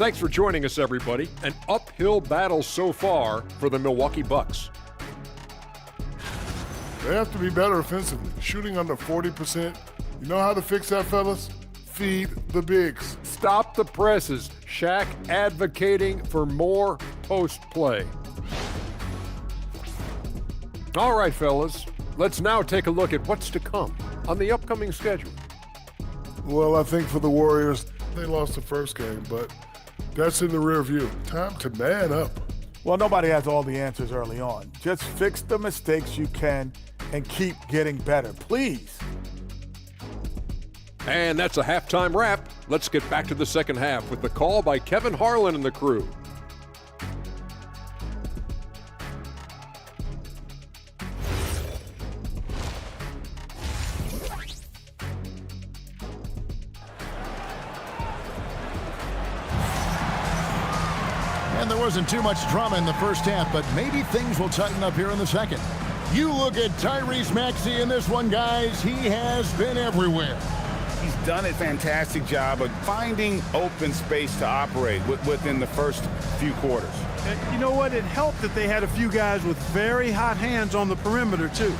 Thanks for joining us, everybody. An uphill battle so far for the Milwaukee Bucks. They have to be better offensively. Shooting under 40%. You know how to fix that, fellas? Feed the bigs. Stop the presses. Shaq advocating for more post play. All right, fellas. Let's now take a look at what's to come on the upcoming schedule. Well, I think for the Warriors, they lost the first game, but that's in the rear view. Time to man up. Well, nobody has all the answers early on. Just fix the mistakes you can and keep getting better, please. And that's a halftime wrap. Let's get back to the second half with the call by Kevin Harlan and the crew. And there wasn't too much drama in the first half, but maybe things will tighten up here in the second. You look at Tyrese Maxey in this one, guys. He has been everywhere. He's done a fantastic job of finding open space to operate within the first few quarters. You know what? It helped that they had a few guys with very hot hands on the perimeter, too.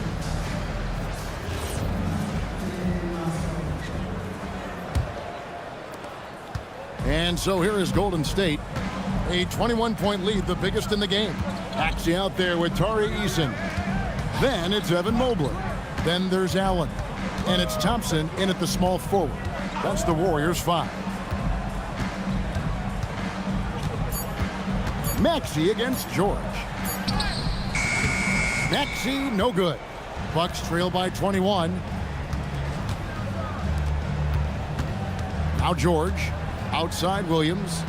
And so here is Golden State. A 21-point lead, the biggest in the game. Maxey out there with Tari Eason. Then it's Evan Mobley. Then there's Allen. And it's Thompson in at the small forward. That's the Warriors' 5. Maxey against George. Maxey, no good. Bucks trail by 21. Now George. Outside Williams.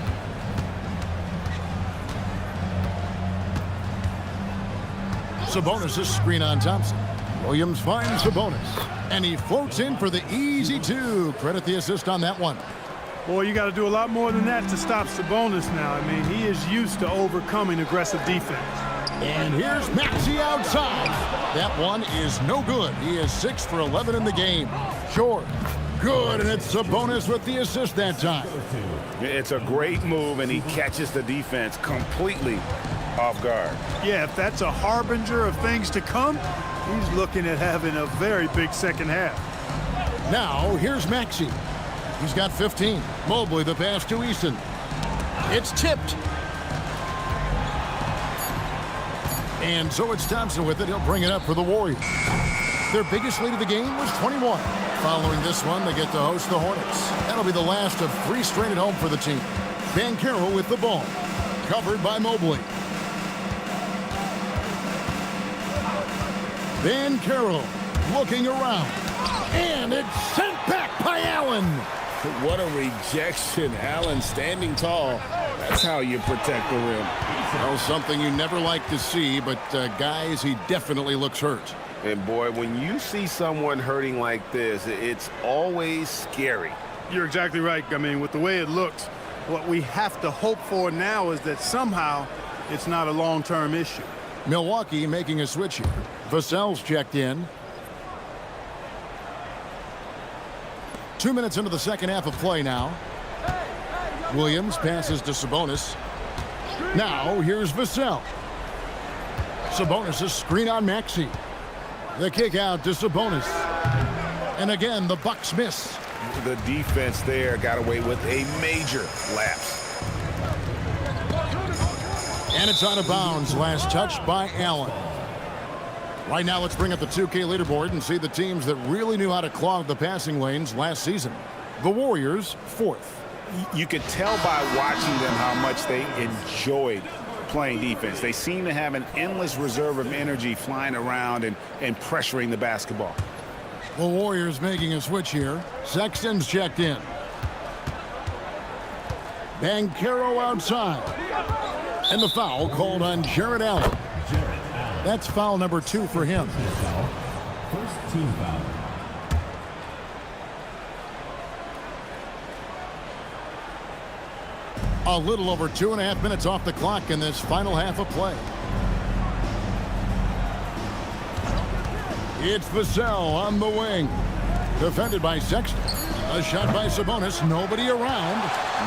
Sabonis' screen on Thompson. Williams finds Sabonis. And he floats in for the easy 2. Credit the assist on that one. Boy, you got to do a lot more than that to stop Sabonis now. I mean, he is used to overcoming aggressive defense. And here's Maxey outside. That one is no good. He is 6 for 11 in the game. George, good, and it's Sabonis with the assist that time. It's a great move, and he catches the defense completely off guard. Yeah, if that's a harbinger of things to come, he's looking at having a very big second half. Now, here's Maxey. He's got 15. Mobley, the pass to Eason. It's tipped. And so it's Thompson with it. He'll bring it up for the Warriors. Their biggest lead of the game was 21. Following this one, they get to host the Hornets. That'll be the last of 3 straight at home for the team. Banchero with the ball. Covered by Mobley. Banchero looking around. And it's sent back by Allen. What a rejection. Allen standing tall. That's how you protect the rim. Well, something you never like to see, but guys, he definitely looks hurt. And boy, when you see someone hurting like this, it's always scary. You're exactly right. I mean, with the way it looks, what we have to hope for now is that somehow it's not a long-term issue. Milwaukee making a switch here. Vassell's checked in. 2 minutes into the second half of play now. Williams passes to Sabonis. Now here's Vassell. Sabonis' screen on Maxey. The kick out to Sabonis. And again, the Bucks miss. The defense there got away with a major lapse. And it's out of bounds. Last touch by Allen. Right now, let's bring up the 2K leaderboard and see the teams that really knew how to clog the passing lanes last season. The Warriors, 4th. You could tell by watching them how much they enjoyed playing defense. They seem to have an endless reserve of energy flying around and pressuring the basketball. The Warriors making a switch here. Sexton's checked in. Banchero outside. And the foul called on Jarrett Allen. That's foul number 2 for him. First team foul. A little over 2.5 minutes off the clock in this final half of play. It's Vassell on the wing. Defended by Sexton. A shot by Sabonis. Nobody around.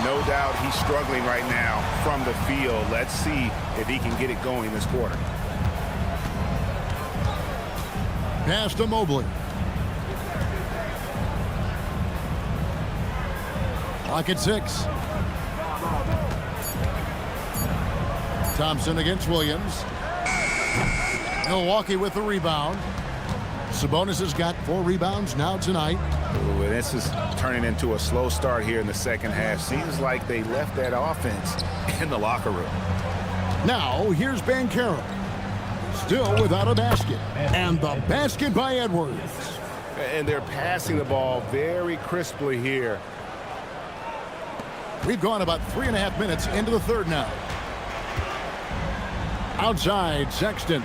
No doubt he's struggling right now from the field. Let's see if he can get it going this quarter. Pass to Mobley. Clock at 6. Thompson against Williams. Milwaukee with the rebound. Sabonis has got 4 rebounds now tonight. Ooh, and this is turning into a slow start here in the second half. Seems like they left that offense in the locker room. Now, here's Banchero. Still without a basket. And the basket by Edwards. And they're passing the ball very crisply here. We've gone about 3.5 minutes into the third now. Outside, Sexton.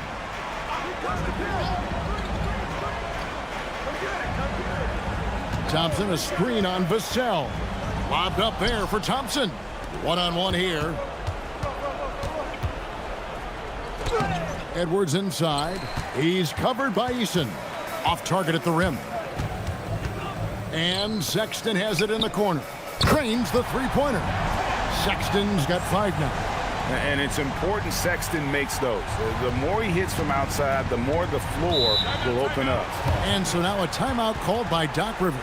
Thompson, a screen on Vassell. Lobbed up there for Thompson. One-on-one here. Edwards inside. He's covered by Eason. Off target at the rim. And Sexton has it in the corner. Cranes the three-pointer. Sexton's got 5 now. And it's important Sexton makes those. The more he hits from outside, the more the floor will open up. And so now a timeout called by Doc Rivers.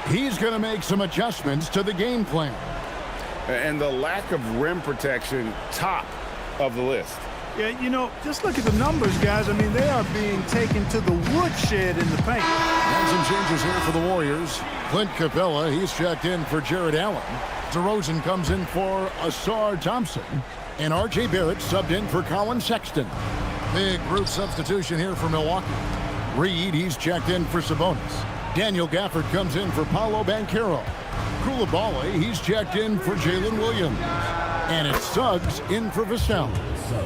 He's going to make some adjustments to the game plan. And the lack of rim protection, top of the list. Yeah, you know, just look at the numbers, guys. I mean, they are being taken to the woodshed in the paint. And some changes here for the Warriors. Clint Capella, he's checked in for Jared Allen. DeRozan comes in for Asar Thompson. And R.J. Barrett subbed in for Colin Sexton. Big group substitution here for Milwaukee. Reed, he's checked in for Sabonis. Daniel Gafford comes in for Paolo Banchero. Coulibaly, he's checked in for Jalen Williams. And it's Suggs in for Vassell.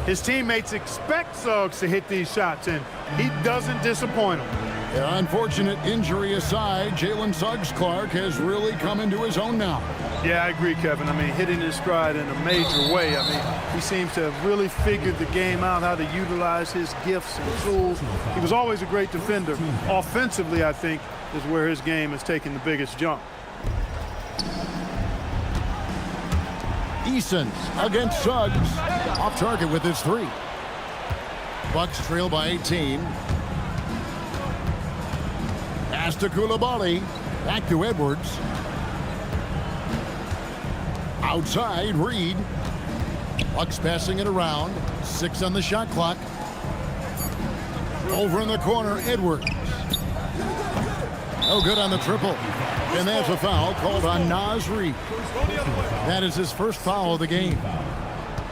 His teammates expect Suggs to hit these shots, and he doesn't disappoint them. Yeah, unfortunate injury aside, Jalen Suggs-Clark has really come into his own now. Yeah, I agree, Kevin. I mean, hitting his stride in a major way. I mean, he seems to have really figured the game out, how to utilize his gifts and tools. He was always a great defender. Offensively, I think, is where his game has taken the biggest jump. Eason against Suggs. Off target with his 3. Bucks trail by 18. Pass to Coulibaly. Back to Edwards. Outside, Reed. Bucks passing it around. 6 on the shot clock. Over in the corner, Edwards. No good on the triple. And that's a foul called on Naz Reid. That is his first foul of the game.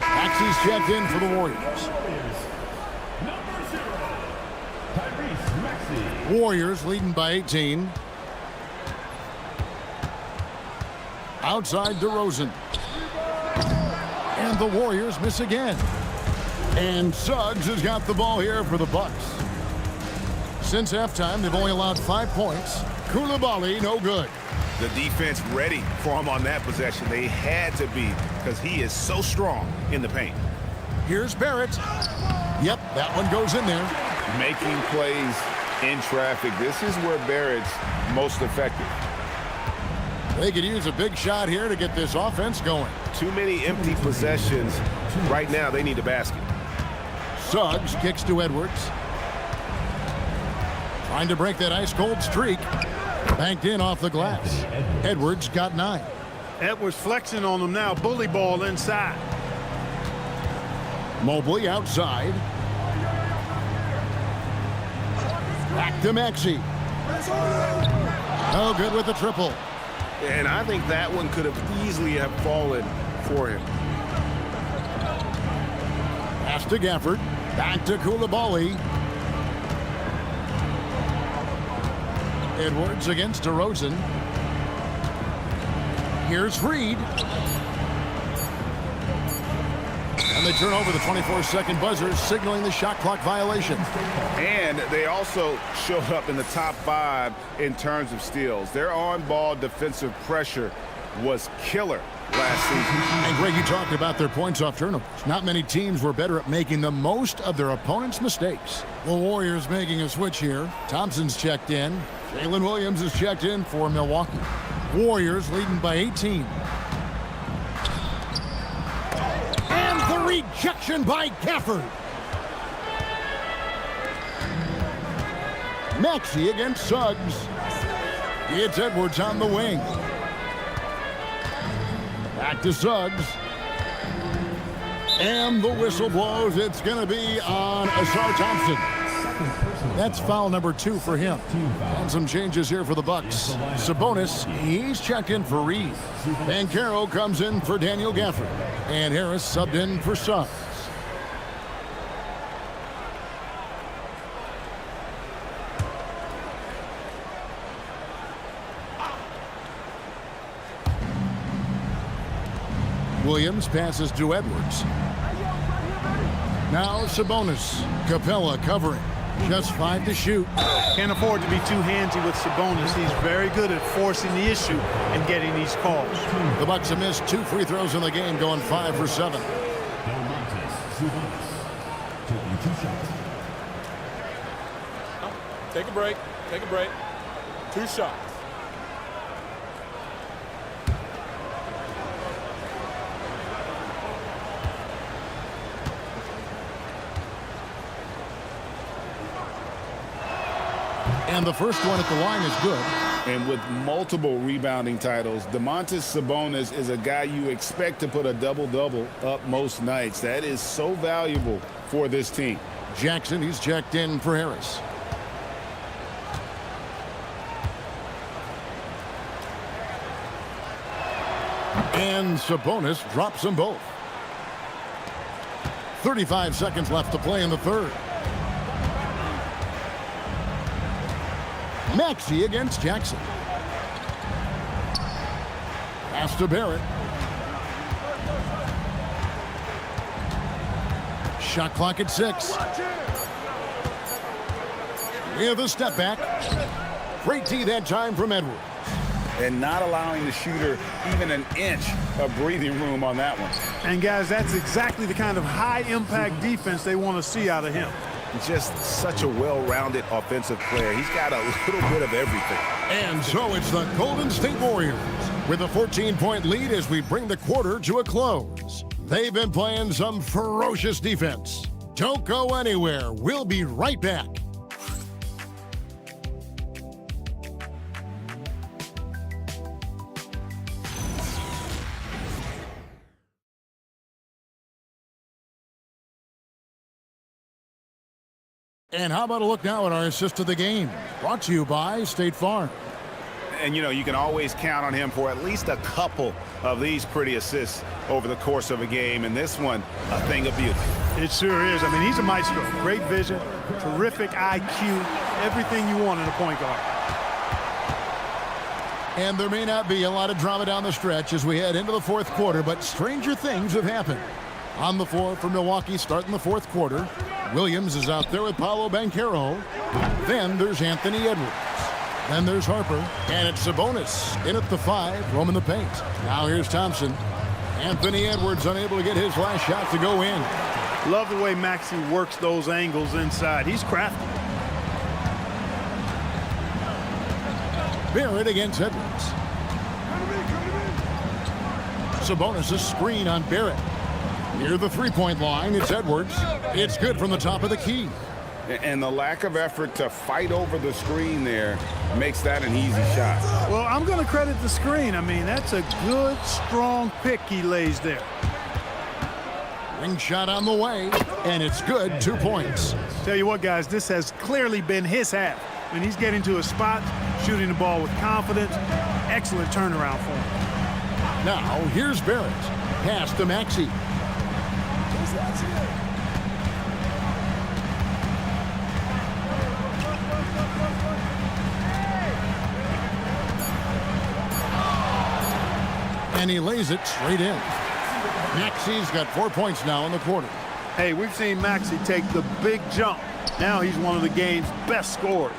Maxey's checked in for the Warriors. Warriors leading by 18. Outside DeRozan. And the Warriors miss again. And Suggs has got the ball here for the Bucks. Since halftime, they've only allowed 5 points. Coulibaly, no good. The defense ready for him on that possession. They had to be because he is so strong in the paint. Here's Barrett. Yep, that one goes in there. Making plays in traffic. This is where Barrett's most effective. They could use a big shot here to get this offense going. Too many empty possessions. Right now, they need a basket. Suggs kicks to Edwards. Trying to break that ice-cold streak. Banked in off the glass. Edwards got 9. Edwards flexing on them now. Bully ball inside. Mobley outside. Back to Maxey. No good with the triple. And I think that one could have easily have fallen for him. Pass to Gafford. Back to Coulibaly. Edwards against DeRozan. Here's Reed. And they turn over the 24-second buzzer, signaling the shot clock violation. And they also showed up in the top 5 in terms of steals. Their on-ball defensive pressure was killer last season. And Greg, you talked about their points off turnovers. Not many teams were better at making the most of their opponent's mistakes. The Warriors making a switch here. Thompson's checked in. Jalen Williams is checked in for Milwaukee. Warriors leading by 18. And the rejection by Gafford. Maxey against Suggs. It's Edwards on the wing. Back to Suggs. And the whistle blows. It's going to be on Ausar Thompson. That's foul number 2 for him. And some changes here for the Bucks. Sabonis, he's checked in for Reed. Banchero comes in for Daniel Gafford. And Harris subbed in for Suggs. Williams passes to Edwards. Now Sabonis. Capella covering. Just 5 to shoot. Can't afford to be too handsy with Sabonis. He's very good at forcing the issue and getting these calls. The Bucks have missed 2 free throws in the game, going 5 for 7. Take a break. Take a break. 2 shots. And the first one at the line is good. And with multiple rebounding titles, Domantas Sabonis is a guy you expect to put a double-double up most nights. That is so valuable for this team. Jackson, he's checked in for Harris. And Sabonis drops them both. 35 seconds left to play in the third. Maxey against Jackson. Pass to Barrett. Shot clock at 6. With a step back. Great D that time from Edwards. And not allowing the shooter even an inch of breathing room on that one. And guys, that's exactly the kind of high-impact defense they want to see out of him. Just such a well-rounded offensive player. He's got a little bit of everything. And so it's the Golden State Warriors with a 14-point lead as we bring the quarter to a close. They've been playing some ferocious defense. Don't go anywhere. We'll be right back. And how about a look now at our assist of the game? Brought to you by State Farm. And, you know, you can always count on him for at least a couple of these pretty assists over the course of a game. And this one, a thing of beauty. It sure is. I mean, he's a maestro. Great vision, terrific IQ, everything you want in a point guard. And there may not be a lot of drama down the stretch as we head into the fourth quarter, but stranger things have happened. On the floor for Milwaukee starting the fourth quarter. Williams is out there with Paolo Banchero. Then there's Anthony Edwards. Then there's Harper. And it's Sabonis in at the 5, roaming the paint. Now here's Thompson. Anthony Edwards unable to get his last shot to go in. Love the way Maxey works those angles inside. He's crafty. Barrett against Edwards. Sabonis' screen on Barrett. Near the three-point line, it's Edwards. It's good from the top of the key. And the lack of effort to fight over the screen there makes that an easy shot. Well, I'm going to credit the screen. I mean, that's a good, strong pick he lays there. Ring shot on the way, and it's good. 2 points. Tell you what, guys, this has clearly been his half. When he's getting to a spot, shooting the ball with confidence, excellent turnaround for him. Now, here's Barrett. Pass to Maxey. And he lays it straight in. Maxey's got 4 points now in the quarter. Hey, we've seen Maxey take the big jump. Now he's one of the game's best scorers.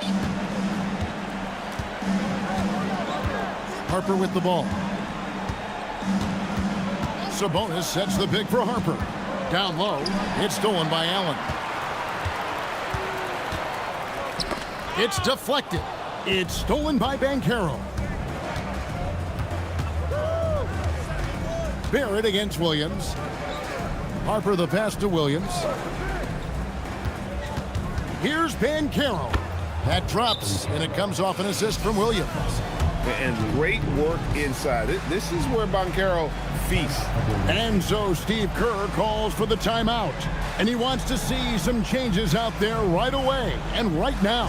Harper with the ball. Sabonis sets the pick for Harper. Down low, it's stolen by Allen. It's deflected. It's stolen by Banchero. Barrett against Williams. Harper the pass to Williams. Here's Banchero. That drops, and it comes off an assist from Williams. And great work inside. This is where Banchero feasts. And so Steve Kerr calls for the timeout. And he wants to see some changes out there right away and right now.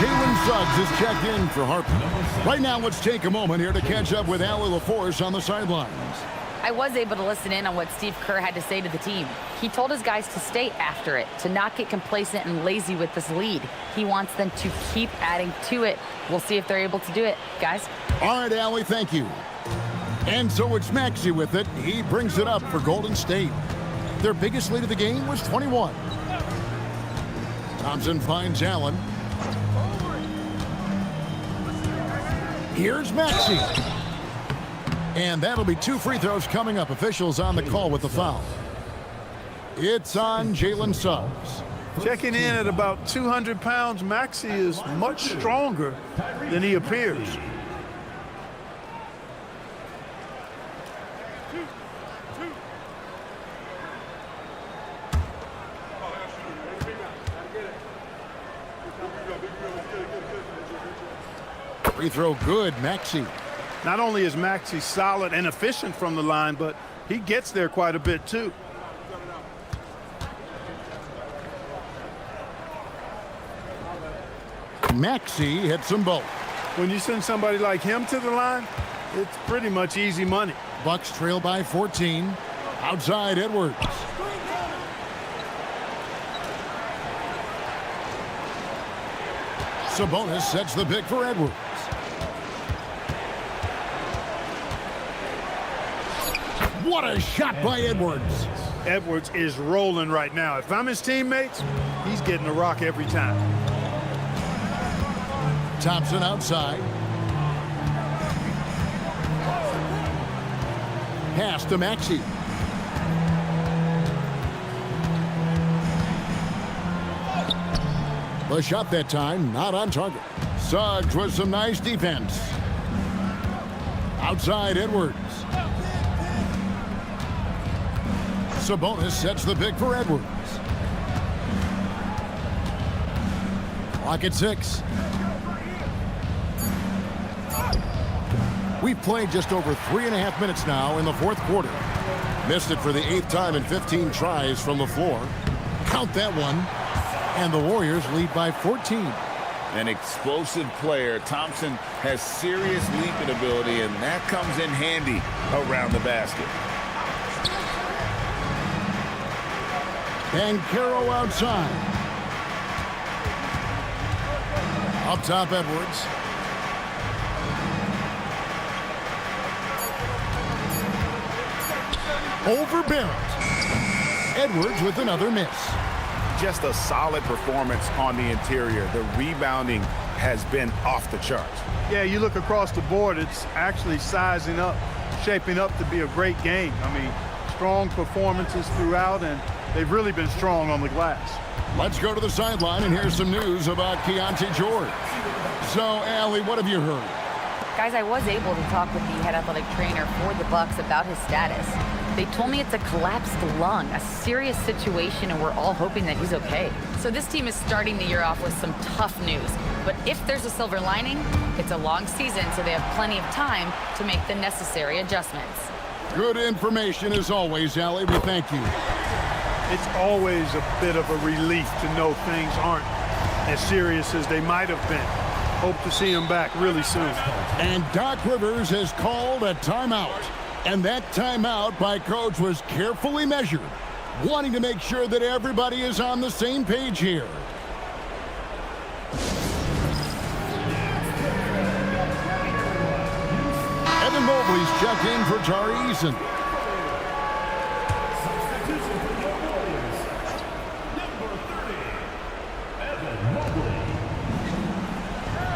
Jalen Suggs is checked in for Harper. Right now, let's take a moment here to catch up with Allie LaForce on the sidelines. I was able to listen in on what Steve Kerr had to say to the team. He told his guys to stay after it, to not get complacent and lazy with this lead. He wants them to keep adding to it. We'll see if they're able to do it, guys. All right, Allie, thank you. And so it's Maxey with it. He brings it up for Golden State. Their biggest lead of the game was 21. Thompson finds Allen. Here's Maxey. And that'll be 2 free throws coming up. Officials on the call with the foul. It's on Jalen Suggs. Checking in at about 200 pounds, Maxey is much stronger than he appears. Free throw good, Maxey. Not only is Maxey solid and efficient from the line, but he gets there quite a bit too. Maxey hits them both. When you send somebody like him to the line, it's pretty much easy money. Bucks trail by 14. Outside Edwards. Sabonis sets the pick for Edwards. What a shot by Edwards. Edwards is rolling right now. If I'm his teammates, he's getting a rock every time. Thompson outside. Pass to Maxey. The shot that time, not on target. Suggs with some nice defense. Outside Edwards. Sabonis sets the pick for Edwards. Clock at 6. We've played just over 3.5 minutes now in the fourth quarter. Missed it for the 8th time in 15 tries from the floor. Count that one. And the Warriors lead by 14. An explosive player. Thompson has serious leaping ability, and that comes in handy around the basket. Banchero outside. Up top, Edwards. Over Barrett. Edwards with another miss. Just a solid performance on the interior. The rebounding has been off the charts. Yeah, you look across the board, it's actually sizing up, shaping up to be a great game. I mean, strong performances throughout, and they've really been strong on the glass. Let's go to the sideline and hear some news about Keontae George. So, Allie, what have you heard? Guys, I was able to talk with the head athletic trainer for the Bucks about his status. They told me it's a collapsed lung, a serious situation, and we're all hoping that he's okay. So this team is starting the year off with some tough news. But if there's a silver lining, it's a long season, so they have plenty of time to make the necessary adjustments. Good information as always, Allie. We thank you. It's always a bit of a relief to know things aren't as serious as they might have been. Hope to see him back really soon. And Doc Rivers has called a timeout. And that timeout by Coach was carefully measured, wanting to make sure that everybody is on the same page here. Evan Mobley's checked in for Tari Eason.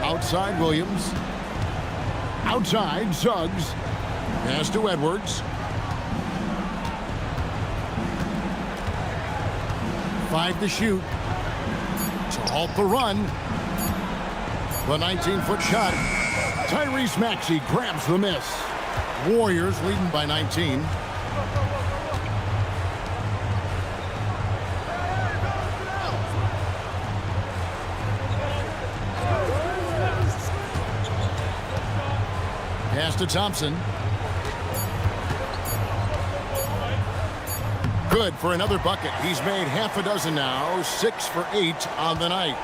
Outside Williams. Outside Suggs. Pass to Edwards. 5 to shoot to halt the run. The 19-foot shot. Tyrese Maxey grabs the miss. Warriors leading by 19. Pass to Thompson. Good for another bucket. He's made half a dozen now, 6 for 8 on the night.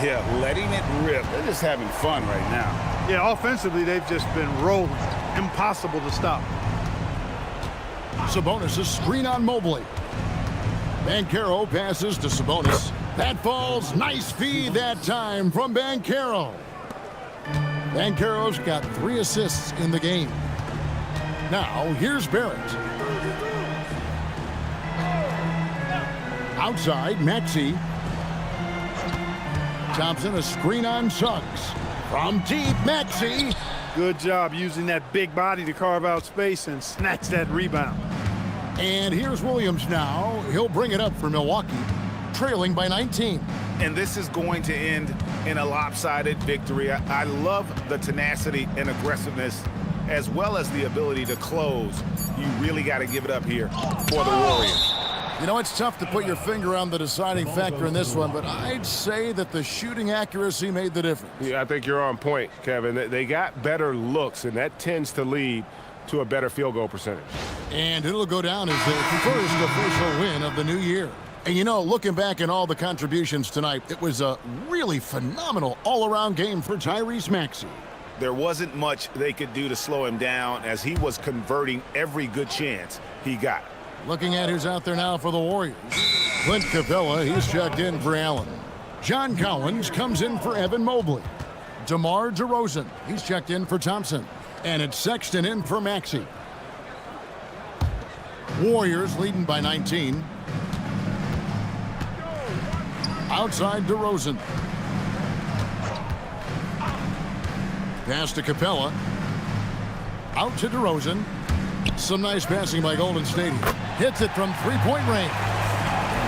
Yeah, letting it rip. They're just having fun right now. Yeah, offensively, they've just been rolling. Impossible to stop. Sabonis a screen on Mobley. Banchero passes to Sabonis. That falls. Nice feed that time from Banchero. Banchero's got 3 assists in the game. Now, here's Barrett. Outside, Maxey. Thompson, a screen on Suggs. From deep, Maxey. Good job using that big body to carve out space and snatch that rebound. And here's Williams now. He'll bring it up for Milwaukee, trailing by 19. And this is going to end in a lopsided victory. I love the tenacity and aggressiveness, as well as the ability to close. You really got to give it up here for the Warriors. You know, it's tough to put your finger on the deciding factor in this one, but I'd say that the shooting accuracy made the difference. Yeah, I think you're on point, Kevin. They got better looks, and that tends to lead to a better field goal percentage. And it'll go down as their first official win of the new year. And you know, looking back at all the contributions tonight, it was a really phenomenal all-around game for Tyrese Maxey. There wasn't much they could do to slow him down as he was converting every good chance he got. Looking at who's out there now for the Warriors. Clint Capella, he's checked in for Allen. John Collins comes in for Evan Mobley. DeMar DeRozan, he's checked in for Thompson. And it's Sexton in for Maxey. Warriors leading by 19. Outside DeRozan. Pass to Capella. Out to DeRozan. Some nice passing by Golden State. Hits it from three-point range.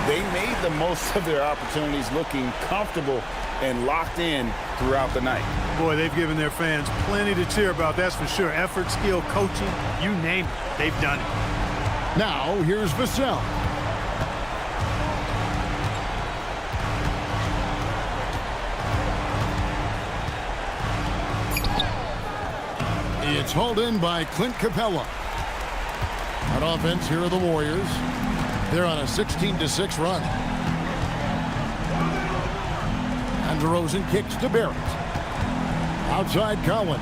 They made the most of their opportunities, looking comfortable and locked in throughout the night. Boy, they've given their fans plenty to cheer about, that's for sure. Effort, skill, coaching, you name it, they've done it. Now, here's Vassell. It's hauled in by Clint Capella. On offense, here are the Warriors. They're on a 16-6 run. And DeRozan kicks to Barrett. Outside Collins.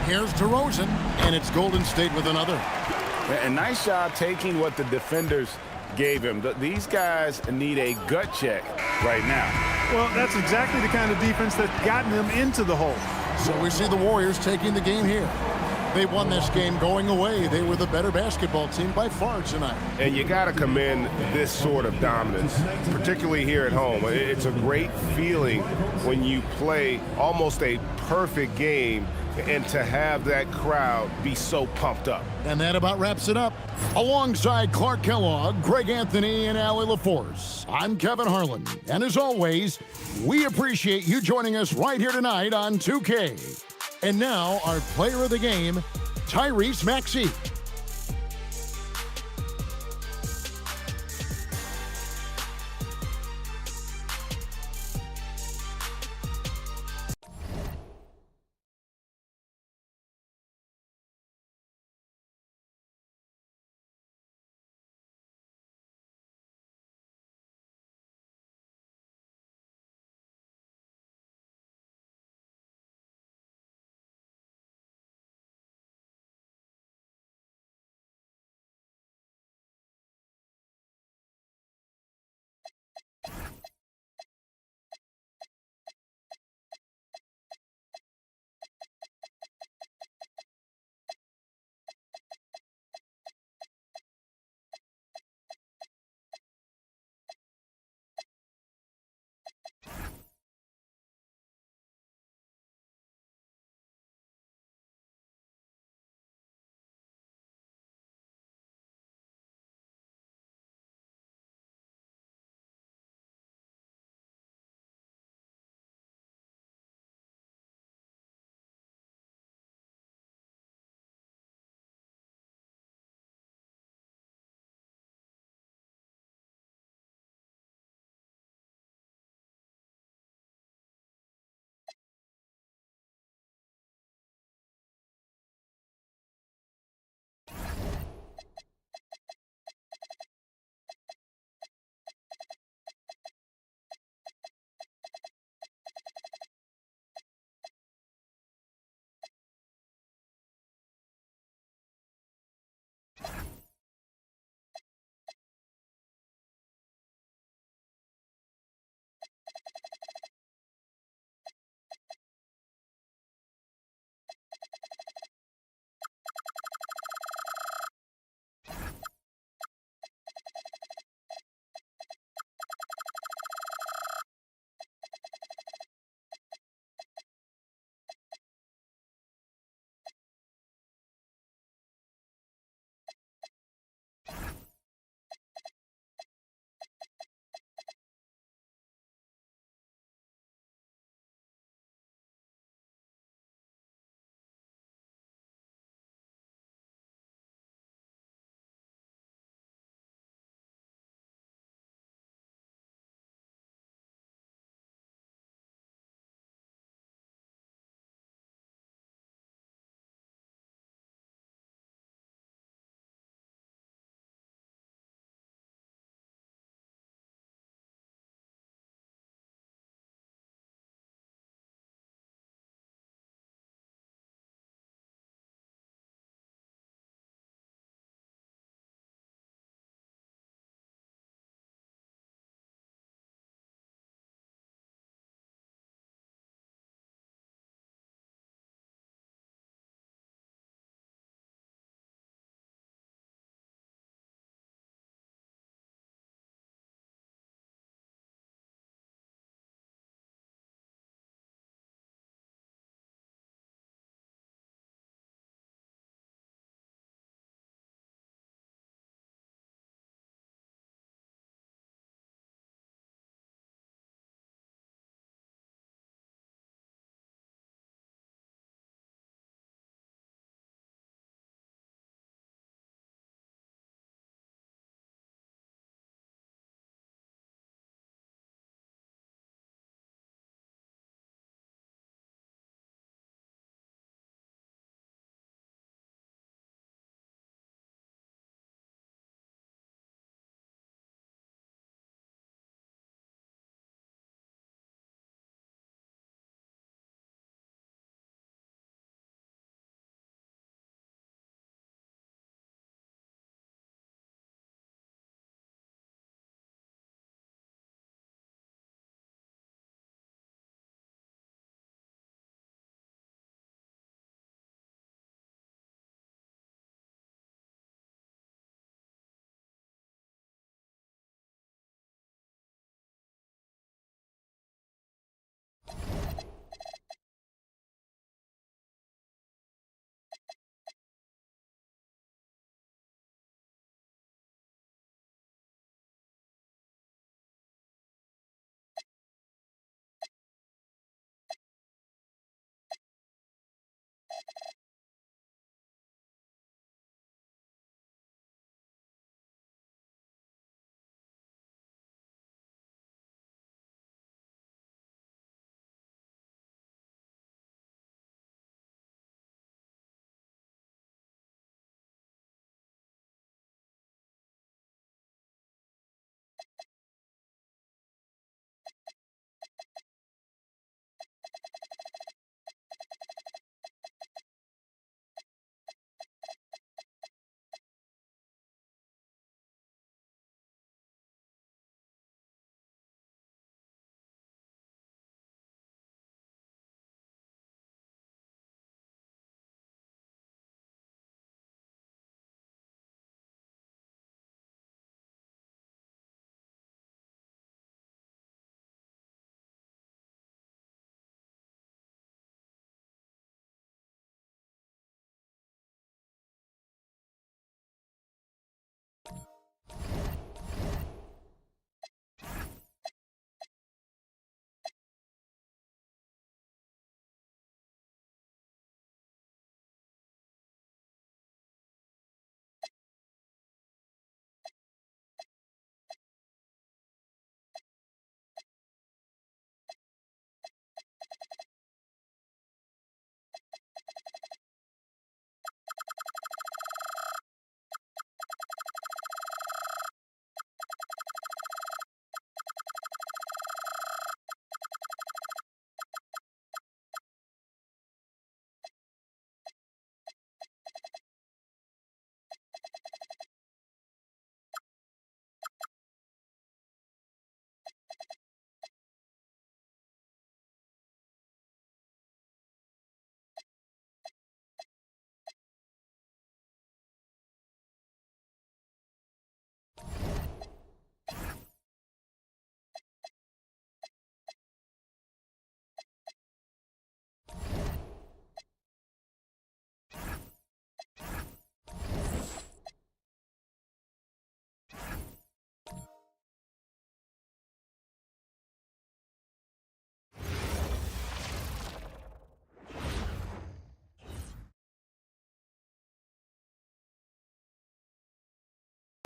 Here's DeRozan, and it's Golden State with another. A nice job taking what the defenders gave him. These guys need a gut check right now. Well, that's exactly the kind of defense that's gotten them into the hole. So we see the Warriors taking the game here. They won this game going away. They were the better basketball team by far tonight. And you got to commend this sort of dominance, particularly here at home. It's a great feeling when you play almost a perfect game and to have that crowd be so pumped up. And that about wraps it up. Alongside Clark Kellogg, Greg Anthony, and Allie LaForce, I'm Kevin Harlan. And as always, we appreciate you joining us right here tonight on 2K. And now, our player of the game, Tyrese Maxey.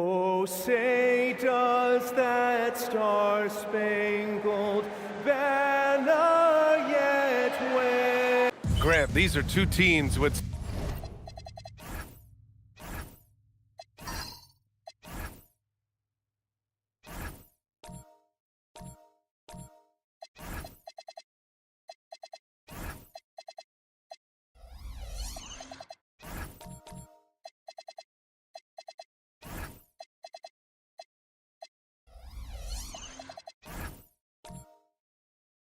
Oh, say does that star-spangled banner yet wave? Grant, these are two teams with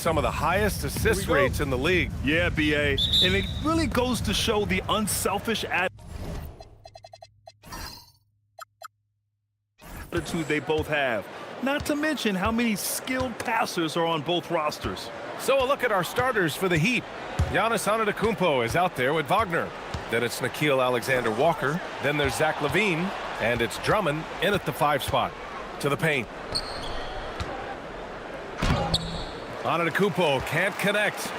some of the highest assist rates in the league. Yeah, BA. And it really goes to show the unselfish attitude they both have. Not to mention how many skilled passers are on both rosters. So a look at our starters for the Heat. Giannis Antetokounmpo is out there with Wagner. Then it's Nickeil Alexander-Walker. Then there's Zach LaVine. And it's Drummond in at the 5 spot. To the paint. Antetokounmpo can't connect.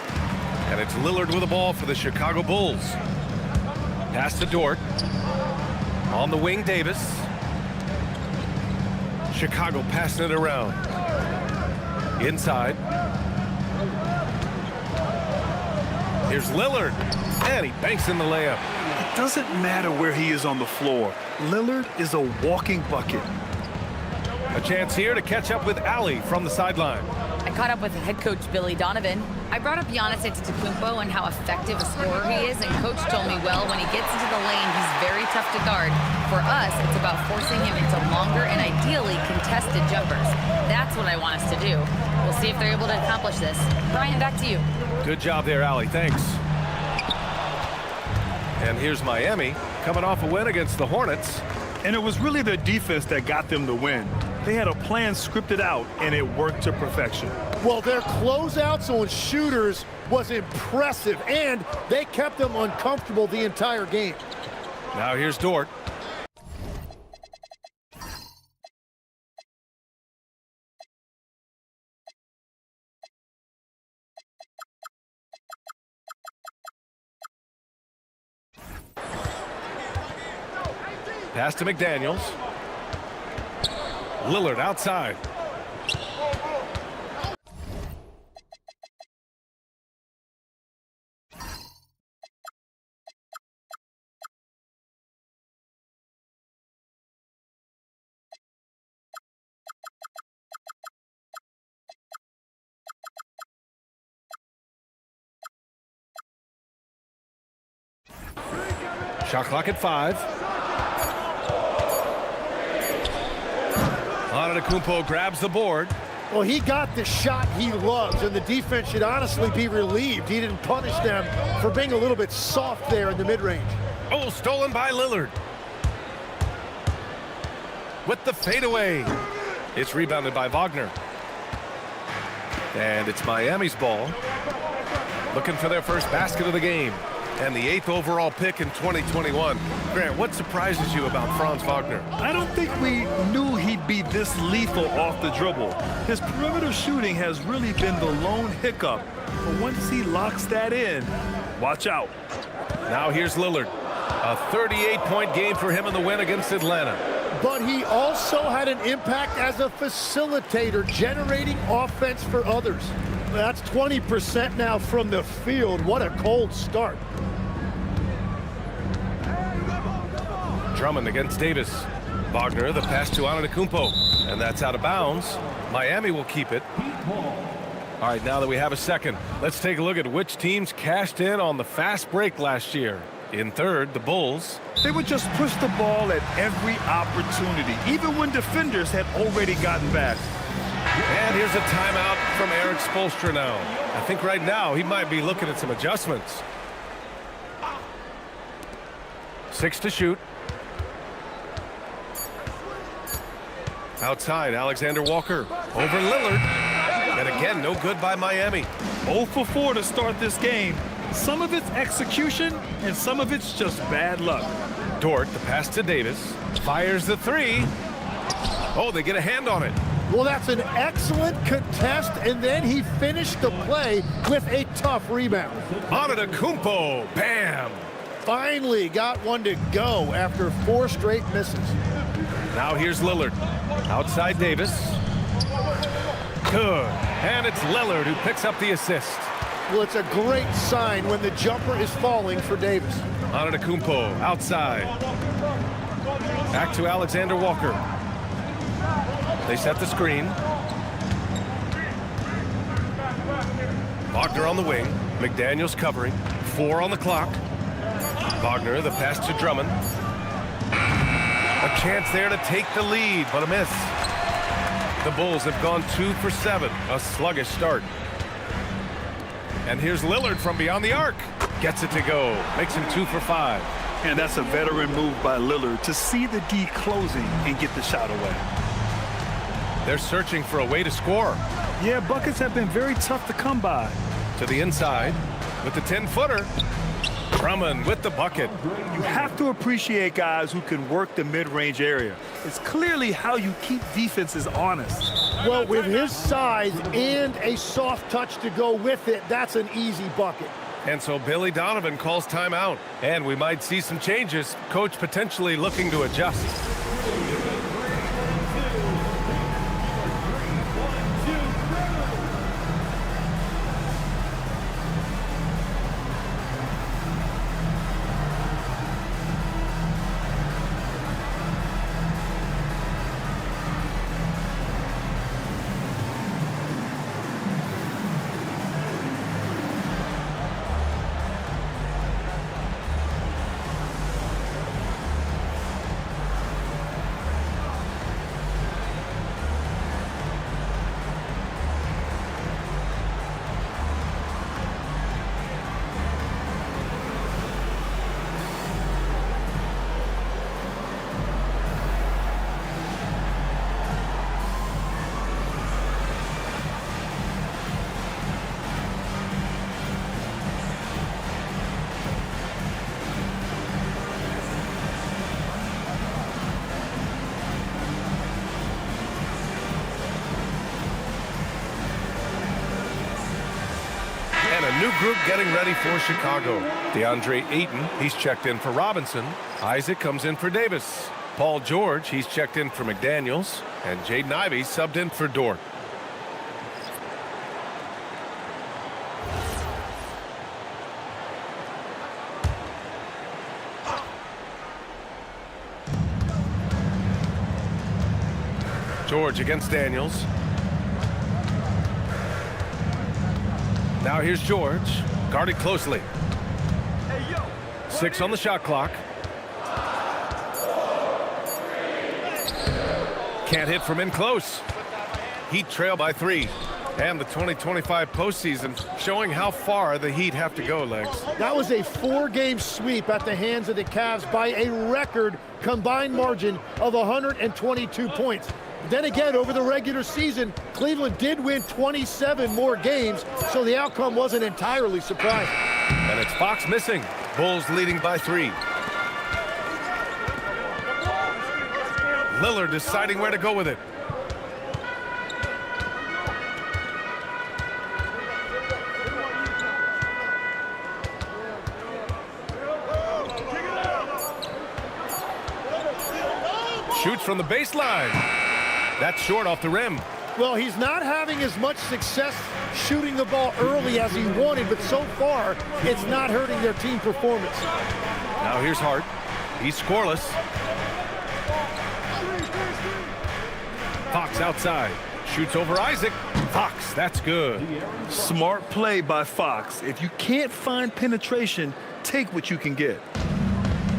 And it's Lillard with the ball for the Chicago Bulls. Pass to Dort. On the wing, Davis. Chicago passing it around. Inside. Here's Lillard. And he banks in the layup. It doesn't matter where he is on the floor. Lillard is a walking bucket. A chance here to catch up with Allie from the sideline. I caught up with head coach Billy Donovan. I brought up Giannis Antetokounmpo and how effective a scorer he is, and coach told me, well, when he gets into the lane, he's very tough to guard. For us, it's about forcing him into longer and ideally contested jumpers. That's what I want us to do. We'll see if they're able to accomplish this. Brian, back to you. Good job there, Allie. Thanks. And here's Miami coming off a win against the Hornets. And it was really their defense that got them the win. They had a plan scripted out, and it worked to perfection. Well, their closeouts on shooters was impressive, and they kept them uncomfortable the entire game. Now here's Dort. Pass to McDaniels. Lillard outside. Shot clock at 5. Antetokounmpo grabs the board. Well, he got the shot he loves, and the defense should honestly be relieved. He didn't punish them for being a little bit soft there in the mid-range. Oh, stolen by Lillard. With the fadeaway. It's rebounded by Wagner. And it's Miami's ball. Looking for their first basket of the game. And the 8th overall pick in 2021. Grant, what surprises you about Franz Wagner? I don't think we knew he'd be this lethal off the dribble. His perimeter shooting has really been the lone hiccup. But once he locks that in, watch out. Now here's Lillard. A 38-point game for him in the win against Atlanta. But he also had an impact as a facilitator, generating offense for others. That's 20% now from the field. What a cold start. Drummond against Davis. Wagner, the pass to Antetokounmpo. And that's out of bounds. Miami will keep it. All right, now that we have a second, let's take a look at which teams cashed in on the fast break last year. In third, the Bulls. They would just push the ball at every opportunity, even when defenders had already gotten back. And here's a timeout from Eric Spoelstra now. I think right now he might be looking at some adjustments. 6 to shoot. Outside, Alexander Walker over Lillard. And again, no good by Miami. 0 for 4 to start this game. Some of it's execution, and some of it's just bad luck. Dort, the pass to Davis. Fires the 3. Oh, they get a hand on it. Well, that's an excellent contest, and then he finished the play with a tough rebound. Antetokounmpo, bam! Finally got one to go after 4 straight misses. Now here's Lillard. Outside Davis. Good. And it's Lillard who picks up the assist. Well, it's a great sign when the jumper is falling for Davis. Antetokounmpo outside. Back to Alexander Walker. They set the screen. Wagner on the wing. McDaniels covering. 4 on the clock. Wagner, the pass to Drummond. A chance there to take the lead, but a miss. The Bulls have gone 2 for 7. A sluggish start. And here's Lillard from beyond the arc. Gets it to go. Makes him 2 for 5. And that's a veteran move by Lillard to see the D closing and get the shot away. They're searching for a way to score. Yeah, buckets have been very tough to come by. To the inside with the 10-footer. Drummond with the bucket. You have to appreciate guys who can work the mid-range area. It's clearly how you keep defenses honest. Well, with his size and a soft touch to go with it, that's an easy bucket. And so Billy Donovan calls timeout. And we might see some changes. Coach potentially looking to adjust. New group getting ready for Chicago. DeAndre Ayton, he's checked in for Robinson. Isaac comes in for Davis. Paul George, he's checked in for McDaniels. And Jaden Ivey subbed in for Dort. George against Daniels. Now here's George, guarded closely. 6 on the shot clock. Can't hit from in close. Heat trail by 3. And the 2025 postseason showing how far the Heat have to go, Legs. That was a 4-game sweep at the hands of the Cavs by a record combined margin of 122 points. Then again, over the regular season, Cleveland did win 27 more games, so the outcome wasn't entirely surprising. And it's Fox missing. Bulls leading by 3. Lillard deciding where to go with it. Shoots from the baseline. That's short off the rim. Well, he's not having as much success shooting the ball early as he wanted, but so far, it's not hurting their team performance. Now here's Hart. He's scoreless. Fox outside. Shoots over Isaac. Fox, that's good. Smart play by Fox. If you can't find penetration, take what you can get.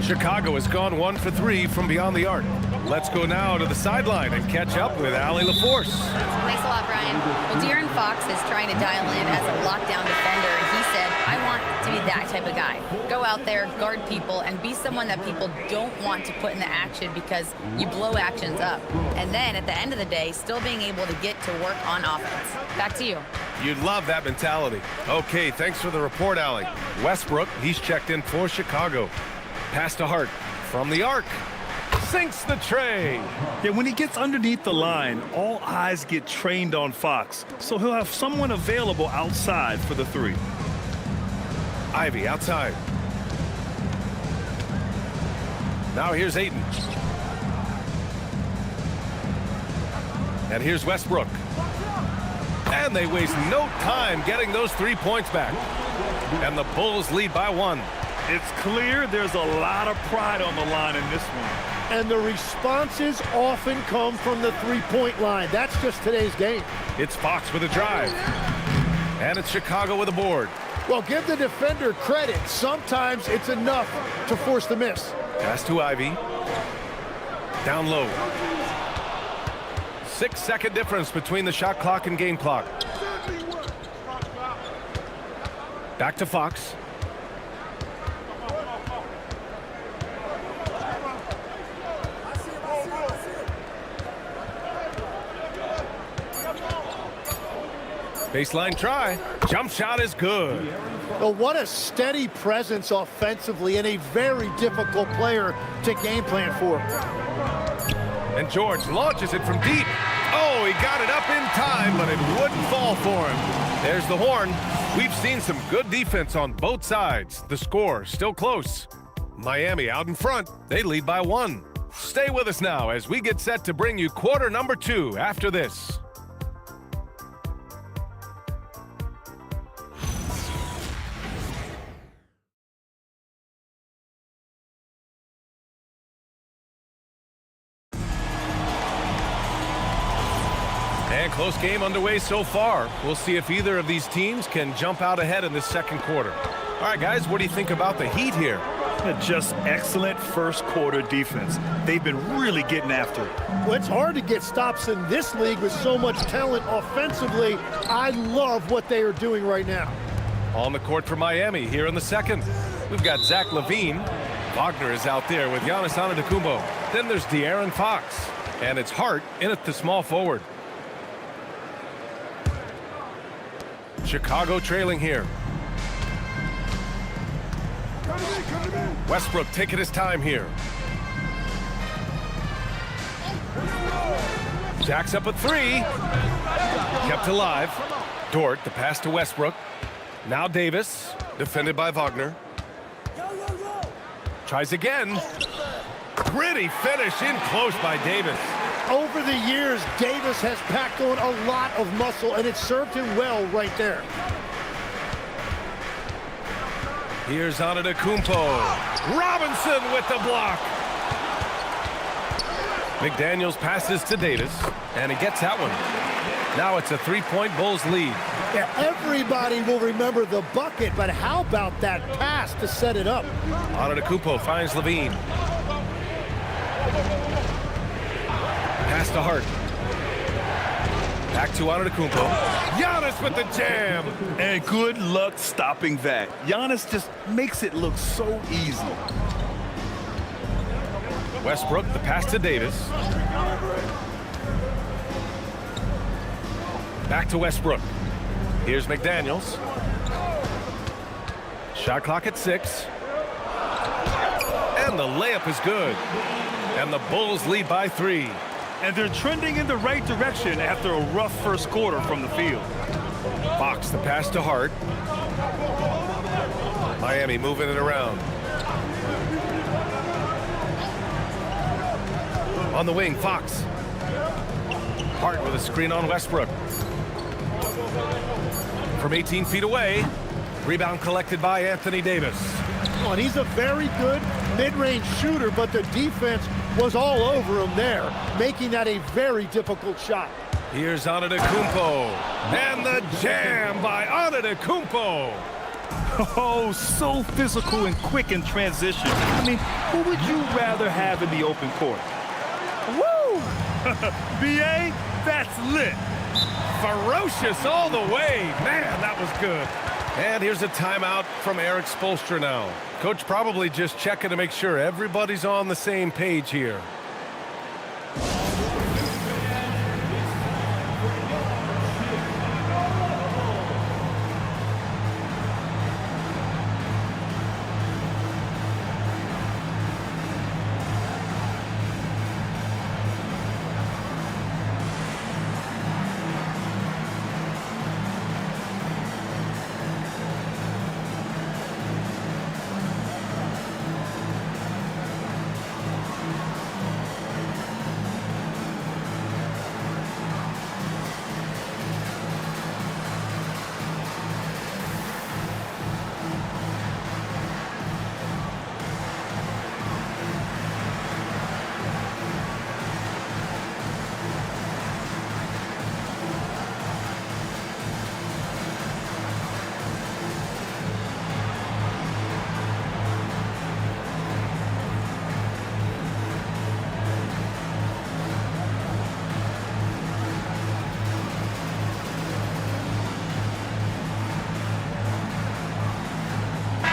Chicago has gone 1 for 3 from beyond the arc. Let's go now to the sideline and catch up with Allie LaForce. Thanks a lot, Brian. Well, De'Aaron Fox is trying to dial in as a lockdown defender, and he said, I want to be that type of guy. Go out there, guard people, and be someone that people don't want to put in the action because you blow actions up. And then at the end of the day, still being able to get to work on offense. Back to you. You'd love that mentality. Okay, thanks for the report, Allie. Westbrook, he's checked in for Chicago. Pass to Hart from the arc. Sinks the tray. Yeah, when he gets underneath the line, all eyes get trained on Fox. So he'll have someone available outside for the 3. Ivy outside. Now here's Ayton. And here's Westbrook. And they waste no time getting those 3 points back. And the Bulls lead by 1. It's clear there's a lot of pride on the line in this one. And the responses often come from the three-point line. That's just today's game. It's Fox with a drive. And it's Chicago with a board. Well, give the defender credit. Sometimes it's enough to force the miss. Pass to Ivy. Down low. 6-second difference between the shot clock and game clock. Back to Fox. Baseline try. Jump shot is good. Well, what a steady presence offensively and a very difficult player to game plan for. And George launches it from deep. Oh, he got it up in time, but it wouldn't fall for him. There's the horn. We've seen some good defense on both sides. The score still close. Miami out in front. They lead by 1. Stay with us now as we get set to bring you quarter number 2 after this. And close game underway so far. We'll see if either of these teams can jump out ahead in this second quarter. All right, guys, what do you think about the Heat here? Just excellent first quarter defense. They've been really getting after it. Well, it's hard to get stops in this league with so much talent offensively. I love what they are doing right now. On the court for Miami here in the second. We've got Zach LaVine. Wagner is out there with Giannis Antetokounmpo. Then there's De'Aaron Fox. And it's Hart in at the small forward. Chicago trailing here. Westbrook taking his time here. Jacks up a 3. Kept alive. Dort, the pass to Westbrook. Now Davis, defended by Wagner. Tries again. Gritty finish in close by Davis. Over the years, Davis has packed on a lot of muscle, and it served him well right there. Here's Antetokounmpo. Robinson with the block. McDaniels passes to Davis, and he gets that one. Now it's a 3-point Bulls lead. Yeah, everybody will remember the bucket, but how about that pass to set it up? Antetokounmpo finds LaVine. Pass to Hart. Back to Antetokounmpo. Giannis with the jam. And good luck stopping that. Giannis just makes it look so easy. Westbrook, the pass to Davis. Back to Westbrook. Here's McDaniels. Shot clock at 6. And the layup is good. And the Bulls lead by 3. And they're trending in the right direction after a rough first quarter from the field. Fox, the pass to Hart. Miami moving it around. On the wing, Fox. Hart with a screen on Westbrook. From 18 feet away, rebound collected by Anthony Davis. Oh, and he's a very good mid-range shooter, but the defense was all over him there, making that a very difficult shot. Here's Antetokounmpo, and the jam by Antetokounmpo. Oh, so physical and quick in transition. I mean, who would you rather have in the open court? Woo! BA, that's lit. Ferocious all the way. Man, that was good. And here's a timeout from Eric Spoelstra now. Coach probably just checking to make sure everybody's on the same page here.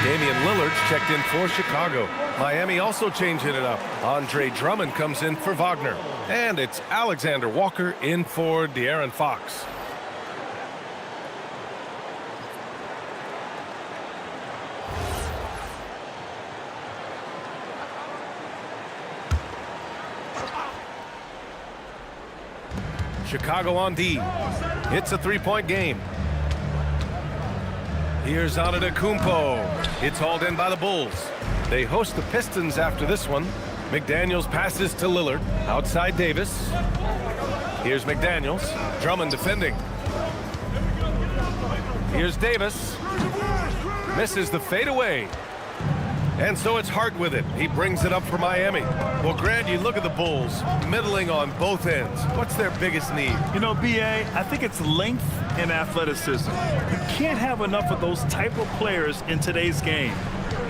Damian Lillard's checked in for Chicago. Miami also changing it up. Andre Drummond comes in for Wagner. And it's Alexander Walker in for De'Aaron Fox. Chicago on D. It's a three-point game. Here's Antetokounmpo. It's hauled in by the Bulls. They host the Pistons after this one. McDaniels passes to Lillard. Outside Davis. Here's McDaniels. Drummond defending. Here's Davis. Misses the fadeaway. And so it's Hart with it. He brings it up for Miami. Well, Grant, you look at the Bulls, middling on both ends. What's their biggest need? You know, B.A., I think it's length and athleticism. You can't have enough of those type of players in today's game.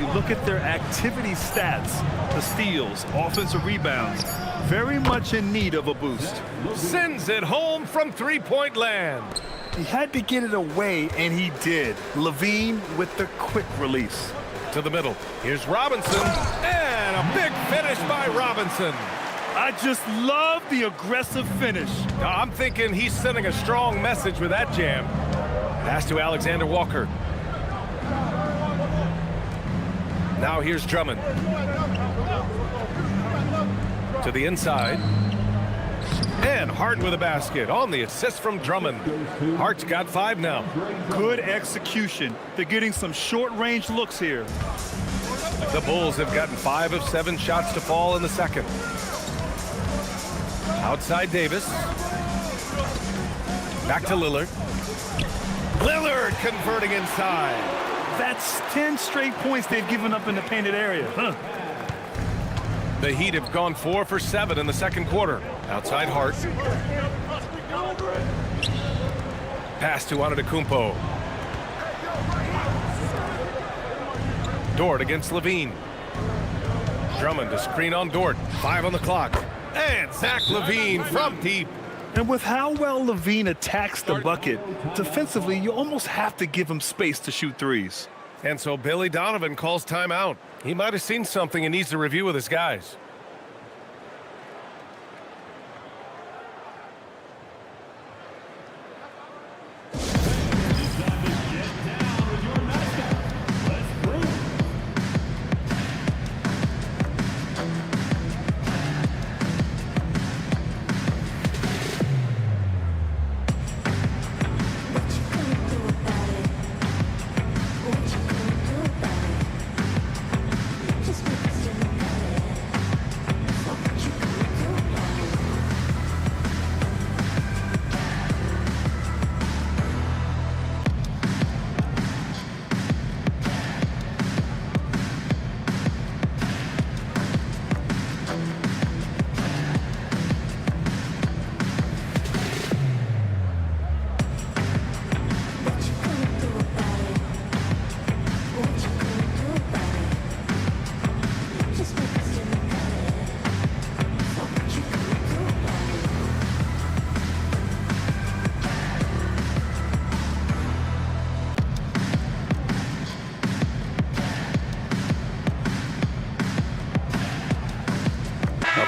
You look at their activity stats, the steals, offensive rebounds, very much in need of a boost. Sends it home from three-point land. He had to get it away, and he did. LaVine with the quick release. To the middle. Here's Robinson. And a big finish by Robinson. I just love the aggressive finish. I'm thinking he's sending a strong message with that jam. Pass to Alexander Walker. Now here's Drummond. To the inside. And Hart with a basket on the assist from Drummond. Hart's got 5 now. Good execution. They're getting some short-range looks here. The Bulls have gotten 5 of 7 shots to fall in the second. Outside Davis. Back to Lillard. Lillard converting inside. That's 10 straight points they've given up in the painted area. Huh. The Heat have gone 4 for 7 in the second quarter. Outside Hart. Pass to Antetokounmpo. Dort against LaVine. Drummond to screen on Dort. 5 on the clock. And Zach LaVine from deep. And with how well LaVine attacks the bucket, defensively, you almost have to give him space to shoot threes. And so Billy Donovan calls timeout. He might have seen something and needs to review with his guys.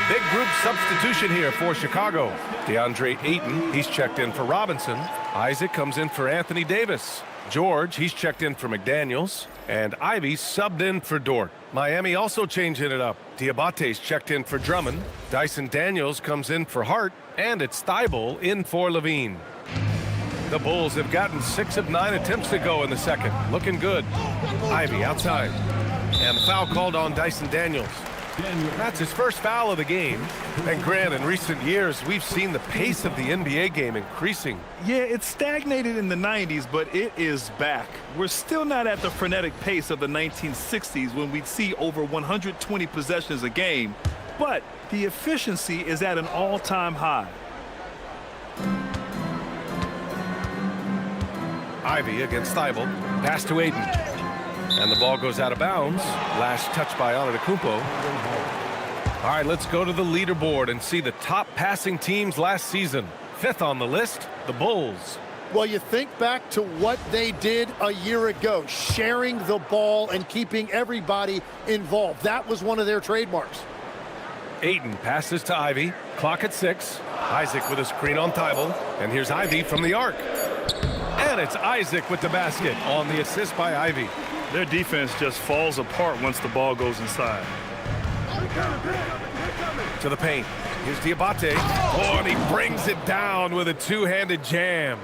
Big group substitution here for Chicago. DeAndre Ayton, he's checked in for Robinson. Isaac comes in for Anthony Davis. George, he's checked in for McDaniels. And Ivy subbed in for Dort. Miami also changing it up. Diabate's checked in for Drummond. Dyson Daniels comes in for Hart. And it's Thibault in for LaVine. The Bulls have gotten 6 of 9 attempts to go in the second. Looking good. Ivy outside. And the foul called on Dyson Daniels. That's his first foul of the game. And Grant, in recent years, we've seen the pace of the NBA game increasing. Yeah, it stagnated in the 90s, but it is back. We're still not at the frenetic pace of the 1960s when we'd see over 120 possessions a game, but the efficiency is at an all-time high. Ivy against Thibault. Pass to Ayton. And the ball goes out of bounds. Last touch by Antetokounmpo. All right, let's go to the leaderboard and see the top passing teams last season. 5th on the list, the Bulls. Well, you think back to what they did a year ago, sharing the ball and keeping everybody involved. That was one of their trademarks. Ayton passes to Ivy. Clock at 6. Isaac with a screen on Thibault. And here's Ivy from the arc. And it's Isaac with the basket on the assist by Ivy. Their defense just falls apart once the ball goes inside. To the paint. Here's Diabate. Oh, and he brings it down with a two-handed jam.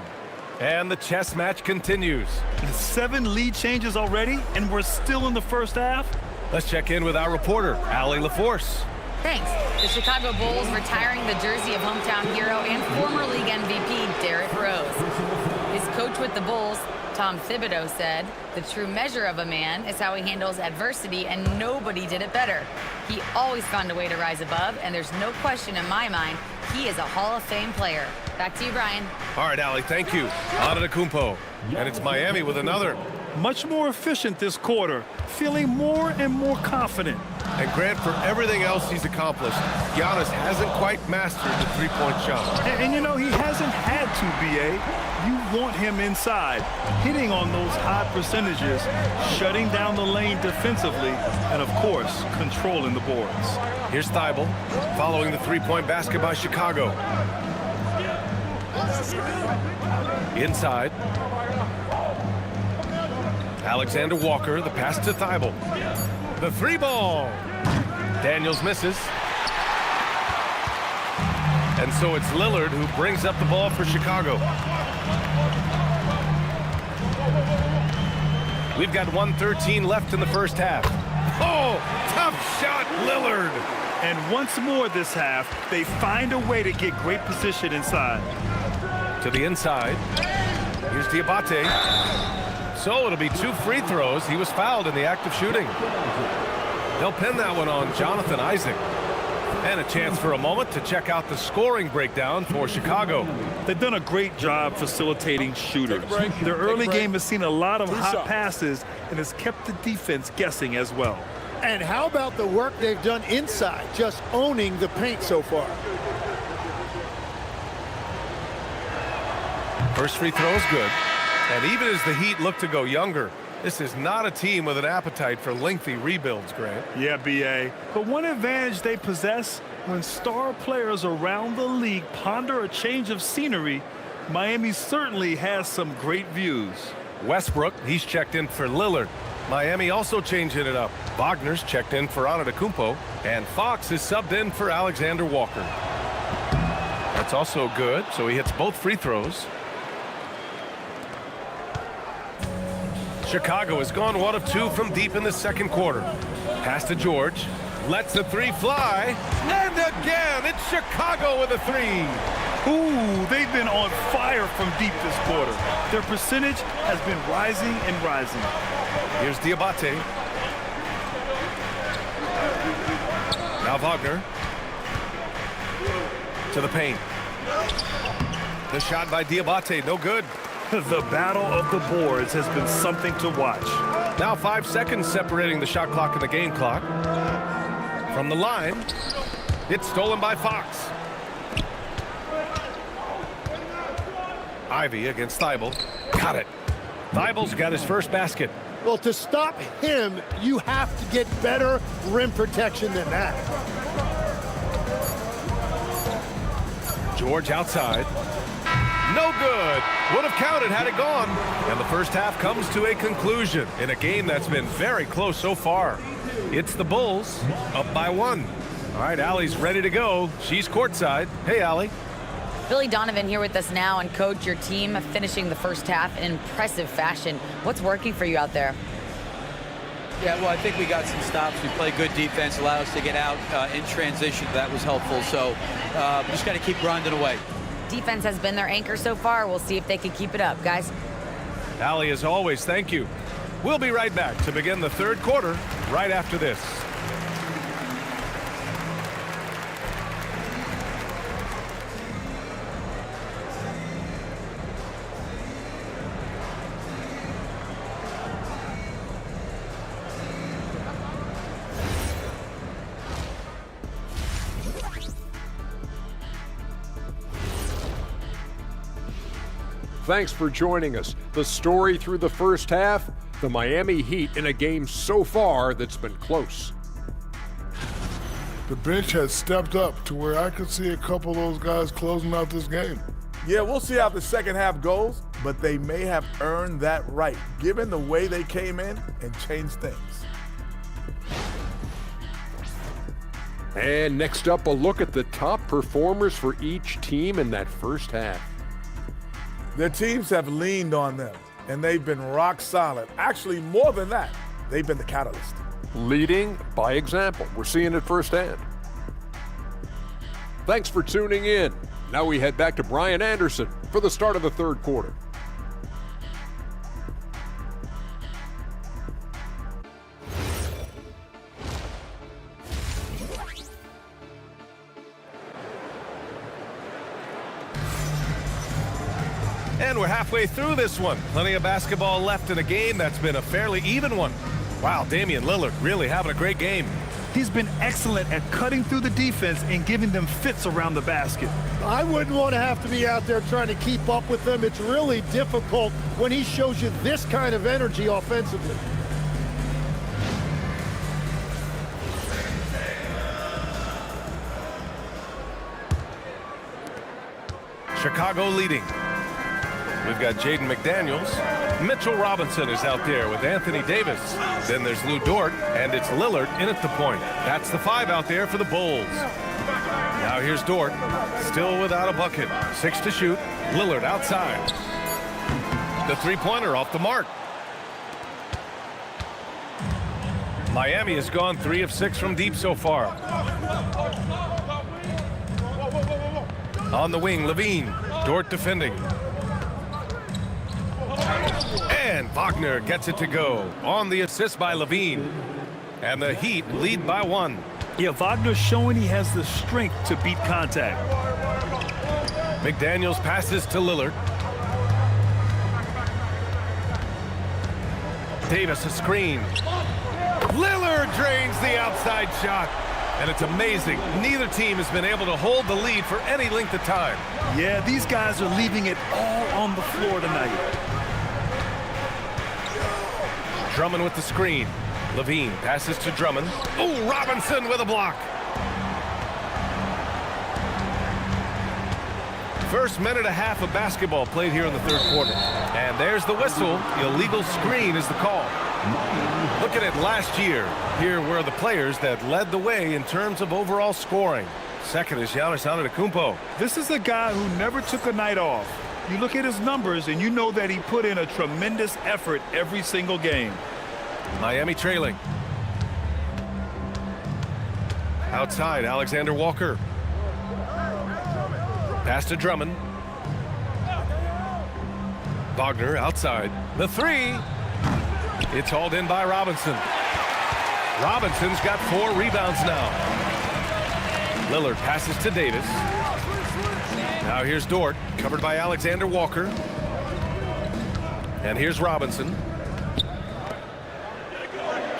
And the chess match continues. 7 lead changes already, and we're still in the first half? Let's check in with our reporter, Allie LaForce. Thanks. The Chicago Bulls retiring the jersey of hometown hero and former league MVP Derrick Rose. His coach with the Bulls, Tom Thibodeau, said, "The true measure of a man is how he handles adversity, and nobody did it better. He always found a way to rise above, and there's no question in my mind he is a Hall of Fame player." Back to you, Brian. All right, Allie, thank you. Antetokounmpo. And it's Miami with another. Much more efficient this quarter, feeling more and more confident. And Grant, for everything else he's accomplished, Giannis hasn't quite mastered the three-point shot. And you know, he hasn't had to, B.A. You want him inside, hitting on those high percentages, shutting down the lane defensively, and, of course, controlling the boards. Here's Thibault, following the three-point basket by Chicago. Inside. Alexander Walker, the pass to Thibault. The three ball. Daniels misses. And so it's Lillard who brings up the ball for Chicago. We've got 1:13 left in the first half. Oh, tough shot, Lillard. And once more this half, they find a way to get great position inside. To the inside. Here's Diabate. So it'll be 2 free throws. He was fouled in the act of shooting. They'll pin that one on Jonathan Isaac. And a chance for a moment to check out the scoring breakdown for Chicago. They've done a great job facilitating shooters. Their early game has seen a lot of hot passes and has kept the defense guessing as well. And how about the work they've done inside, just owning the paint so far? First free throw is good. And even as the Heat look to go younger, this is not a team with an appetite for lengthy rebuilds, Grant. Yeah, B.A. But one advantage they possess, when star players around the league ponder a change of scenery, Miami certainly has some great views. Westbrook, he's checked in for Lillard. Miami also changing it up. Wagner's checked in for Antetokounmpo. And Fox is subbed in for Alexander Walker. That's also good, so he hits both free throws. Chicago has gone 1 of 2 from deep in the second quarter. Pass to George. Lets the three fly. And again, it's Chicago with a three. Ooh, they've been on fire from deep this quarter. Their percentage has been rising and rising. Here's Diabate. Now Wagner. To the paint. The shot by Diabate, no good. The battle of the boards has been something to watch. Now 5 seconds separating the shot clock and the game clock. From the line, it's stolen by Fox. Ivy against Thibault. Got it. Thibault's got his first basket. Well, to stop him, you have to get better rim protection than that. George outside. No good. Would have counted had it gone. And the first half comes to a conclusion in a game that's been very close so far. It's the Bulls up by 1. All right, Allie's ready to go. She's courtside. Hey, Allie. Billy Donovan here with us now, and coach, your team finishing the first half in impressive fashion. What's working for you out there? Yeah, well, I think we got some stops. We played good defense, allowed us to get out in transition. That was helpful. So just got to keep grinding away. Defense has been their anchor so far. We'll see if they can keep it up, guys. Allie, as always, thank you. We'll be right back to begin the third quarter right after this. Thanks for joining us. The story through the first half, the Miami Heat in a game so far that's been close. The bench has stepped up to where I could see a couple of those guys closing out this game. Yeah, we'll see how the second half goes, but they may have earned that right, given the way they came in and changed things. And next up, a look at the top performers for each team in that first half. Their teams have leaned on them, and they've been rock solid. Actually, more than that, they've been the catalyst. Leading by example. We're seeing it firsthand. Thanks for tuning in. Now we head back to Brian Anderson for the start of the third quarter. And we're halfway through this one. Plenty of basketball left in a game that's been a fairly even one. Wow, Damian Lillard really having a great game. He's been excellent at cutting through the defense and giving them fits around the basket. I wouldn't want to have to be out there trying to keep up with him. It's really difficult when he shows you this kind of energy offensively. Chicago leading. We've got Jaden McDaniels. Mitchell Robinson is out there with Anthony Davis. Then there's Lou Dort, and it's Lillard in at the point. That's the 5 out there for the Bulls. Now here's Dort, still without a bucket. 6 to shoot. Lillard outside. The three-pointer off the mark. Miami has gone 3 of 6 from deep so far. On the wing, Levine. Dort defending. And Wagner gets it to go on the assist by Levine. And the Heat lead by 1. Yeah, Wagner's showing he has the strength to beat contact. McDaniels passes to Lillard. Davis a screen. Lillard drains the outside shot. And it's amazing. Neither team has been able to hold the lead for any length of time. Yeah, these guys are leaving it all on the floor tonight. Drummond with the screen. Levine passes to Drummond. Oh, Robinson with a block. First minute and a half of basketball played here in the third quarter. And there's the whistle. Illegal screen is the call. Look at it last year. Here were the players that led the way in terms of overall scoring. Second is Giannis Antetokounmpo. This is a guy who never took a night off. You look at his numbers and you know that he put in a tremendous effort every single game. Miami trailing. Outside, Alexander Walker. Pass to Drummond. Wagner outside. The 3. It's hauled in by Robinson. Robinson's got 4 rebounds now. Lillard passes to Davis. Now here's Dort, covered by Alexander Walker. And here's Robinson.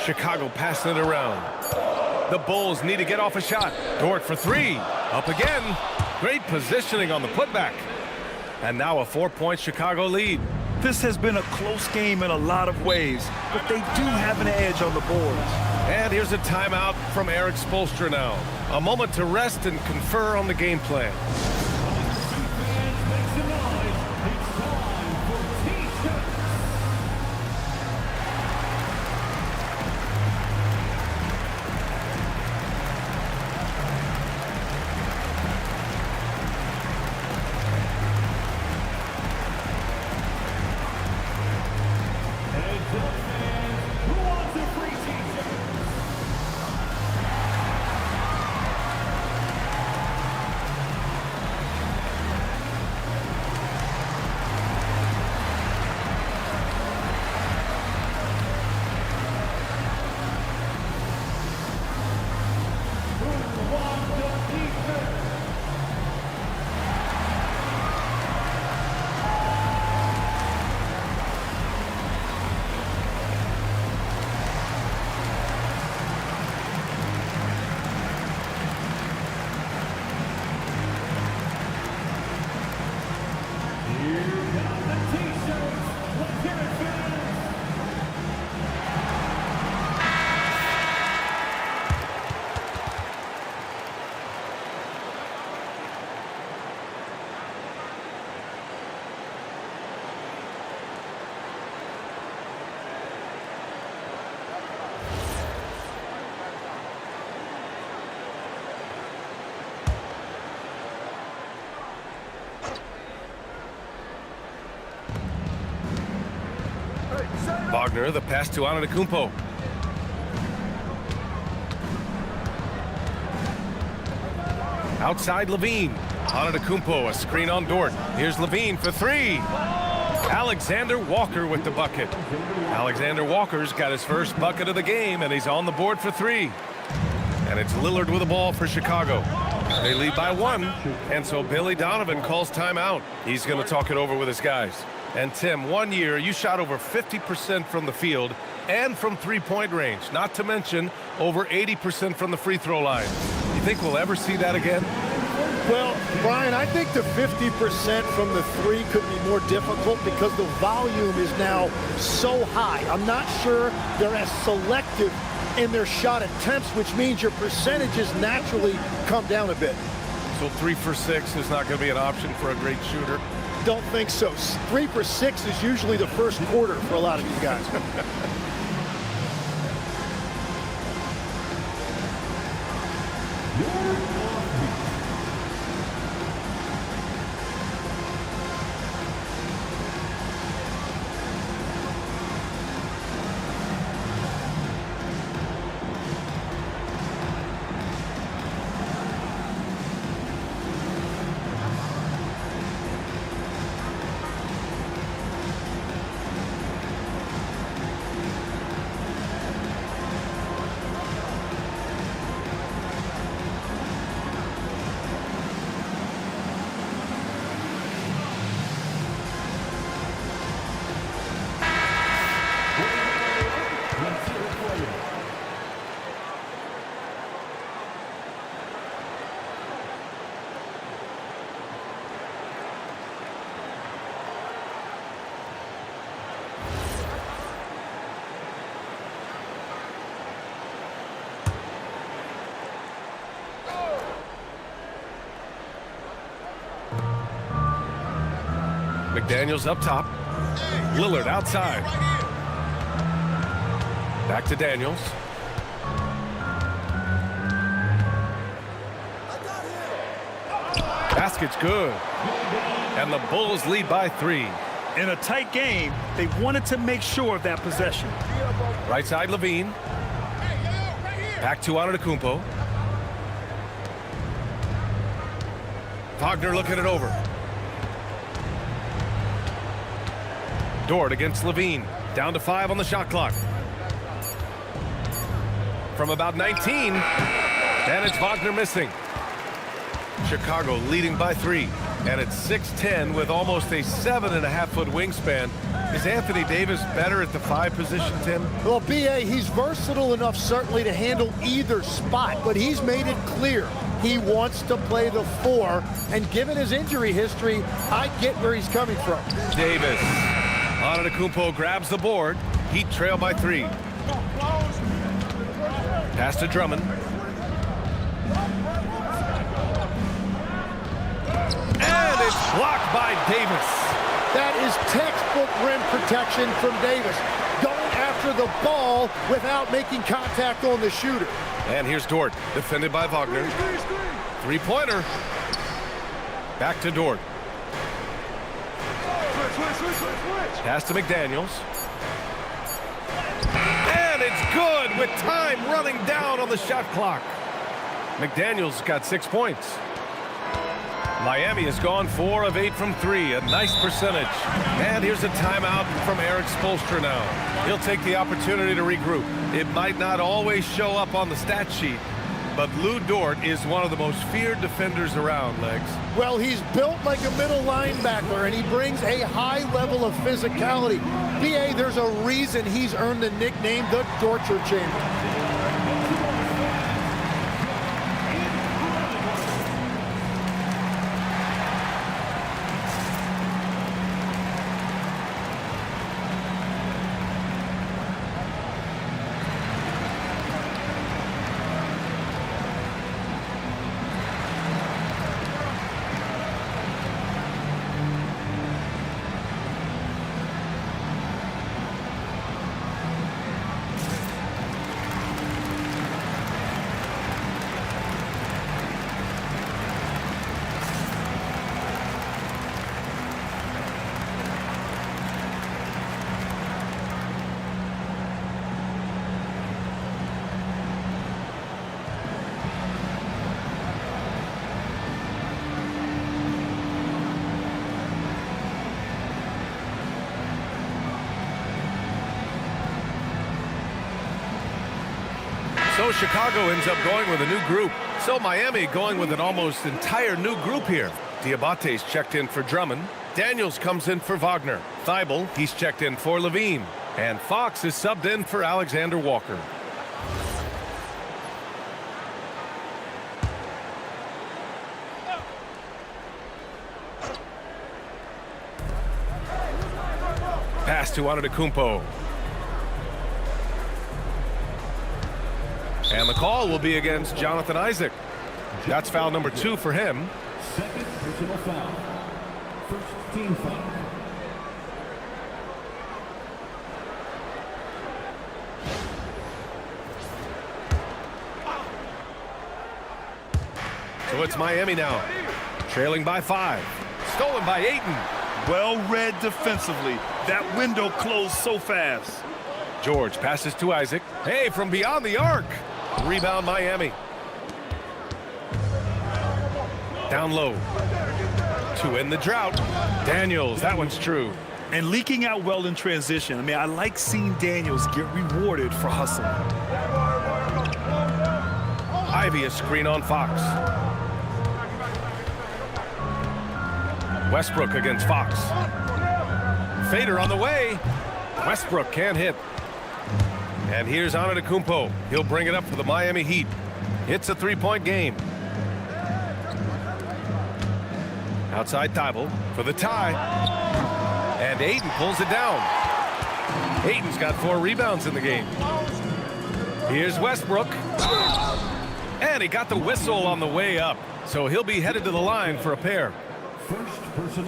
Chicago passing it around. The Bulls need to get off a shot. Dort for 3. Up again. Great positioning on the putback. And now a 4-point Chicago lead. This has been a close game in a lot of ways, but they do have an edge on the boards. And here's a timeout from Eric Spoelstra now. A moment to rest and confer on the game plan. Wagner, the pass to Antetokounmpo. Outside Levine. Antetokounmpo, a screen on Dort. Here's Levine for three. Alexander Walker with the bucket. Alexander Walker's got his first bucket of the game, and he's on the board for three. And it's Lillard with the ball for Chicago. They lead by one, and so Billy Donovan calls timeout. He's going to talk it over with his guys. And Tim, 1 year, you shot over 50% from the field and from three-point range, not to mention over 80% from the free throw line. You think we'll ever see that again? Well, Brian, I think the 50% from the three could be more difficult because the volume is now so high. I'm not sure they're as selective in their shot attempts, which means your percentages naturally come down a bit. So 3 for 6 is not going to be an option for a great shooter? Don't think so. 3 for 6 is usually the first quarter for a lot of these guys. McDaniels up top. Lillard outside. Back to Daniels. Basket's good. And the Bulls lead by 3. In a tight game, they wanted to make sure of that possession. Right side Levine. Back to Antetokounmpo. Wagner looking it over. Dort against Levine. Down to 5 on the shot clock. From about 19. And it's Wagner missing. Chicago leading by 3. And it's 6'10" with almost a 7.5-foot wingspan. Is Anthony Davis better at the 5 position, Tim? Well, B.A., he's versatile enough certainly to handle either spot, but he's made it clear he wants to play the 4. And given his injury history, I get where he's coming from. Davis. Antetokounmpo grabs the board. Heat trail by 3. Pass to Drummond. And it's blocked by Davis. That is textbook rim protection from Davis. Going after the ball without making contact on the shooter. And here's Dort, defended by Wagner. Three-pointer. Back to Dort. Pass to McDaniels. And it's good with time running down on the shot clock. McDaniels got 6 points. Miami has gone 4 of 8 from 3, a nice percentage. And here's a timeout from Eric Spoelstra now. He'll take the opportunity to regroup. It might not always show up on the stat sheet, but Lou Dort is one of the most feared defenders around, Legs. Well, he's built like a middle linebacker, and he brings a high level of physicality. B.A., there's a reason he's earned the nickname the Torture Chamber. So Chicago ends up going with a new group. So Miami going with an almost entire new group here. Diabate's checked in for Drummond. Daniels comes in for Wagner. Thibault, he's checked in for Levine. And Fox is subbed in for Alexander Walker. Pass to Antetokounmpo. And the call will be against Jonathan Isaac. That's foul number 2 for him. Second personal foul. First team foul. So it's Miami now, trailing by 5. Stolen by Ayton. Well read defensively. That window closed so fast. George passes to Isaac. Hey, from beyond the arc. Rebound Miami. Down low. To end the drought. Daniels, that one's true. And leaking out well in transition. I mean, I like seeing Daniels get rewarded for hustling. Ivy a screen on Fox. Westbrook against Fox. Fader on the way. Westbrook can't hit. And here's Antetokounmpo. He'll bring it up for the Miami Heat. It's a 3-point game. Outside Thibault for the tie. And Ayton pulls it down. Ayton's got 4 rebounds in the game. Here's Westbrook. And he got the whistle on the way up. So he'll be headed to the line for a pair.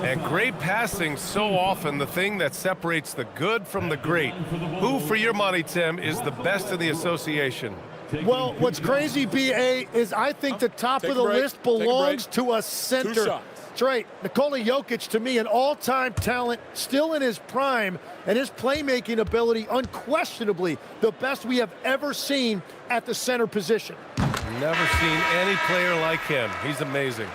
And great passing, so often the thing that separates the good from the great. Who, for your money, Tim, is the best in the association? Well, what's crazy, B.A., is I think the top of the list belongs to a center. That's right. Nikola Jokic, to me, an all-time talent, still in his prime, and his playmaking ability, unquestionably the best we have ever seen at the center position. Never seen any player like him. He's amazing.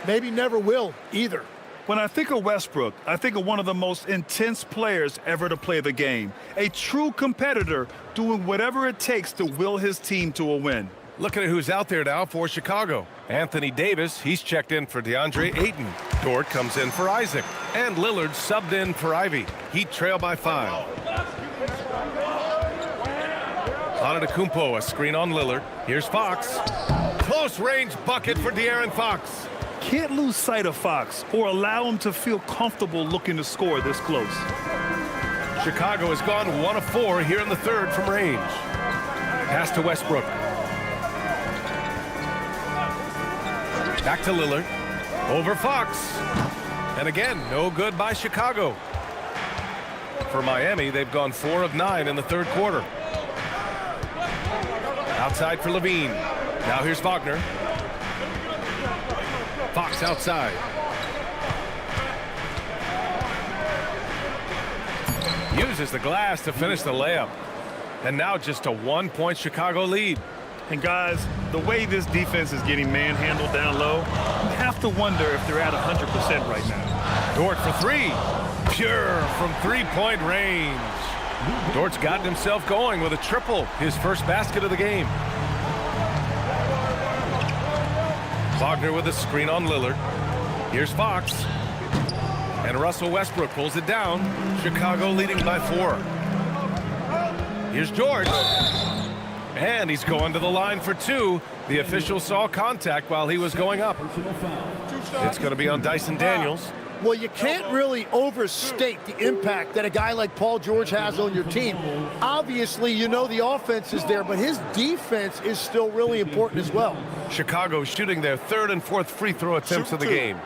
Maybe never will either. When I think of Westbrook, I think of one of the most intense players ever to play the game. A true competitor doing whatever it takes to will his team to a win. Looking at who's out there now for Chicago. Anthony Davis, he's checked in for DeAndre Ayton. Dort comes in for Isaac. And Lillard subbed in for Ivy. Heat trail by 5. Antetokounmpo, a screen on Lillard. Here's Fox. Close range bucket for De'Aaron Fox. Can't lose sight of Fox or allow him to feel comfortable looking to score this close. Chicago has gone 1 of 4 here in the third from range. Pass to Westbrook. Back to Lillard. Over Fox. And again, no good by Chicago. For Miami, they've gone 4 of 9 in the third quarter. Outside for Levine. Now here's Wagner. Fox outside. Uses the glass to finish the layup. And now just a 1-point Chicago lead. And guys, the way this defense is getting manhandled down low, you have to wonder if they're at 100% right now. Dort for 3. Pure from 3-point range. Dort's gotten himself going with a triple, his first basket of the game. Wagner with a screen on Lillard. Here's Fox. And Russell Westbrook pulls it down. Chicago leading by 4. Here's George. And he's going to the line for 2. The official saw contact while he was going up. It's going to be on Dyson Daniels. Well, you can't really overstate the impact that a guy like Paul George has on your team. Obviously, you know the offense is there, but his defense is still really important as well. Chicago shooting their 3rd and 4th free throw attempts of the game.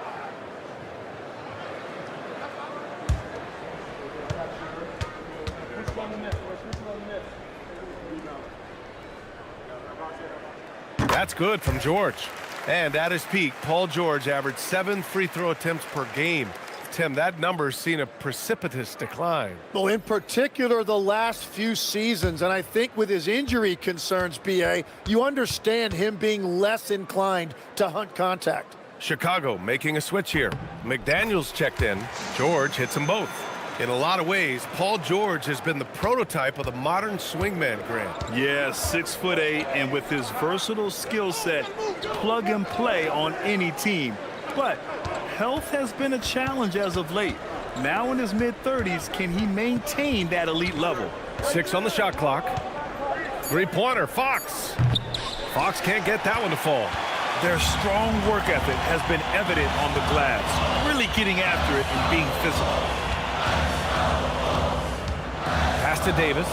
That's good from George. And at his peak, Paul George averaged 7 free throw attempts per game. Tim, that number's seen a precipitous decline. Well, in particular, the last few seasons, and I think with his injury concerns, B.A., you understand him being less inclined to hunt contact. Chicago making a switch here. McDaniels checked in. George hits them both. In a lot of ways, Paul George has been the prototype of the modern swingman, Grant. Yeah, 6'8", and with his versatile skill set, plug and play on any team. But health has been a challenge as of late. Now in his mid-30s, can he maintain that elite level? 6 on the shot clock. Three-pointer, Fox. Fox can't get that one to fall. Their strong work ethic has been evident on the glass, really getting after it and being physical. Pass to Davis.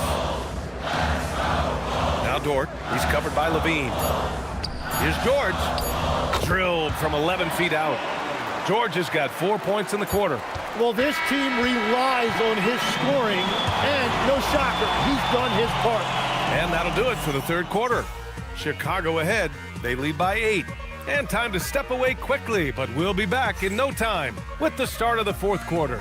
Now Dort. He's covered by Levine. Here's George. Drilled from 11 feet out. George has got 4 points in the quarter. Well, this team relies on his scoring, and no shocker, he's done his part. And that'll do it for the third quarter. Chicago ahead. They lead by 8. And time to step away quickly, but we'll be back in no time with the start of the fourth quarter.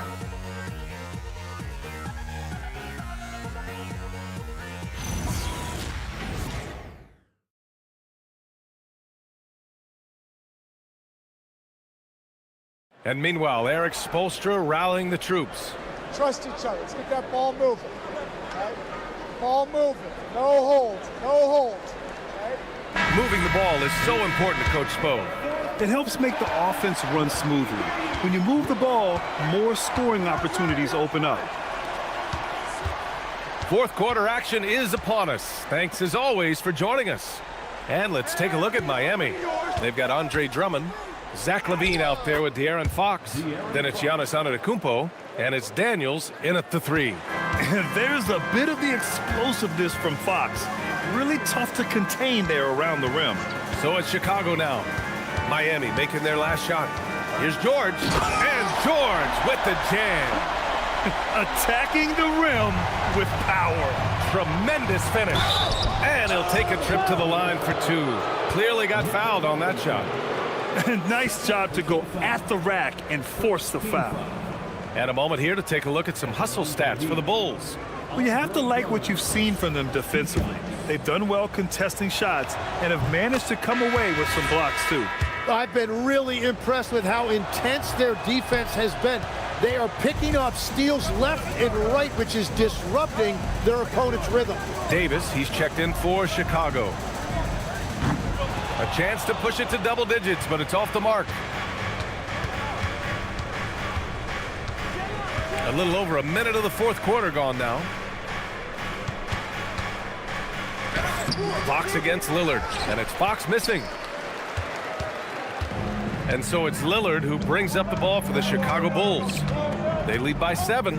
And meanwhile, Eric Spoelstra rallying the troops. Trust each other. Let's get that ball moving. Right? Ball moving. No holds. No holds. Right? Moving the ball is so important to Coach Spo. It helps make the offense run smoothly. When you move the ball, more scoring opportunities open up. Fourth quarter action is upon us. Thanks as always for joining us. And let's take a look at Miami. They've got Andre Drummond, Zach LaVine out there with De'Aaron Fox. Then it's Giannis Antetokounmpo, and it's Daniels in at the 3. And there's a bit of the explosiveness from Fox. Really tough to contain there around the rim. So it's Chicago now. Miami making their last shot. Here's George, and George with the jam. Attacking the rim with power. Tremendous finish. And he'll take a trip to the line for 2. Clearly got fouled on that shot. Nice job to go at the rack and force the foul. And a moment here to take a look at some hustle stats for the Bulls. Well, you have to like what you've seen from them defensively. They've done well contesting shots and have managed to come away with some blocks too. I've been really impressed with how intense their defense has been. They are picking up steals left and right, which is disrupting their opponent's rhythm. Davis, he's checked in for Chicago. A chance to push it to double digits, but it's off the mark. A little over a minute of the fourth quarter gone now. Fox against Lillard, and it's Fox missing. And so it's Lillard who brings up the ball for the Chicago Bulls. They lead by 7.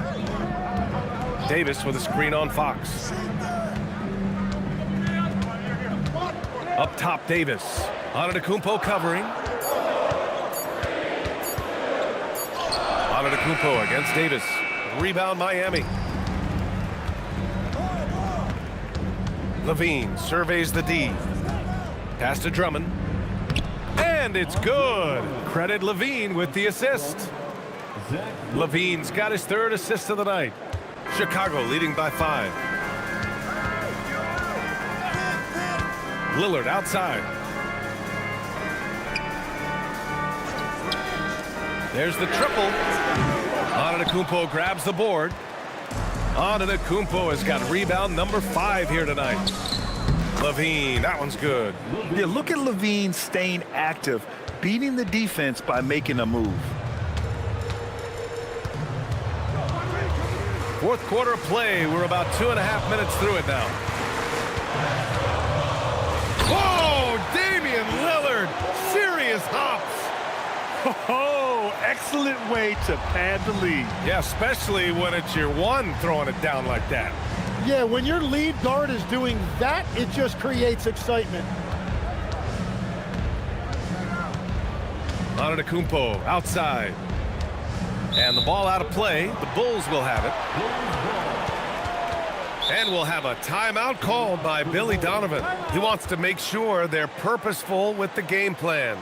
Davis with a screen on Fox. Up top, Davis. Antetokounmpo covering. Antetokounmpo against Davis. Rebound, Miami. LaVine surveys the D. Pass to Drummond. And it's good. Credit LaVine with the assist. LaVine's got his 3rd assist of the night. Chicago leading by 5. Lillard outside. There's the triple. Antetokounmpo grabs the board. Antetokounmpo has got rebound number 5 here tonight. LaVine, that one's good. Yeah, look at LaVine staying active, beating the defense by making a move. Fourth quarter play. We're about 2.5 minutes through it now. Whoa, Damian Lillard, serious hops. Oh, excellent way to pad the lead. Yeah, especially when it's your one throwing it down like that. Yeah, when your lead guard is doing that, it just creates excitement. Antetokounmpo outside. And the ball out of play. The Bulls will have it. And we'll have a timeout called by Billy Donovan. He wants to make sure they're purposeful with the game plan.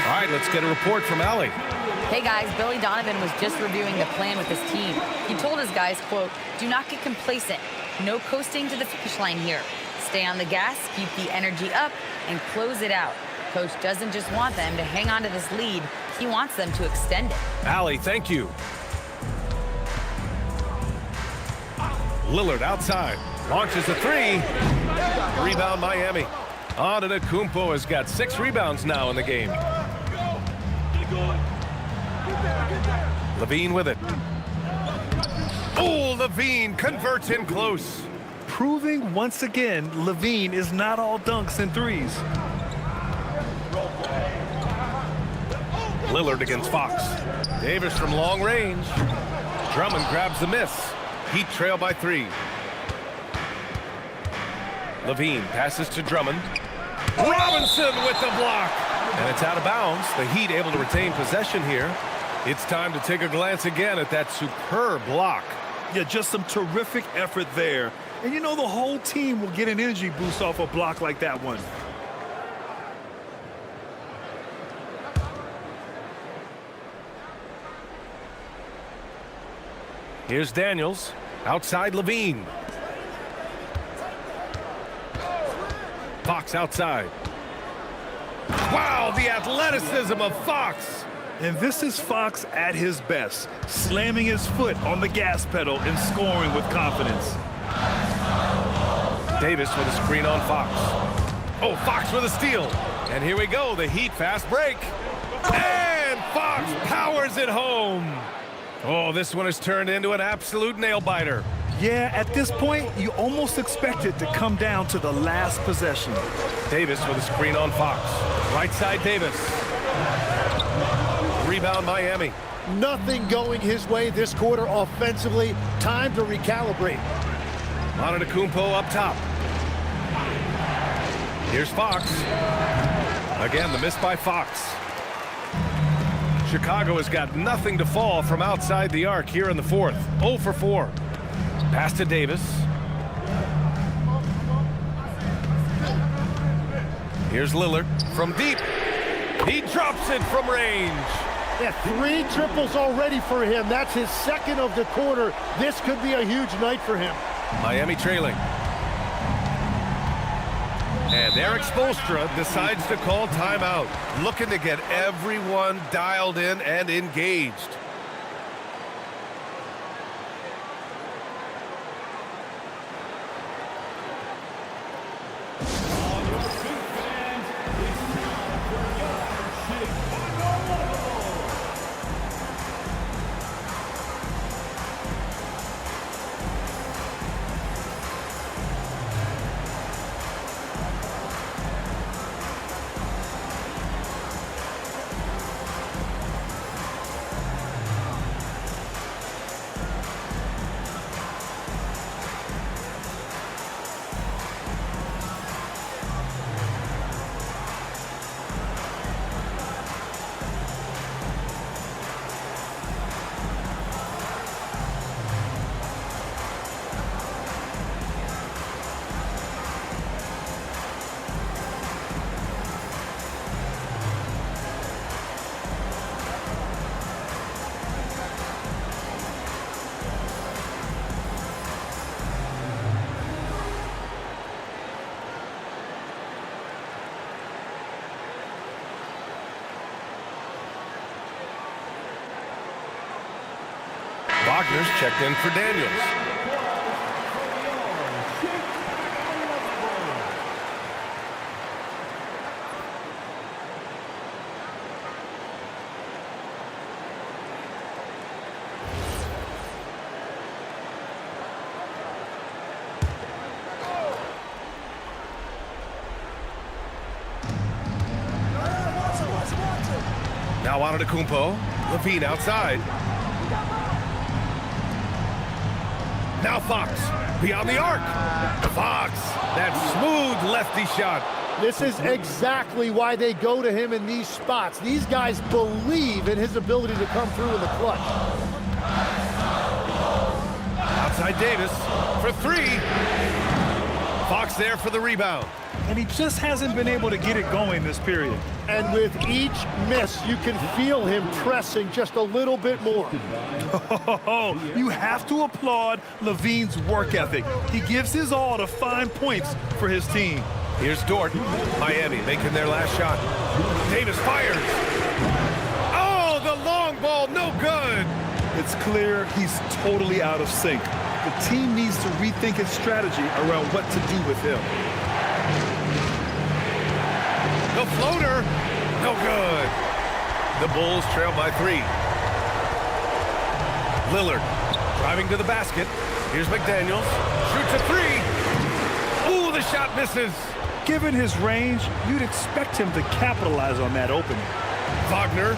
All right, let's get a report from Allie. Hey guys, Billy Donovan was just reviewing the plan with his team. He told his guys, quote, "Do not get complacent. No coasting to the finish line here. Stay on the gas, keep the energy up, and close it out. Coach doesn't just want them to hang on to this lead. He wants them to extend it." Allie, thank you. Lillard outside. Launches a three. Rebound Miami. Antetokounmpo has got 6 rebounds now in the game. Levine with it. Oh, Levine converts in close. Proving once again, Levine is not all dunks and threes. Lillard against Fox. Davis from long range. Drummond grabs the miss. Heat trail by 3. Levine passes to Drummond. Robinson with the block. And it's out of bounds. The Heat able to retain possession here. It's time to take a glance again at that superb block. Yeah, just some terrific effort there. And you know the whole team will get an energy boost off a block like that one. Here's Daniels. Outside Levine. Fox outside. Wow, the athleticism of Fox. And this is Fox at his best, slamming his foot on the gas pedal and scoring with confidence. Davis with a screen on Fox. Oh, Fox with a steal. And here we go, the Heat fast break. And Fox powers it home. Oh, this one has turned into an absolute nail-biter. Yeah, at this point, you almost expect it to come down to the last possession. Davis with a screen on Fox. Right side Davis. Rebound Miami. Nothing going his way this quarter offensively. Time to recalibrate. Antetokounmpo up top. Here's Fox. Again, the miss by Fox. Chicago has got nothing to fall from outside the arc here in the 4th. 0 for 4. Pass to Davis. Here's Lillard from deep. He drops it from range. Yeah, 3 triples already for him. That's his 2nd of the quarter. This could be a huge night for him. Miami trailing. And Eric Spoelstra decides to call timeout, looking to get everyone dialed in and engaged. Wagner's checked in for Daniels. Now Antetokounmpo. Levine outside. Now Fox, beyond the arc. Fox, that smooth lefty shot. This is exactly why they go to him in these spots. These guys believe in his ability to come through in the clutch. Outside Davis for 3. Hawks there for the rebound. And he just hasn't been able to get it going this period. And with each miss, you can feel him pressing just a little bit more. You have to applaud Levine's work ethic. He gives his all to find points for his team. Here's Dort. Miami making their last shot. Davis fires. Oh, the long ball, no good. It's clear he's totally out of sync. The team needs to rethink its strategy around what to do with him. The floater, no good. The Bulls trail by 3. Lillard driving to the basket. Here's McDaniels. Shoots a 3. Ooh, the shot misses. Given his range, you'd expect him to capitalize on that opening. Wagner.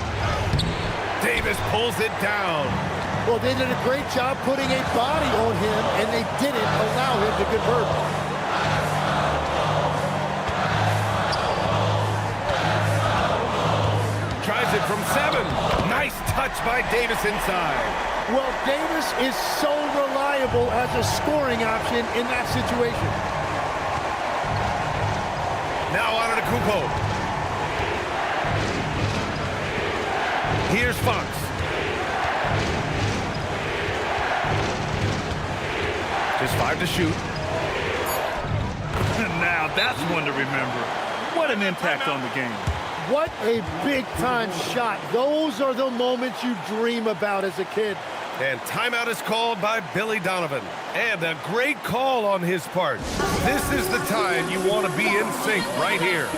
Davis pulls it down. Well, they did a great job putting a body on him, and they didn't allow him to convert. Tries it from 7. Nice touch by Davis inside. Well, Davis is so reliable as a scoring option in that situation. Now Antetokounmpo. Here's Fox. Just 5 to shoot. Now that's one to remember. What an impact on the game. What a big-time shot. Those are the moments you dream about as a kid. And timeout is called by Billy Donovan. And a great call on his part. This is the time you want to be in sync right here.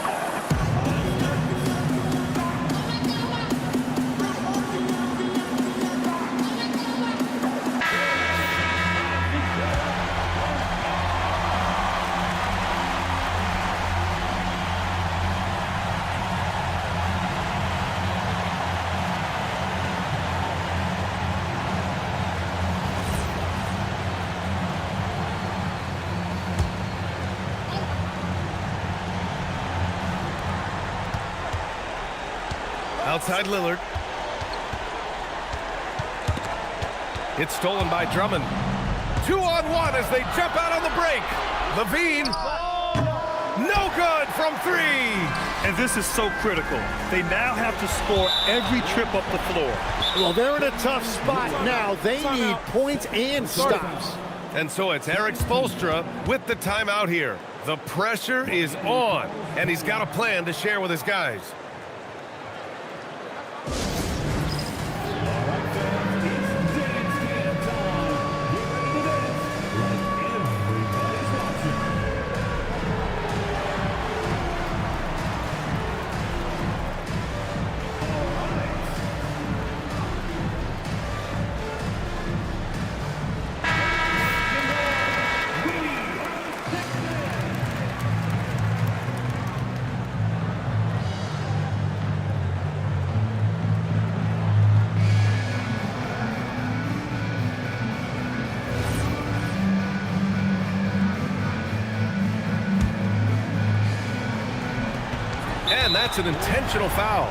Outside Lillard. It's stolen by Drummond. 2-on-1 as they jump out on the break. Levine. No good from 3. And this is so critical. They now have to score every trip up the floor. Well, they're in a tough spot now. They need points and stops. And so it's Eric Spoelstra with the timeout here. The pressure is on, and he's got a plan to share with his guys. And that's an intentional foul.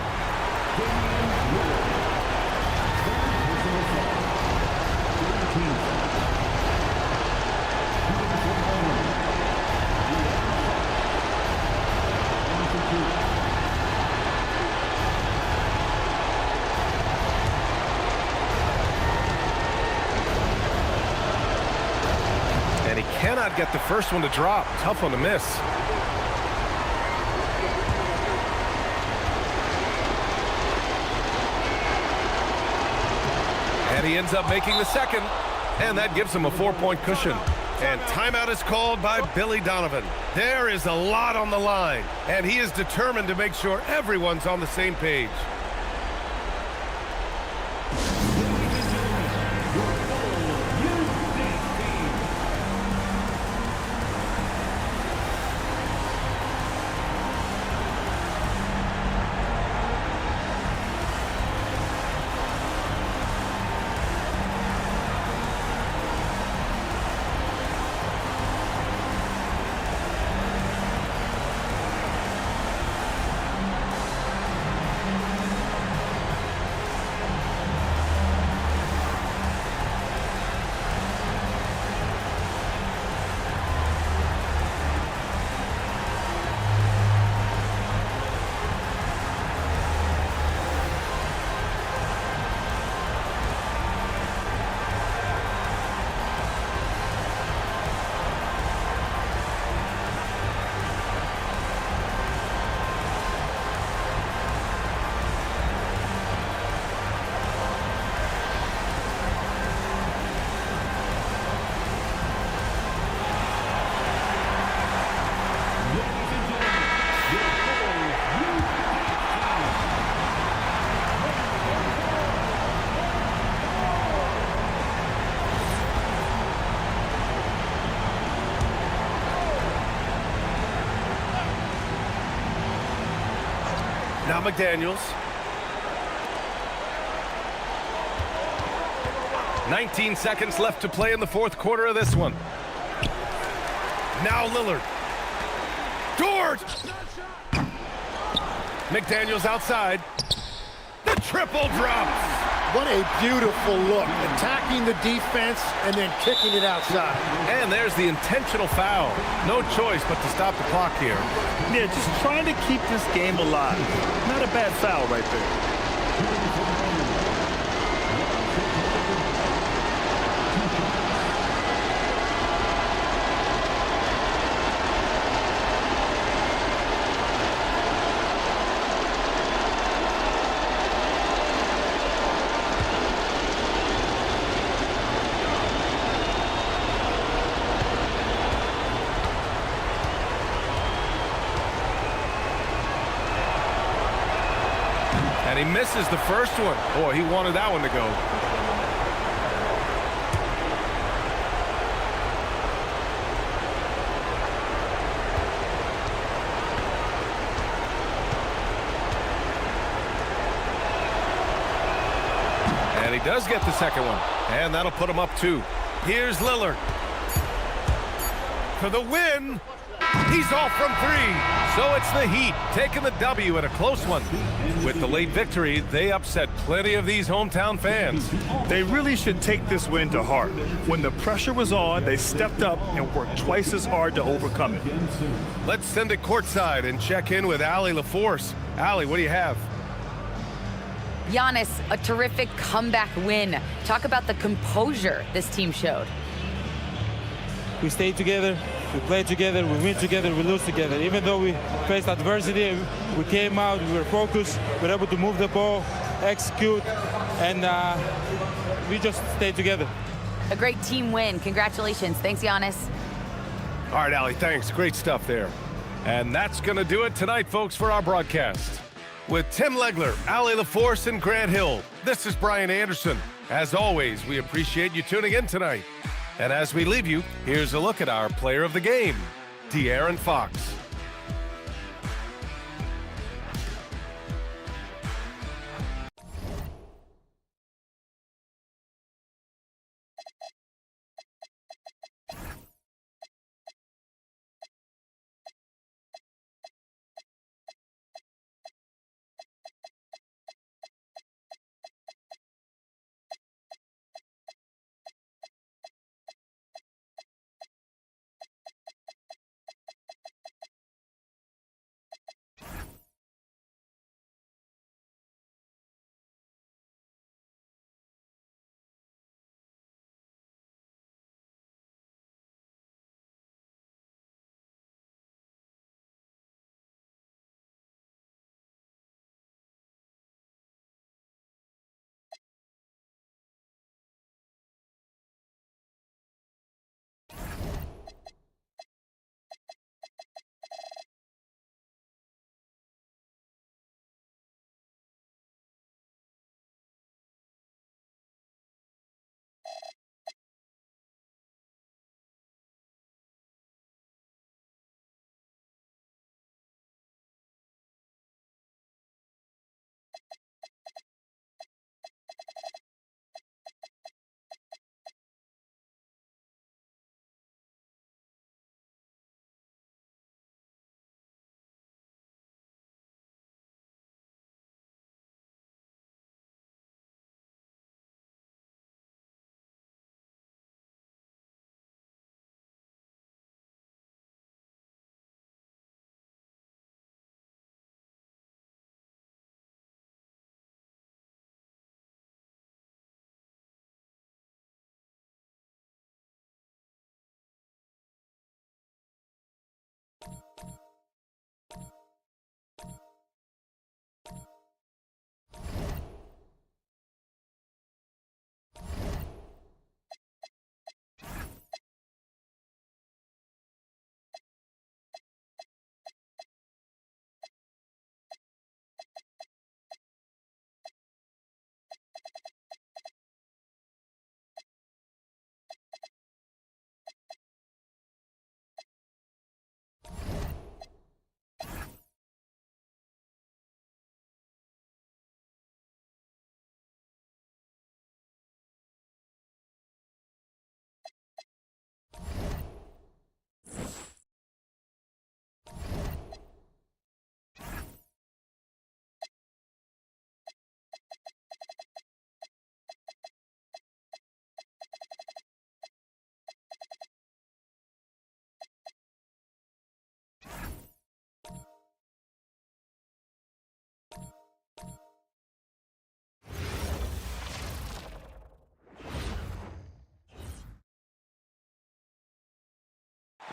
And he cannot get the first one to drop. Tough one to miss. And he ends up making the second, and that gives him a 4-point cushion. And timeout is called by Billy Donovan. There is a lot on the line, and he is determined to make sure everyone's on the same page. Now McDaniels. 19 seconds left to play in the fourth quarter of this one. Now Lillard. George! McDaniels outside. The triple drops. What a beautiful look. Attacking the defense and then kicking it outside. And there's the intentional foul. No choice but to stop the clock here. Yeah, just trying to keep this game alive. Not a bad foul right there. And he misses the first one. Boy, he wanted that one to go. And he does get the second one. And that'll put him up 2. Here's Lillard. For the win. He's off from 3. So it's the Heat taking the W at a close one. With the late victory, they upset plenty of these hometown fans. They really should take this win to heart. When the pressure was on, they stepped up and worked twice as hard to overcome it. Let's send it courtside and check in with Allie LaForce. Allie, what do you have? Giannis, a terrific comeback win. Talk about the composure this team showed. We stayed together, we played together, we win together, we lose together. Even though we faced adversity, we came out, we were focused, we were able to move the ball, execute, and we just stayed together. A great team win. Congratulations. Thanks, Giannis. All right, Allie, thanks. Great stuff there. And that's going to do it tonight, folks, for our broadcast. With Tim Legler, Allie LaForce, and Grant Hill, this is Brian Anderson. As always, we appreciate you tuning in tonight. And as we leave you, here's a look at our player of the game, De'Aaron Fox.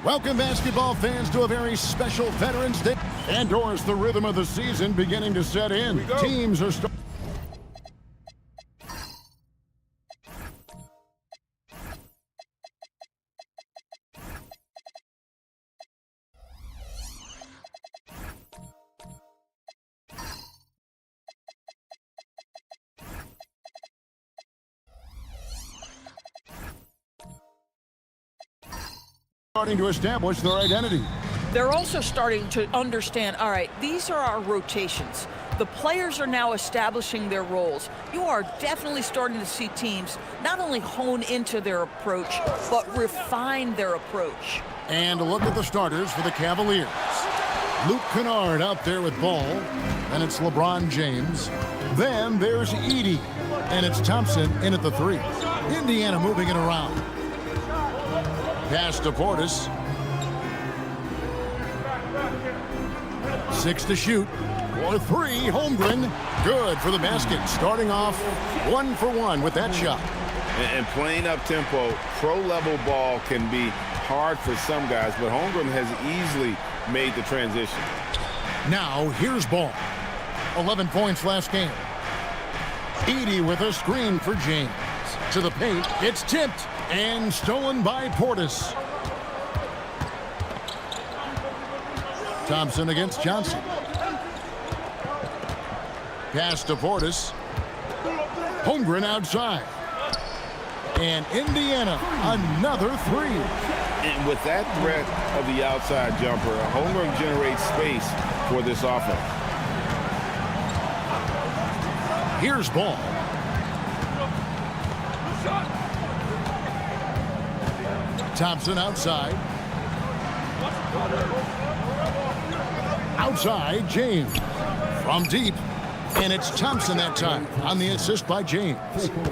Welcome, basketball fans, to a very special Veterans Day. Indoors, the rhythm of the season beginning to set in. Teams are starting to establish their identity. They're also starting to understand, all right, these are our rotations. The players are now establishing their roles. You are definitely starting to see teams not only hone into their approach, but refine their approach. And a look at the starters for the Cavaliers. Luke Kennard out there with ball, and it's LeBron James. Then there's Edey, and it's Thompson in at the 3. Indiana moving it around. Pass to Portis. 6 to shoot. For 3, Holmgren. Good for the basket. Starting off 1 for 1 with that shot. And playing up tempo, pro-level ball can be hard for some guys, but Holmgren has easily made the transition. Now here's Ball. 11 points last game. Edey with a screen for James. To the paint. It's tipped and stolen by Portis. Thompson against Johnson. Pass to Portis. Holmgren outside. And Indiana, another 3. And with that threat of the outside jumper, Holmgren generates space for this offense. Here's Ball. Thompson outside. Outside, James. From deep. And it's Thompson that time on the assist by James.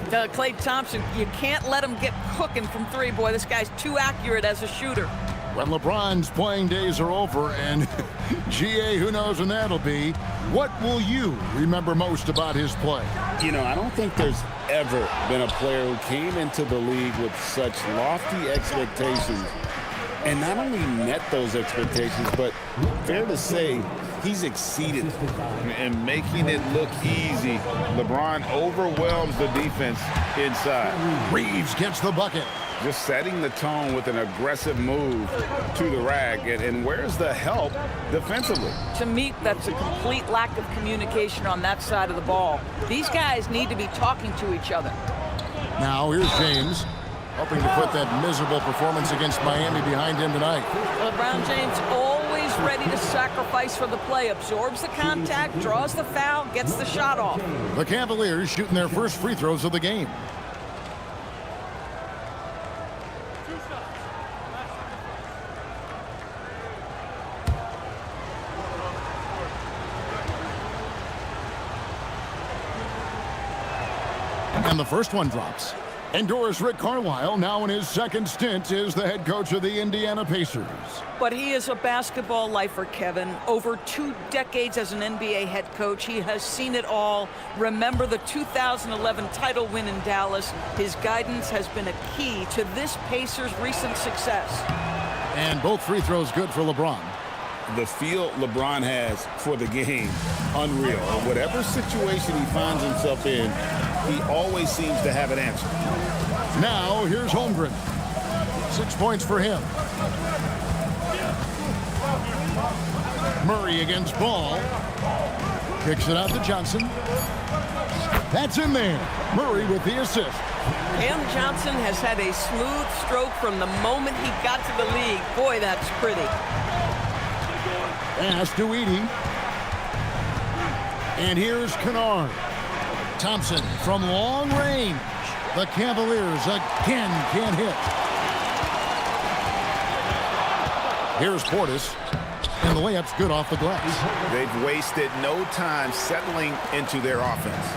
Klay Thompson, you can't let him get cooking from 3. Boy, this guy's too accurate as a shooter. When LeBron's playing days are over, and GA, who knows when that'll be, what will you remember most about his play? You know, I don't think there's ever been a player who came into the league with such lofty expectations and not only met those expectations, but fair to say, he's exceeded and making it look easy. LeBron overwhelms the defense inside. Reeves gets the bucket. Just setting the tone with an aggressive move to the rack. And where's the help defensively? To me, that's a complete lack of communication on that side of the ball. These guys need to be talking to each other. Now here's James, hoping to put that miserable performance against Miami behind him tonight. LeBron James always ready to sacrifice for the play, absorbs the contact, draws the foul, gets the shot off. The Cavaliers shooting their first free throws of the game. And the first one drops. Indoors, Rick Carlisle, now in his second stint, is the head coach of the Indiana Pacers. But he is a basketball lifer, Kevin. Over 2 decades as an NBA head coach, he has seen it all. Remember the 2011 title win in Dallas. His guidance has been a key to this Pacers' recent success. And both free throws good for LeBron. The feel LeBron has for the game, unreal. Whatever situation he finds himself in, he always seems to have an answer. Now, here's Holmgren. 6 points for him. Murray against Ball. Kicks it out to Johnson. That's in there. Murray with the assist. Cam Johnson has had a smooth stroke from the moment he got to the league. Boy, that's pretty. Pass to Edey. And here's Kennard. Thompson from long range. The Cavaliers again can't hit. Here's Portis. And the layup's good off the glass. They've wasted no time settling into their offense.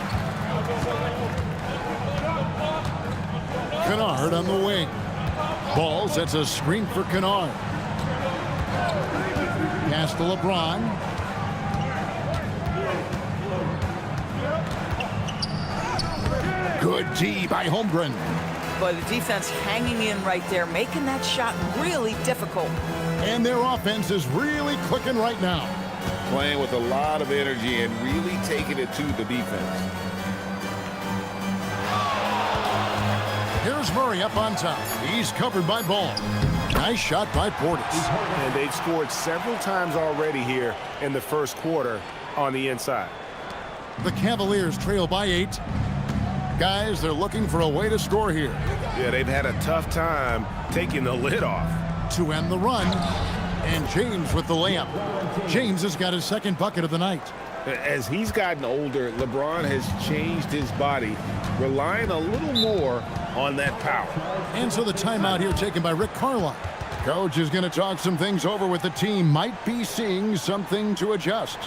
Kennard on the wing. Ball sets a screen for Kennard. Pass to LeBron. Good D by Holmgren. But the defense hanging in right there, making that shot really difficult. And their offense is really clicking right now. Playing with a lot of energy and really taking it to the defense. Here's Murray up on top. He's covered by Ball. Nice shot by Portis. And they've scored several times already here in the first quarter on the inside. The Cavaliers trail by 8. Guys, they're looking for a way to score here. Yeah, they've had a tough time taking the lid off. To end the run, and James with the layup. James has got his second bucket of the night. As he's gotten older, LeBron has changed his body, relying a little more on that power. And so the timeout here taken by Rick Carlisle. Coach is going to talk some things over with the team. Might be seeing something to adjust.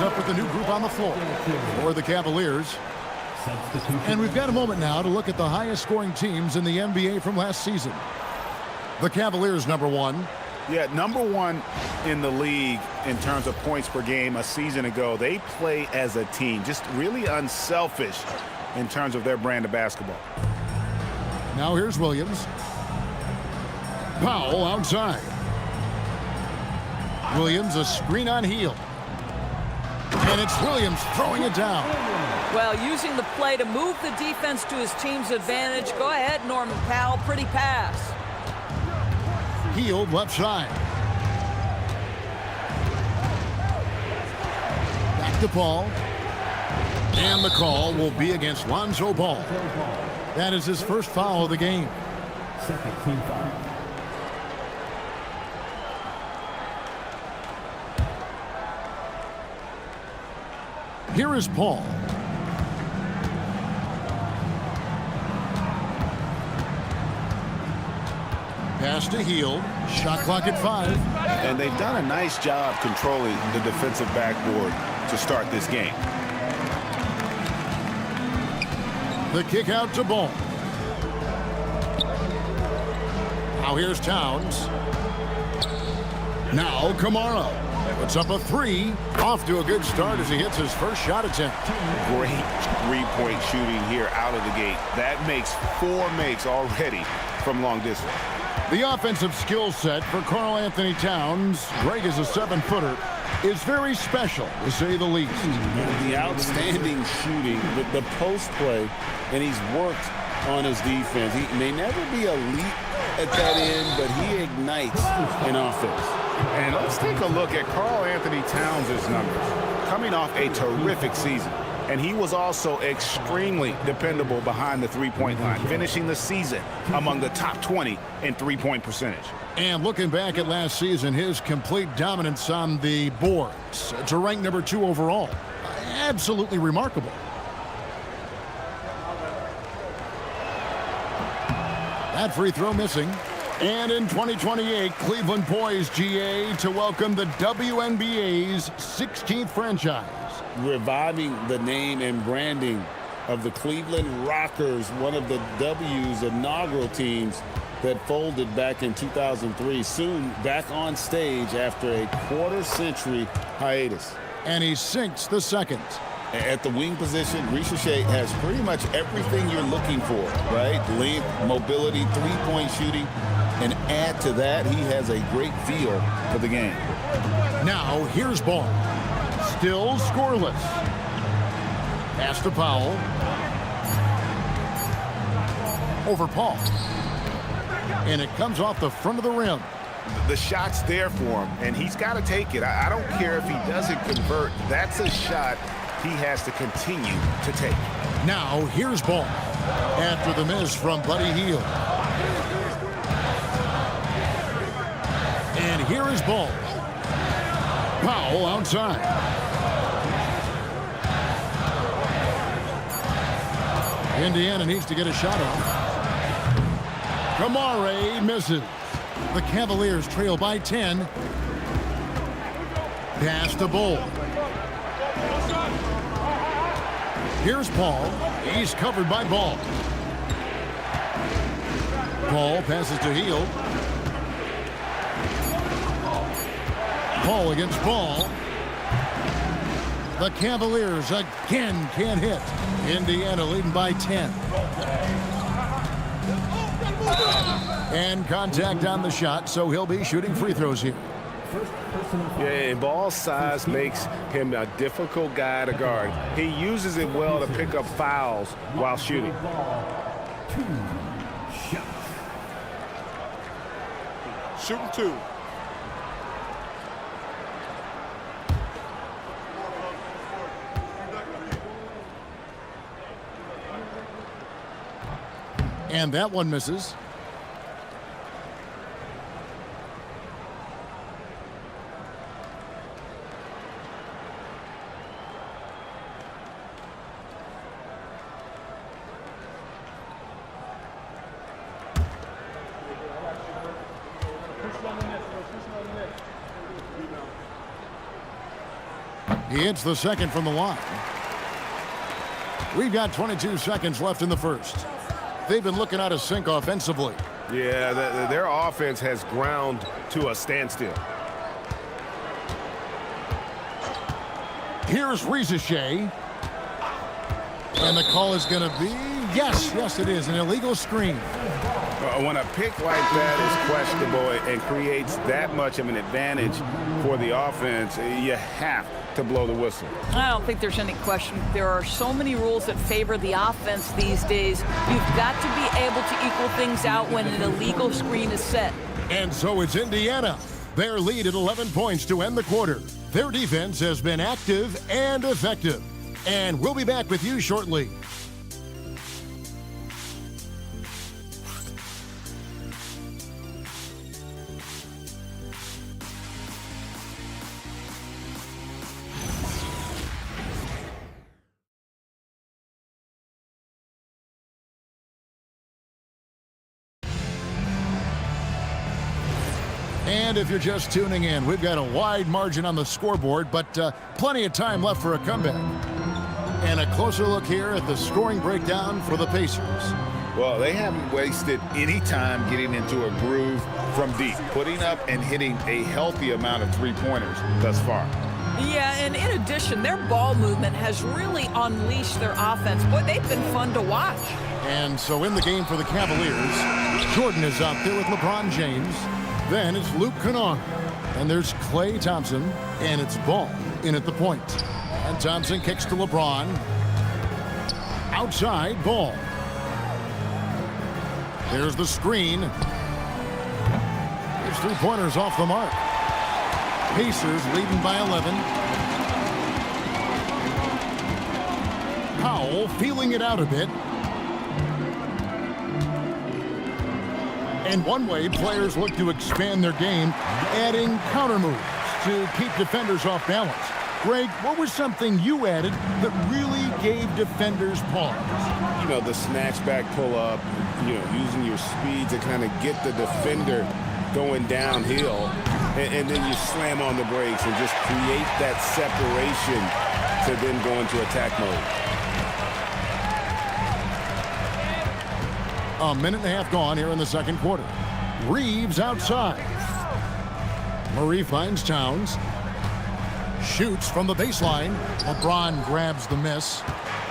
Up with the new group on the floor for the Cavaliers. And we've got a moment now to look at the highest scoring teams in the NBA from last season. The Cavaliers, number 1. Yeah, number 1 in the league in terms of points per game a season ago. They play as a team, just really unselfish in terms of their brand of basketball. Now here's Williams. Powell outside. Williams, a screen on Hield. And it's Williams throwing it down. Well, using the play to move the defense to his team's advantage. Go ahead, Norman Powell. Pretty pass. Hield left side. Back to Paul. And the call will be against Lonzo Ball. That is his first foul of the game. Second team foul. Here is Paul. Pass to Hield. Shot clock at 5. And they've done a nice job controlling the defensive backboard to start this game. The kick out to Ball. Now here's Towns. Now Kamara. Puts up a 3. Off to a good start as he hits his first shot attempt. Great three-point shooting here out of the gate. That makes 4 makes already from long distance. The offensive skill set for Karl Anthony Towns, Greg is a 7-footer, is very special, to say the least. The outstanding shooting, the post play, and he's worked on his defense. He may never be elite at that end, but he ignites an offense. And let's take a look at Karl Anthony Towns' numbers. Coming off a terrific season, and he was also extremely dependable behind the three-point line, finishing the season among the top 20 in three-point percentage. And looking back at last season, his complete dominance on the boards to rank number 2 overall. Absolutely remarkable. That free throw missing. And in 2028, Cleveland poised, GA, to welcome the WNBA's 16th franchise. Reviving the name and branding of the Cleveland Rockers, one of the W's inaugural teams that folded back in 2003. Soon back on stage after a quarter-century hiatus. And he sinks the second. At the wing position, Risha Shea has pretty much everything you're looking for, right? Length, mobility, three-point shooting. And add to that, he has a great feel for the game. Now, here's Ball. Still scoreless. Pass to Powell. Over Paul. And it comes off the front of the rim. The shot's there for him, and he's got to take it. I don't care if he doesn't convert. That's a shot he has to continue to take. Now, here's Ball. After the miss from Buddy Hield. And here is Ball. Powell outside. Indiana needs to get a shot off. Kamare misses. The Cavaliers trail by 10. Pass to Ball. Here's Paul. He's covered by Ball. Paul passes to Hield. Paul against Ball. The Cavaliers again can't hit. Indiana leading by 10. And contact on the shot, so he'll be shooting free throws here. Yeah, and Ball's size makes him a difficult guy to guard. He uses it well to pick up fouls while shooting. Shooting 2. And that one misses. He hits the second from the line. We've got 22 seconds left in the first. They've been looking out of sync offensively. Yeah, their offense has ground to a standstill. Here's Rizachet. And the call is going to be, yes, it is, an illegal screen. When a pick like that is questionable and creates that much of an advantage for the offense, you have to blow the whistle. I don't think there's any question. There are so many rules that favor the offense these days. You've got to be able to equal things out when an illegal screen is set. And so it's Indiana. Their lead at 11 points to end the quarter. Their defense has been active and effective. And we'll be back with you shortly. And if you're just tuning in, we've got a wide margin on the scoreboard, but plenty of time left for a comeback. And a closer look here at the scoring breakdown for the Pacers. Well, they haven't wasted any time getting into a groove from deep, putting up and hitting a healthy amount of three-pointers thus far. Yeah, and in addition, their ball movement has really unleashed their offense. Boy, they've been fun to watch. And so in the game for the Cavaliers, Jordan is out there with LeBron James. Then it's Luke Kennard. And there's Klay Thompson. And it's Ball in at the point. And Thompson kicks to LeBron. Outside, Ball. There's the screen. His three-pointers off the mark. Pacers leading by 11. Powell feeling it out a bit. And one way players look to expand their game, adding counter moves to keep defenders off balance. Greg, what was something you added that really gave defenders pause? You know, the snatch back pull up, you know, using your speed to kind of get the defender going downhill, and then you slam on the brakes and just create that separation to then go into attack mode. A minute and a half gone here in the second quarter. Reeves outside. Murray finds Towns. Shoots from the baseline. LeBron grabs the miss.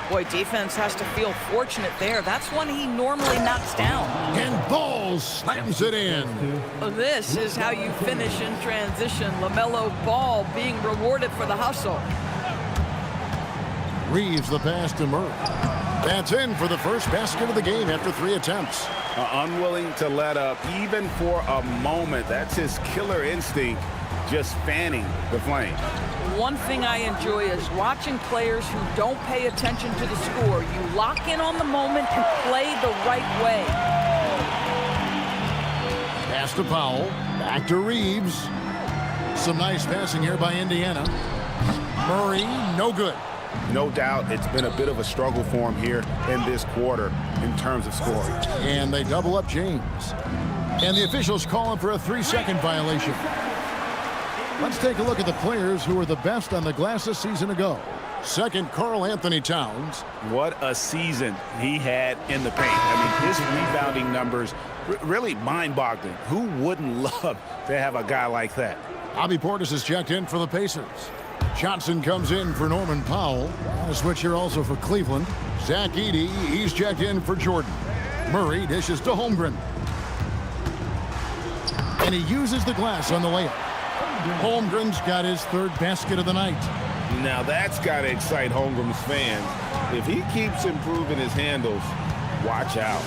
Boy, defense has to feel fortunate there. That's one he normally knocks down. And Ball slams it in. This is how you finish in transition. LaMelo Ball being rewarded for the hustle. Reeves the pass to Murray. That's in for the first basket of the game after 3 attempts. Unwilling to let up even for a moment. That's his killer instinct, just fanning the flame. One thing I enjoy is watching players who don't pay attention to the score. You lock in on the moment and play the right way. Pass to Powell. Back to Reeves. Some nice passing here by Indiana. Murray, no good. No doubt it's been a bit of a struggle for him here in this quarter in terms of scoring. And they double up James. And the officials call him for a 3-second violation. Let's take a look at the players who were the best on the glass a season ago. Second, Karl Anthony Towns. What a season he had in the paint. I mean, his rebounding numbers really mind-boggling. Who wouldn't love to have a guy like that? Bobby Portis is checked in for the Pacers. Johnson comes in for Norman Powell. A switch here also for Cleveland. Zach Edey, he's checked in for Jordan. Murray dishes to Holmgren. And he uses the glass on the layup. Holmgren's got his 3rd basket of the night. Now that's got to excite Holmgren's fans. If he keeps improving his handles, watch out.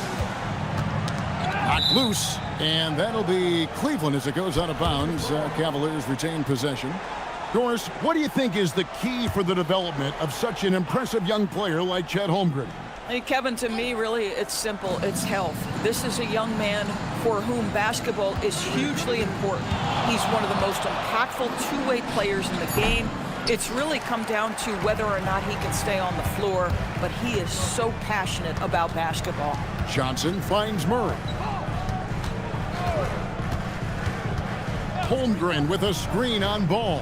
Knocked loose, and that'll be Cleveland as it goes out of bounds. Cavaliers retain possession. Doris, what do you think is the key for the development of such an impressive young player like Chet Holmgren? Hey, Kevin, to me, really, it's simple. It's health. This is a young man for whom basketball is hugely important. He's one of the most impactful two-way players in the game. It's really come down to whether or not he can stay on the floor, but he is so passionate about basketball. Johnson finds Murray. Holmgren with a screen on Ball.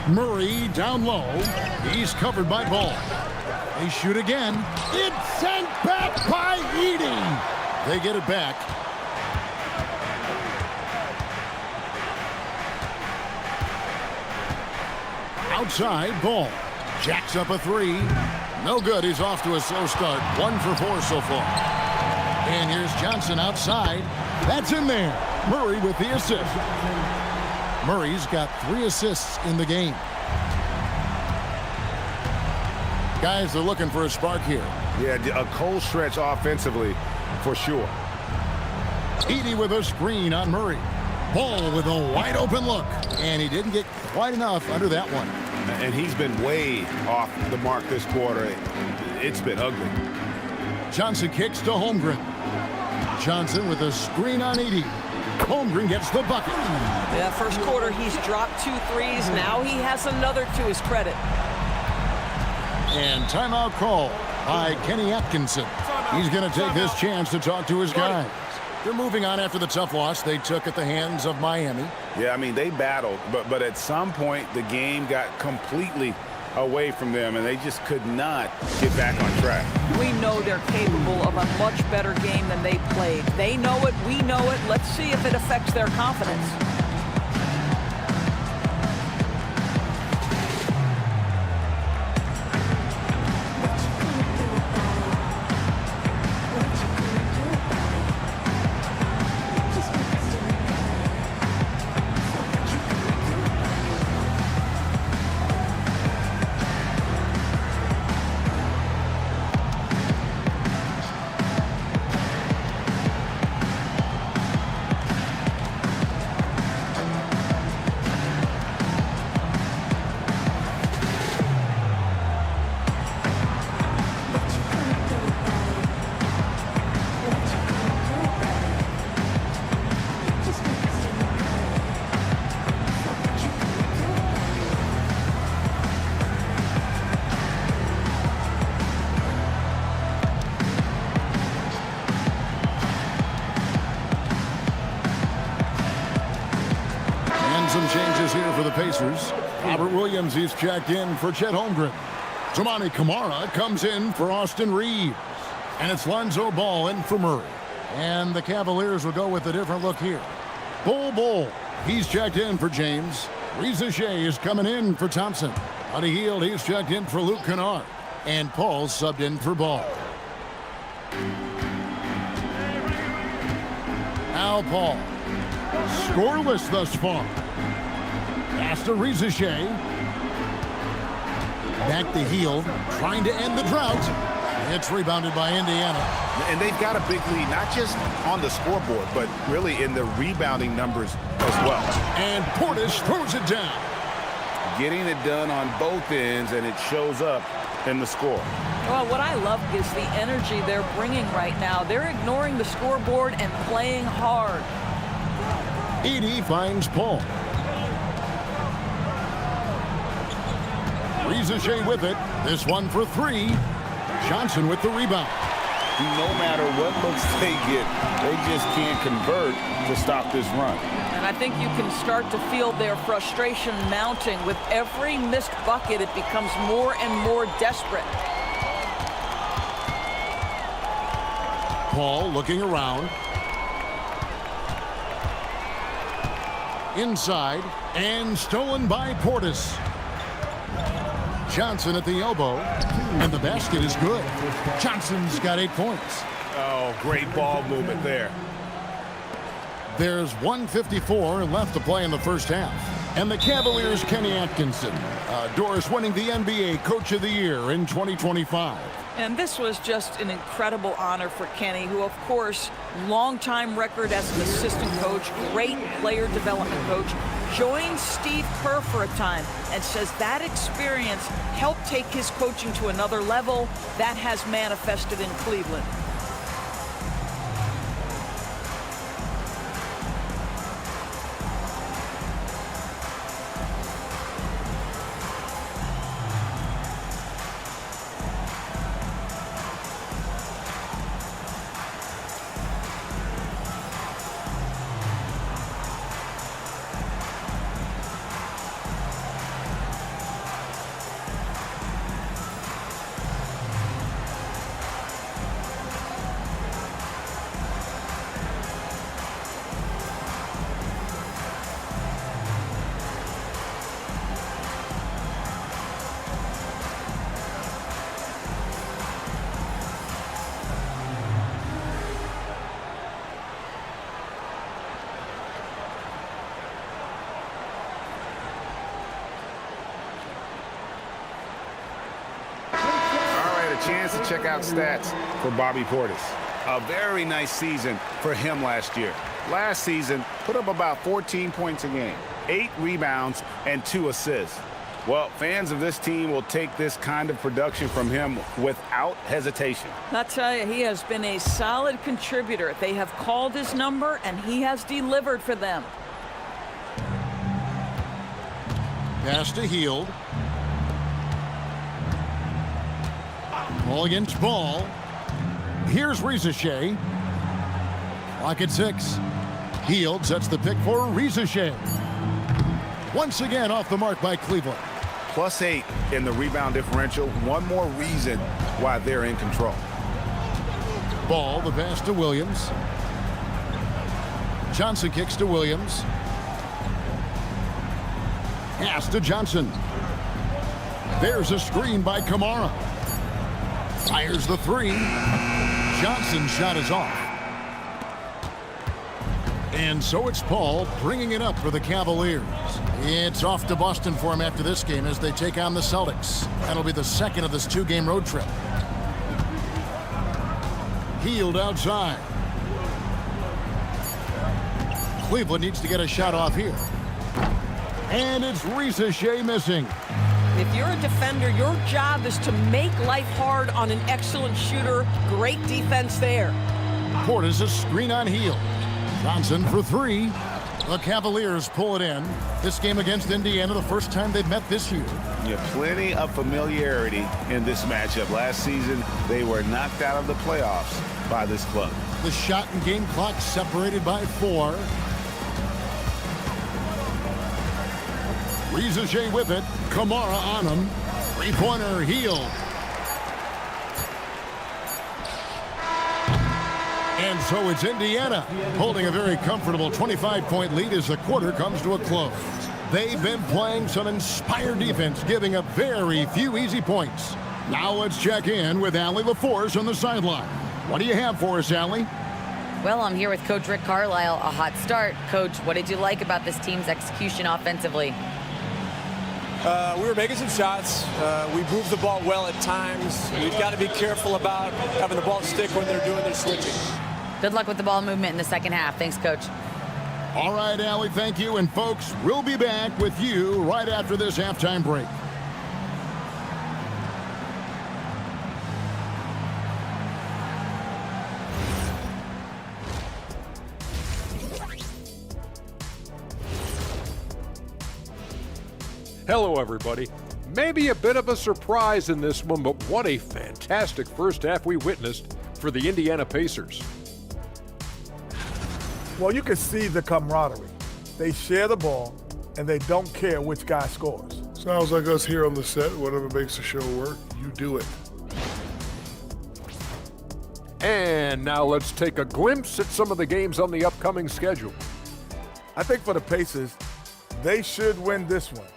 Murray down low. He's covered by Ball. They shoot again. It's sent back by Edey. They get it back. Outside, Ball. Jacks up a 3. No good. He's off to a slow start. 1 for 4 so far. And here's Johnson outside. That's in there. Murray with the assist. Murray's got 3 assists in the game. Guys, they're looking for a spark here. Yeah, a cold stretch offensively for sure. Edey with a screen on Murray. Ball with a wide open look. And he didn't get quite enough under that one. And he's been way off the mark this quarter. It's been ugly. Johnson kicks to Holmgren. Johnson with a screen on Edey. Holmgren gets the bucket. Yeah, first quarter he's dropped 2 threes. Now he has another to his credit. And timeout call by Kenny Atkinson. He's going to take this chance to talk to his guys. They're moving on after the tough loss they took at the hands of Miami. Yeah, I mean, they battled, but at some point the game got completely away from them, and they just could not get back on track. We know they're capable of a much better game than they played. They know it, we know it. Let's see if it affects their confidence. Some changes here for the Pacers. Robert Williams, he's checked in for Chet Holmgren. Toumani Camara comes in for Austin Reeves. And it's Lonzo Ball in for Murray. And the Cavaliers will go with a different look here. Bull He's checked in for James. Reza Shea is coming in for Thompson. On a Hield, he's checked in for Luke Kennard. And Paul subbed in for Ball. Al Paul. Scoreless thus far. Pass to Reza Shea. Back to Hield, trying to end the drought. It's rebounded by Indiana. And they've got a big lead, not just on the scoreboard, but really in the rebounding numbers as well. And Portis throws it down. Getting it done on both ends, and it shows up in the score. Well, what I love is the energy they're bringing right now. They're ignoring the scoreboard and playing hard. Edey finds Paul. Reza Shea with it. This one for three. Johnson with the rebound. No matter what looks they get, they just can't convert to stop this run. And I think you can start to feel their frustration mounting. With every missed bucket, it becomes more and more desperate. Paul looking around. Inside, and stolen by Portis. Johnson at the elbow, and the basket is good. Johnson's got 8 points. Oh, great ball movement there. There's 1:54 left to play in the first half. And the Cavaliers' Kenny Atkinson. Doris winning the NBA Coach of the Year in 2025. And this was just an incredible honor for Kenny, who, of course, longtime record as an assistant coach, great player development coach, joined Steve Kerr for a time and says that experience helped take his coaching to another level. That has manifested in Cleveland. Chance to check out stats for Bobby Portis. A very nice season for him last year. Last season, put up about 14 points a game, 8 rebounds, and 2 assists. Well, fans of this team will take this kind of production from him without hesitation. I'll tell you, he has been a solid contributor. They have called his number, and he has delivered for them. Pass to Hield. Ball against Ball. Here's Reza Shea. Clock at 6. Hield sets the pick for Reza Shea. Once again off the mark by Cleveland. +8 in the rebound differential. One more reason why they're in control. Ball, the pass to Williams. Johnson kicks to Williams. Pass to Johnson. There's a screen by Kamara. Fires the 3. Johnson's shot is off. And so it's Paul bringing it up for the Cavaliers. It's off to Boston for him after this game as they take on the Celtics. That'll be the second of this 2-game road trip. Hield outside. Cleveland needs to get a shot off here. And it's Reza Shea missing. If you're a defender, your job is to make life hard on an excellent shooter. Great defense there. Portis a screen on Hield. Johnson for 3. The Cavaliers pull it in. This game against Indiana, the first time they've met this year. Yeah, plenty of familiarity in this matchup. Last season, they were knocked out of the playoffs by this club. The shot and game clock separated by 4. Reza Shea with it. Kamara on him. 3-pointer Hield. And so it's Indiana holding a very comfortable 25-point lead as the quarter comes to a close. They've been playing some inspired defense, giving up very few easy points. Now let's check in with Allie LaForce on the sideline. What do you have for us, Allie? Well, I'm here with Coach Rick Carlisle. A hot start. Coach, what did you like about this team's execution offensively? We were making some shots. We moved the ball well at times. We've got to be careful about having the ball stick when they're doing their switching. Good luck with the ball movement in the second half. Thanks, Coach. All right, Allie, thank you. And folks, we'll be back with you right after this halftime break. Hello, everybody. Maybe a bit of a surprise in this one, but what a fantastic first half we witnessed for the Indiana Pacers. Well, you can see the camaraderie. They share the ball, and they don't care which guy scores. Sounds like us here on the set. Whatever makes the show work, you do it. And now let's take a glimpse at some of the games on the upcoming schedule. I think for the Pacers, they should win this one.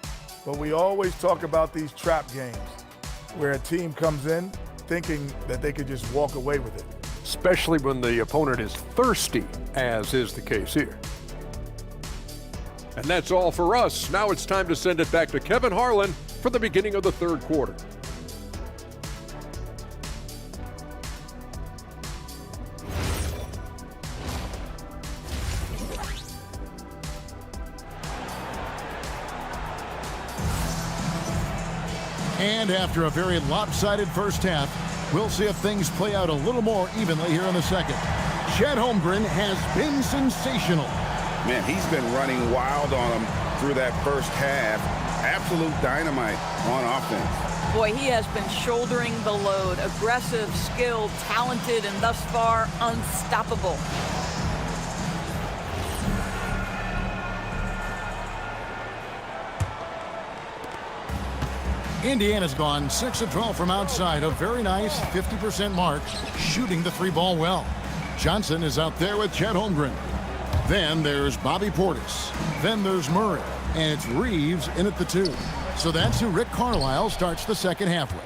But we always talk about these trap games where a team comes in thinking that they could just walk away with it. Especially when the opponent is thirsty, as is the case here. And that's all for us. Now it's time to send it back to Kevin Harlan for the beginning of the third quarter. And after a very lopsided first half, we'll see if things play out a little more evenly here in the second. Chet Holmgren has been sensational. Man, he's been running wild on him through that first half. Absolute dynamite on offense. Boy, he has been shouldering the load. Aggressive, skilled, talented, and thus far, unstoppable. Indiana's gone 6 of 12 from outside, a very nice 50% mark, shooting the three ball well. Johnson is out there with Chet Holmgren. Then there's Bobby Portis. Then there's Murray, and it's Reeves in at the 2. So that's who Rick Carlisle starts the second half with.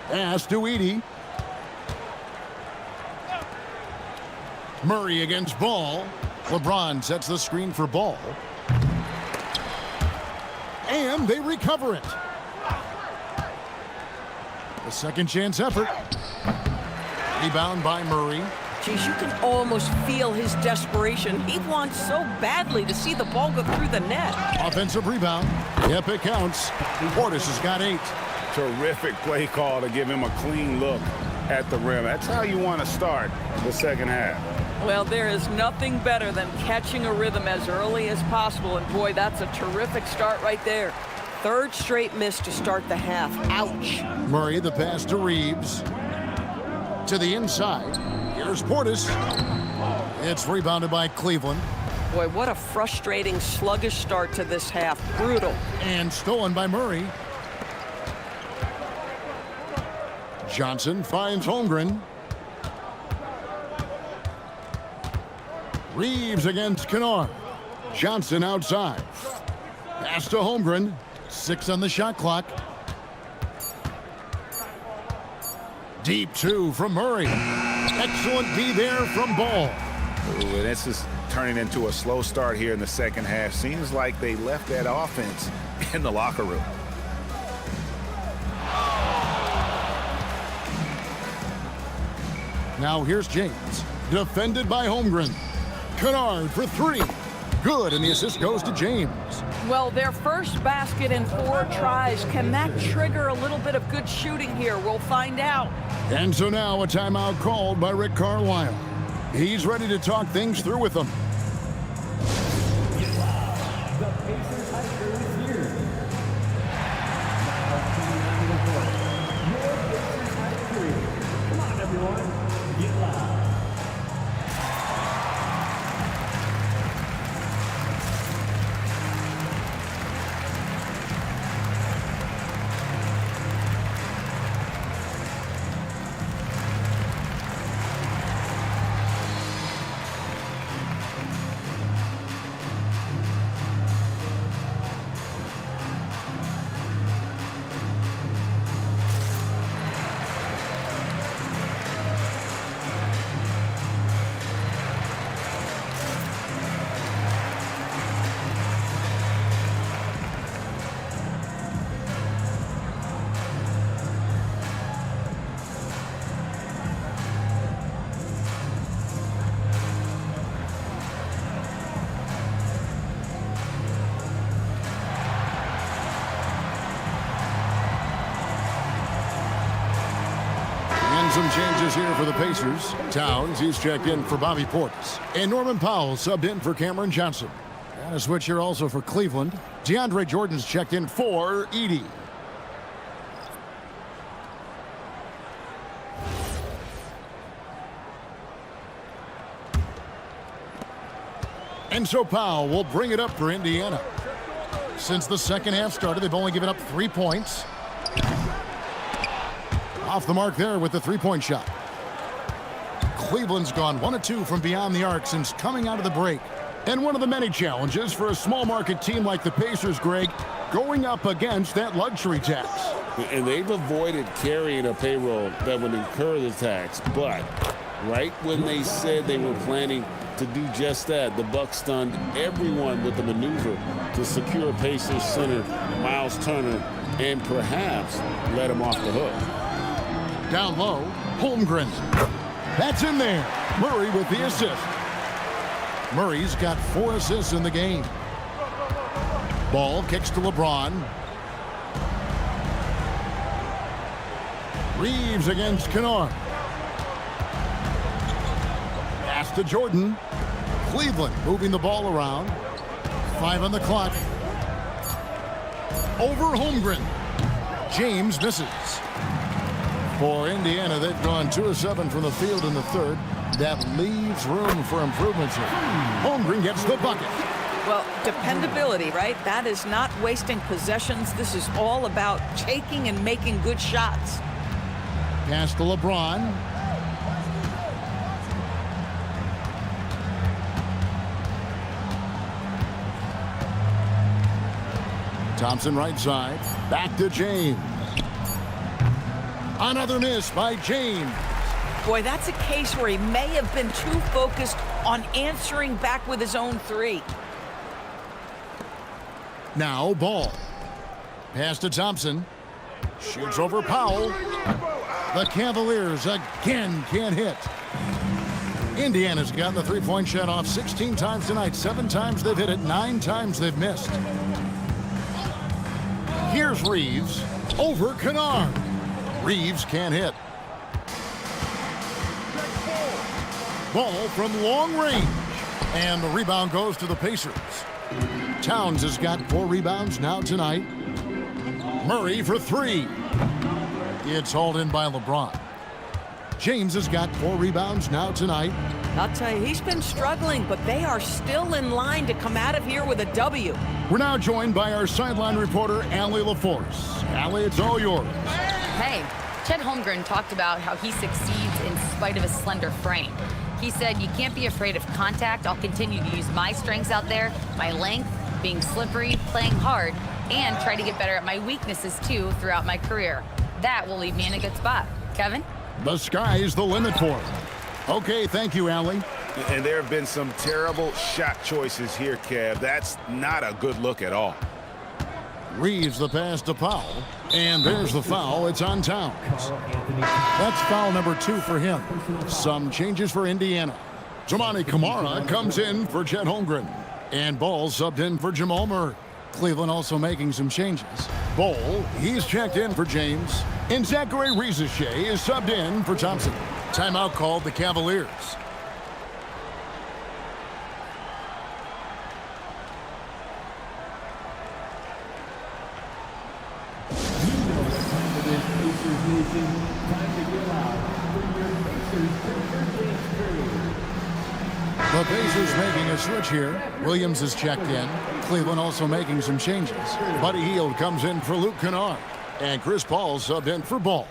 Pass to Edey. Murray against Ball. LeBron sets the screen for Ball. And they recover it. A second chance effort. Rebound by Murray. Geez, you can almost feel his desperation. He wants so badly to see the ball go through the net. Offensive rebound. Yep, it counts. Portis has got 8. Terrific play call to give him a clean look at the rim. That's how you want to start the second half. Well, there is nothing better than catching a rhythm as early as possible. And boy, that's a terrific start right there. Third straight miss to start the half. Ouch. Murray, the pass to Reeves. To the inside. Here's Portis. It's rebounded by Cleveland. Boy, what a frustrating, sluggish start to this half. Brutal. And stolen by Murray. Johnson finds Holmgren. Reeves against Kennard. Johnson outside. Pass to Holmgren. 6 on the shot clock. Deep 2 from Murray. Excellent D there from Ball. Ooh, and this is turning into a slow start here in the second half. Seems like they left that offense in the locker room. Now here's James. Defended by Holmgren. Kennard for 3. Good, and the assist goes to James. Well, their first basket in 4 tries. Can that trigger a little bit of good shooting here? We'll find out. And so now a timeout called by Rick Carlisle. He's ready to talk things through with them. Making some changes here for the Pacers. Towns, he's checked in for Bobby Portis. And Norman Powell subbed in for Cameron Johnson. And a switch here also for Cleveland. DeAndre Jordan's checked in for Edey. And so Powell will bring it up for Indiana. Since the second half started, they've only given up 3 points. Off the mark there with the three-point shot. Cleveland's gone 1 of 2 from beyond the arc since coming out of the break. And one of the many challenges for a small market team like the Pacers, Greg, going up against that luxury tax. And they've avoided carrying a payroll that would incur the tax. But right when they said they were planning to do just that, the Bucks stunned everyone with the maneuver to secure Pacers center Miles Turner and perhaps let him off the hook. Down low, Holmgren. That's in there. Murray with the assist. Murray's got 4 assists in the game. Ball kicks to LeBron. Reeves against Kennard. Pass to Jordan. Cleveland moving the ball around. 5 on the clock. Over Holmgren. James misses. For Indiana, they've gone 2 of 7 from the field in the third. That leaves room for improvements here. Holmgren gets the bucket. Well, dependability, right? That is not wasting possessions. This is all about taking and making good shots. Pass to LeBron. Thompson right side. Back to James. Another miss by James. Boy, that's a case where he may have been too focused on answering back with his own three. Now Ball. Pass to Thompson. Shoots over Powell. The Cavaliers again can't hit. Indiana's gotten the three-point shot off 16 times tonight. 7 times they've hit it. 9 times they've missed. Here's Reeves over Kennard. Reeves can't hit. Ball from long range. And the rebound goes to the Pacers. Towns has got 4 rebounds now tonight. Murray for 3. It's hauled in by LeBron. James has got 4 rebounds now tonight. I'll tell you, he's been struggling, but they are still in line to come out of here with a W. We're now joined by our sideline reporter, Allie LaForce. Allie, it's all yours. Hey, Chet Holmgren talked about how he succeeds in spite of his slender frame. He said, you can't be afraid of contact. I'll continue to use my strengths out there, my length, being slippery, playing hard, and try to get better at my weaknesses, too, throughout my career. That will leave me in a good spot. Kevin? The sky's the limit for him. Okay, thank you, Allie. And there have been some terrible shot choices here, Kev. That's not a good look at all. Reeves the pass to Powell. And there's the foul. It's on Towns. That's foul number 2 for him. Some changes for Indiana. Toumani Camara comes in for Chet Holmgren. And Ball subbed in for Jamal Murray. Cleveland also making some changes. Ball, he's checked in for James. And Zachary Rieseshay is subbed in for Thompson. Timeout called the Cavaliers. The Pacers making a switch here. Williams is checked in. Cleveland also making some changes. Buddy Hield comes in for Luke Kennard. And Chris Paul subbed in for Ball.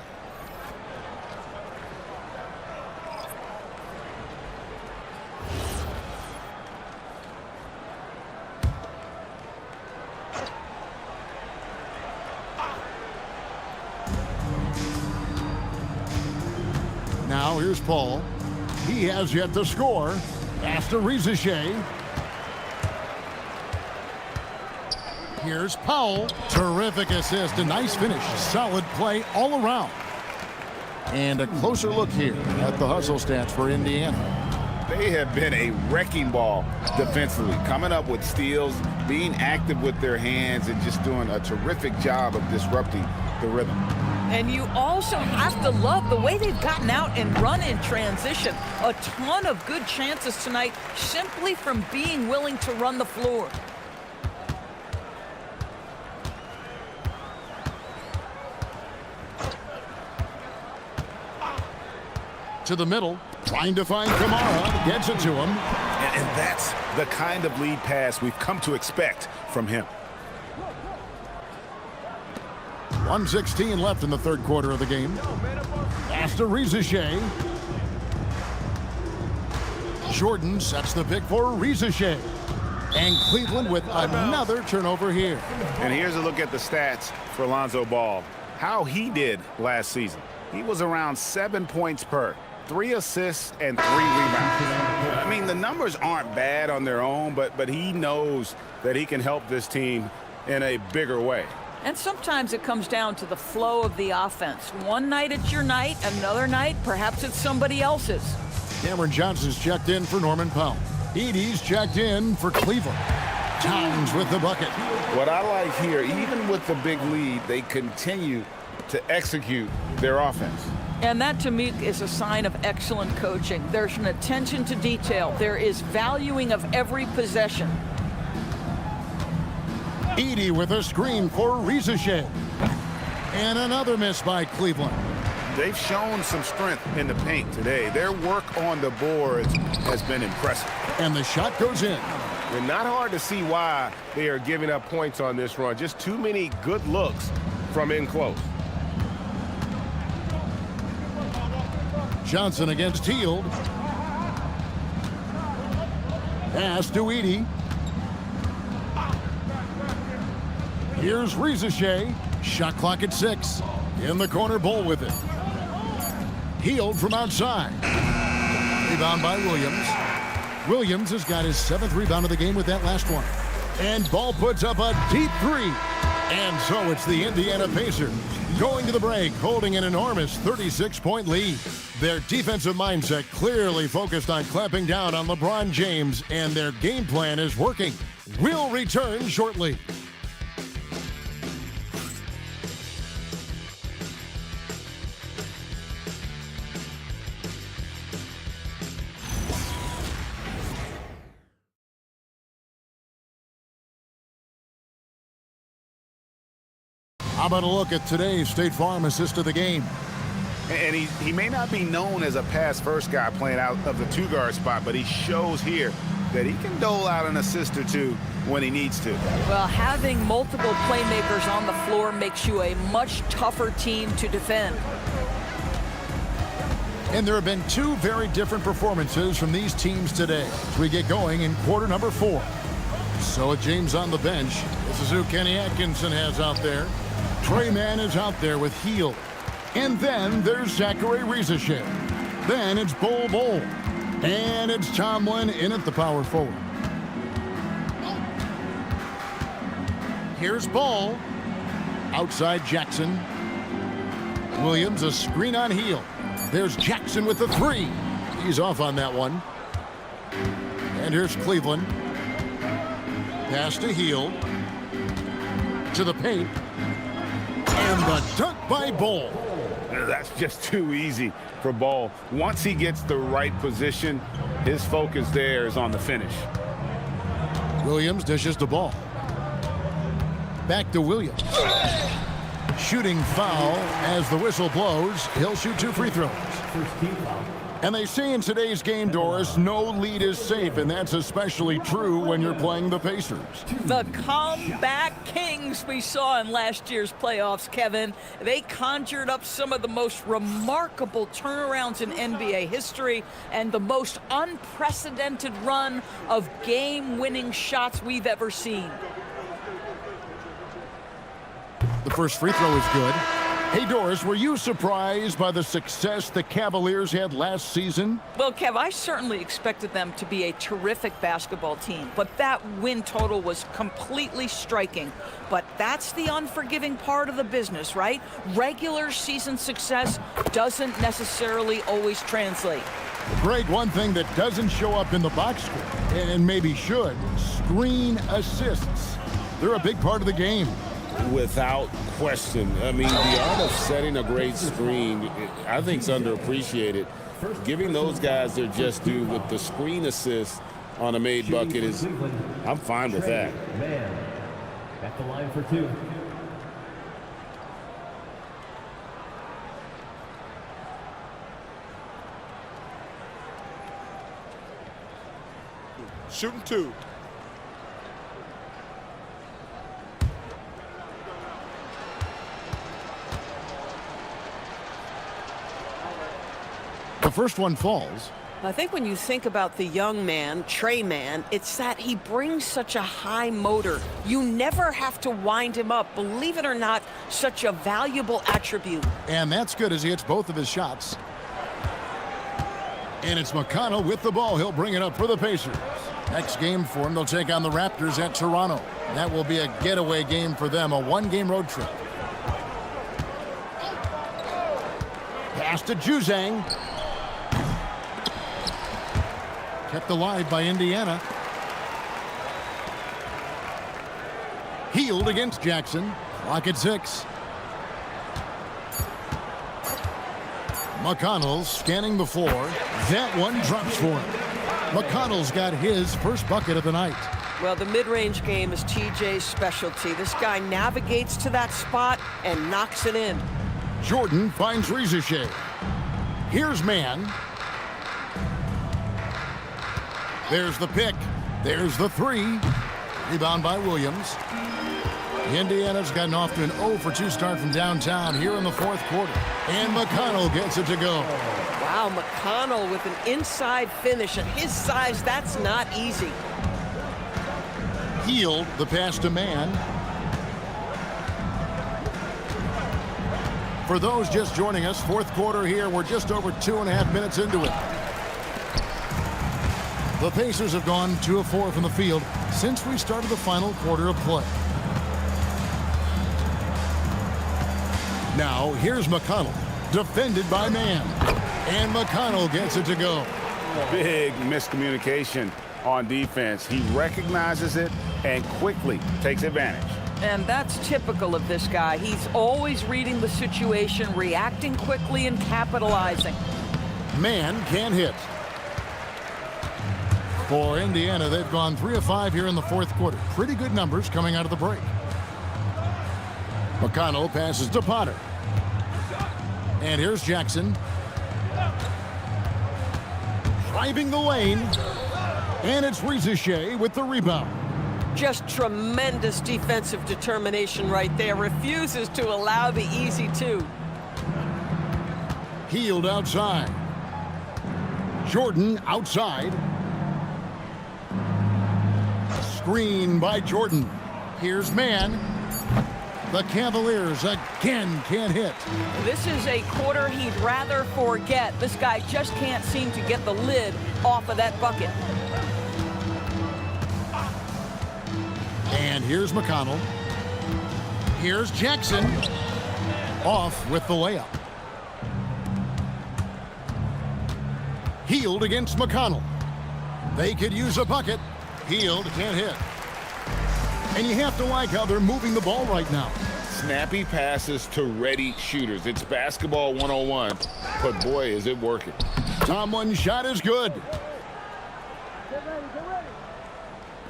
Now here's Paul. He has yet to score. Pass to Rieseshay. Here's Powell. Terrific assist. A nice finish. Solid play all around. And a closer look here at the hustle stats for Indiana. They have been a wrecking ball defensively, coming up with steals, being active with their hands, and just doing a terrific job of disrupting the rhythm. And you also have to love the way they've gotten out and run in transition. A ton of good chances tonight simply from being willing to run the floor. To the middle, trying to find Kamara, gets it to him. And that's the kind of lead pass we've come to expect from him. 1:16 left in the third quarter of the game. Pass to Rizachet. Jordan sets the pick for Rizachet. And Cleveland with another turnover here. And here's a look at the stats for Lonzo Ball. How he did last season. He was around 7 points per, 3 assists, and 3 rebounds. I mean, the numbers aren't bad on their own, but he knows that he can help this team in a bigger way. And sometimes it comes down to the flow of the offense. One night it's your night, another night perhaps it's somebody else's. Cameron Johnson's checked in for Norman Powell. Edey's checked in for Cleveland. Towns with the bucket. What I like here, even with the big lead, they continue to execute their offense. And that, to me, is a sign of excellent coaching. There's an attention to detail. There is valuing of every possession. Edey with a screen for Rizachet. And another miss by Cleveland. They've shown some strength in the paint today. Their work on the boards has been impressive. And the shot goes in. And not hard to see why they are giving up points on this run. Just too many good looks from in close. Johnson against Hield. Pass to Edey. Here's Rizachet. Shot clock at 6. In the corner, Bull with it. Hield from outside. Rebound by Williams. Williams has got his 7th rebound of the game with that last one. And Ball puts up a deep 3. And so it's the Indiana Pacers going to the break, holding an enormous 36-point lead. Their defensive mindset clearly focused on clamping down on LeBron James, and their game plan is working. We'll return shortly. How about a look at today's State Farm assist of the game? And he may not be known as a pass-first guy playing out of the 2-guard spot, but he shows here that he can dole out an assist or two when he needs to. Well, having multiple playmakers on the floor makes you a much tougher team to defend. And there have been 2 very different performances from these teams today as we get going in quarter number 4. So with James on the bench, this is who Kenny Atkinson has out there. Trey Mann is out there with Hield. And then there's Zachary Rizachet. Then it's Bull. And it's Tomlin in at the power forward. Here's Ball. Outside Jackson. Williams, a screen on Hield. There's Jackson with the 3. He's off on that one. And here's Cleveland. Pass to Hield. To the paint. And the dunk by Ball. That's just too easy for Ball. Once he gets the right position, his focus there is on the finish. Williams dishes the ball. Back to Williams. Shooting foul as the whistle blows. He'll shoot 2 free throws. First team foul. And they say in today's game, Doris, no lead is safe, and that's especially true when you're playing the Pacers. The comeback kings we saw in last year's playoffs, Kevin. They conjured up some of the most remarkable turnarounds in NBA history and the most unprecedented run of game-winning shots we've ever seen. The first free throw is good. Hey, Doris, were you surprised by the success the Cavaliers had last season? Well, Kev, I certainly expected them to be a terrific basketball team, but that win total was completely striking. But that's the unforgiving part of the business, right? Regular season success doesn't necessarily always translate. Greg, one thing that doesn't show up in the box score, and maybe should, screen assists. They're a big part of the game. without question. I mean, the art of setting a great screen, I think, is underappreciated. Giving those guys their just due with the screen assist on a made bucket is, I'm fine with that. Man, at the line for two. Shooting two. The first one falls. I think when you think about the young man, Trey Man, it's that he brings such a high motor. You never have to wind him up. Believe it or not, such a valuable attribute. And that's good as he hits both of his shots. And it's McConnell with the ball. He'll bring it up for the Pacers. Next game for him, they'll take on the Raptors at Toronto. That will be a getaway game for them, a one-game road trip. Pass to Juzang. Kept alive by Indiana. Healed against Jackson. Clock at 6. McConnell scanning the floor. That one drops for him. McConnell's got his first bucket of the night. Well, the mid-range game is TJ's specialty. This guy navigates to that spot and knocks it in. Jordan finds Rizachet. Here's Mann. There's the pick. There's the 3. Rebound by Williams. Indiana's gotten off to an 0-for-2 start from downtown here in the fourth quarter. And McConnell gets it to go. Wow, McConnell with an inside finish. At his size, that's not easy. Healed the pass to Mann. For those just joining us, fourth quarter here. We're just over 2.5 minutes into it. The Pacers have gone 2 of 4 from the field since we started the final quarter of play. Now, here's McConnell, defended by Mann. And McConnell gets it to go. Big miscommunication on defense. He recognizes it and quickly takes advantage. And that's typical of this guy. He's always reading the situation, reacting quickly, and capitalizing. Mann can hit. For Indiana, they've gone 3 of 5 here in the fourth quarter. Pretty good numbers coming out of the break. McConnell passes to Potter. And here's Jackson. Driving the lane. And it's Rizachet with the rebound. Just tremendous defensive determination right there. Refuses to allow the easy 2. Healed outside. Jordan outside. Screen by Jordan. Here's Mann. The Cavaliers again can't hit. This is a quarter he'd rather forget. This guy just can't seem to get the lid off of that bucket. And here's McConnell. Here's Jackson. Off with the layup. Healed against McConnell. They could use a bucket. Healed, can't hit. And you have to like how they're moving the ball right now. Snappy passes to ready shooters. It's basketball 101, but boy, is it working. Tomlin's shot is good.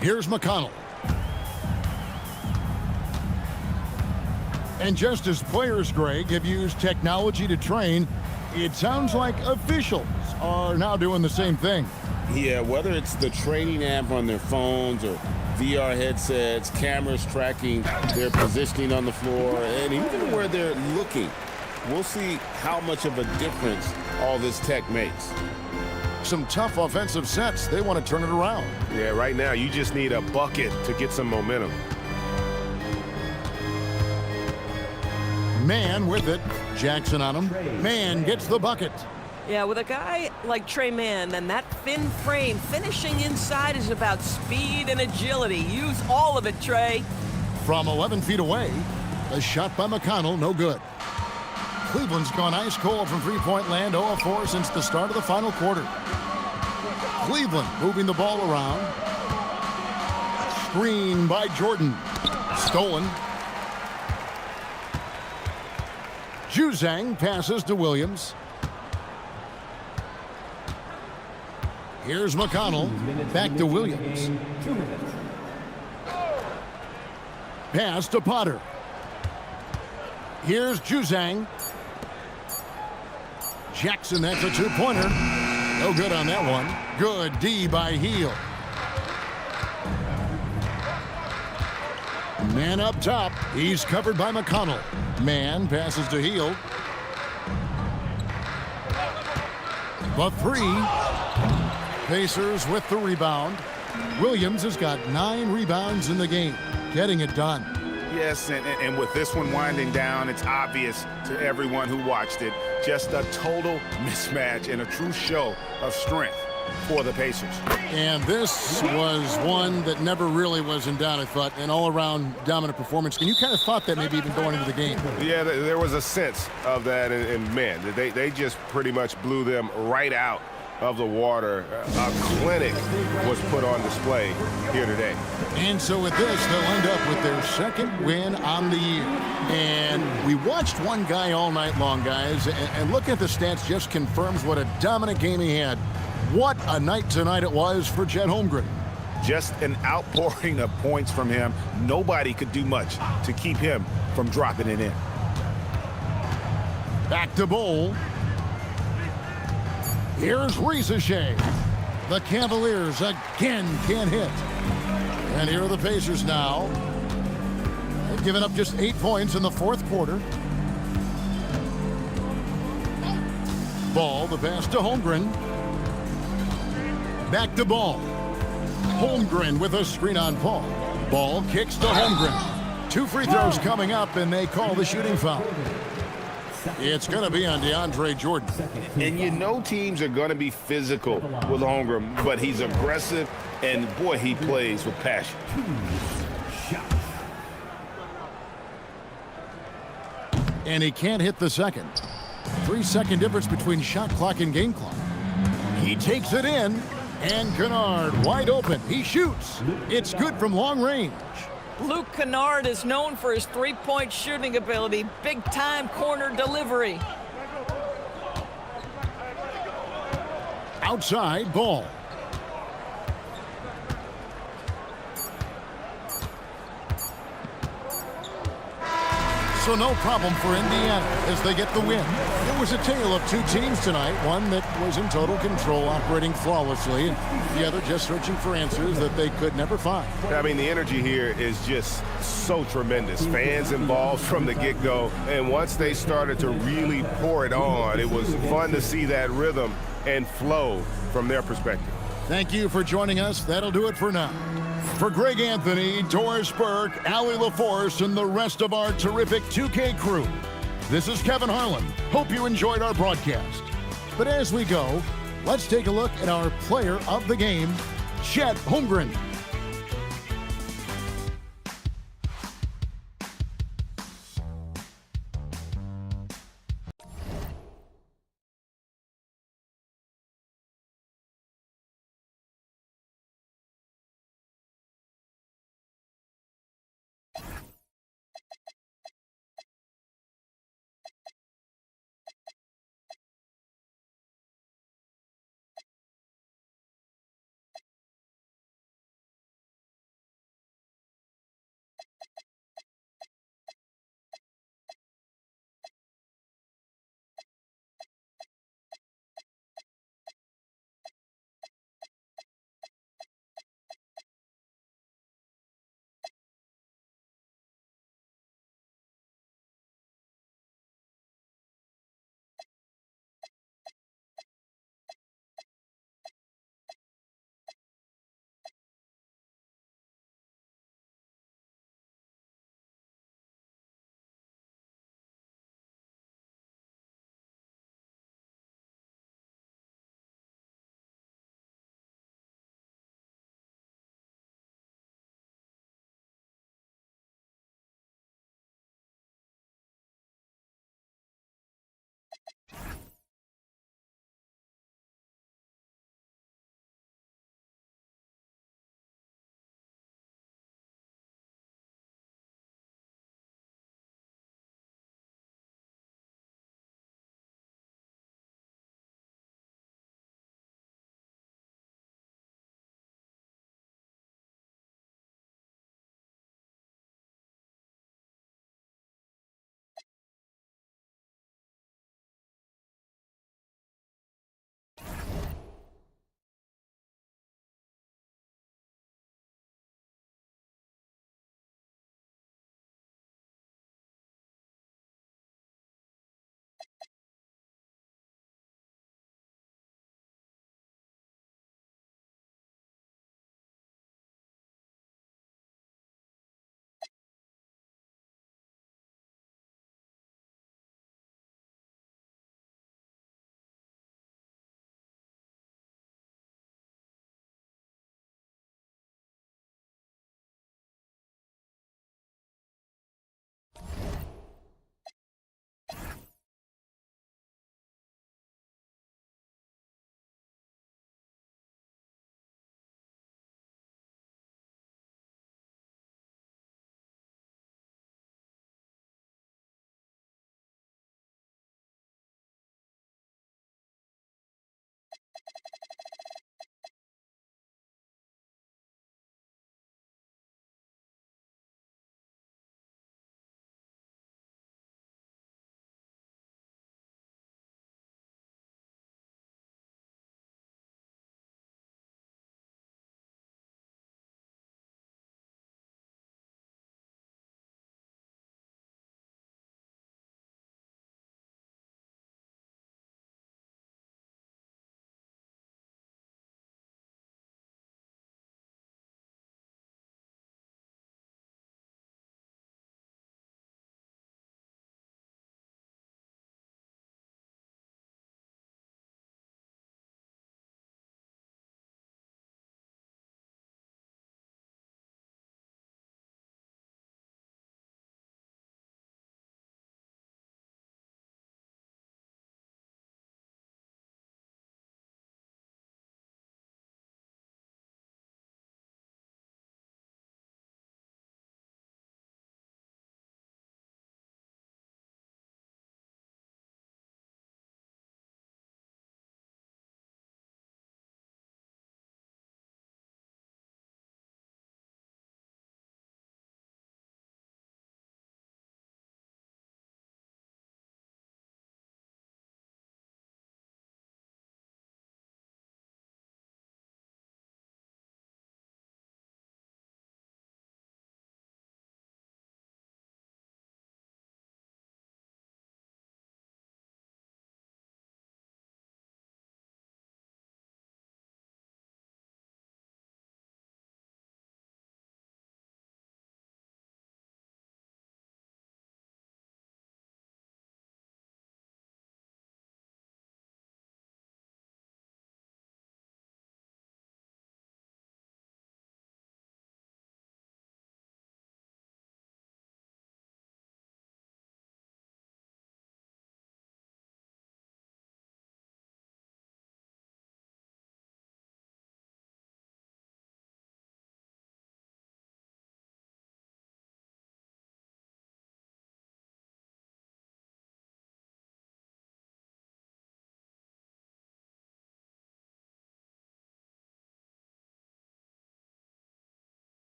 Here's McConnell. And just as players, Greg, have used technology to train, it sounds like officials are now doing the same thing. Yeah, whether it's the training app on their phones or VR headsets, cameras tracking their positioning on the floor, and even where they're looking, we'll see how much of a difference all this tech makes. Some tough offensive sets. They want to turn it around. Yeah, right now you just need a bucket to get some momentum. Mann with it. Jackson on him. Mann gets the bucket. Yeah, with a guy like Trey Mann and that thin frame, finishing inside is about speed and agility. Use all of it, Trey. From 11 feet away, a shot by McConnell, no good. Cleveland's gone ice cold from three-point land, 0 of 4 since the start of the final quarter. Cleveland moving the ball around. Screen by Jordan. Stolen. Juzang passes to Williams. Here's McConnell. Back to Williams. Pass to Potter. Here's Juzang. Jackson, that's a two-pointer. No good on that one. Good D by Heel. Man up top. He's covered by McConnell. Man passes to Heel. The three. Pacers with the rebound. Williams has got 9 rebounds in the game. Getting it done. Yes, and with this one winding down, it's obvious to everyone who watched it. Just a total mismatch and a true show of strength for the Pacers. And this was one that never really was in doubt, I thought, an all-around dominant performance. And you kind of thought that maybe even going into the game. Yeah, there was a sense of that, and man, they just pretty much blew them right out of the water. A clinic was put on display here today. And so with this, they'll end up with their second win on the year. And we watched one guy all night long, guys, and look at the stats just confirms what a dominant game he had. What a night tonight it was for Chet Holmgren. Just an outpouring of points from him. Nobody could do much to keep him from dropping it in. Back to Bowl. Here's Risache. The Cavaliers again can't hit. And here are the Pacers now. They've given up just 8 points in the fourth quarter. Ball, the pass to Holmgren. Back to Ball. Holmgren with a screen on Paul. Ball kicks to Holmgren. 2 free throws coming up, and they call the shooting foul. It's going to be on DeAndre Jordan. And you know teams are going to be physical with Holmgren, but he's aggressive, and boy, he plays with passion. And he can't hit the second. 3-second difference between shot clock and game clock. He takes it in, and Kennard wide open. He shoots. It's good from long range. Luke Kennard is known for his three-point shooting ability, big-time corner delivery. Outside Ball. So no problem for Indiana as they get the win. It was a tale of 2 teams tonight, one that was in total control, operating flawlessly, and the other just searching for answers that they could never find. I mean, the energy here is just so tremendous. Fans involved from the get-go, and once they started to really pour it on, it was fun to see that rhythm and flow from their perspective. Thank you for joining us. That'll do it for now. For Greg Anthony, Doris Burke, Allie LaForce, and the rest of our terrific 2K crew, this is Kevin Harlan. Hope you enjoyed our broadcast. But as we go, let's take a look at our player of the game, Chet Holmgren.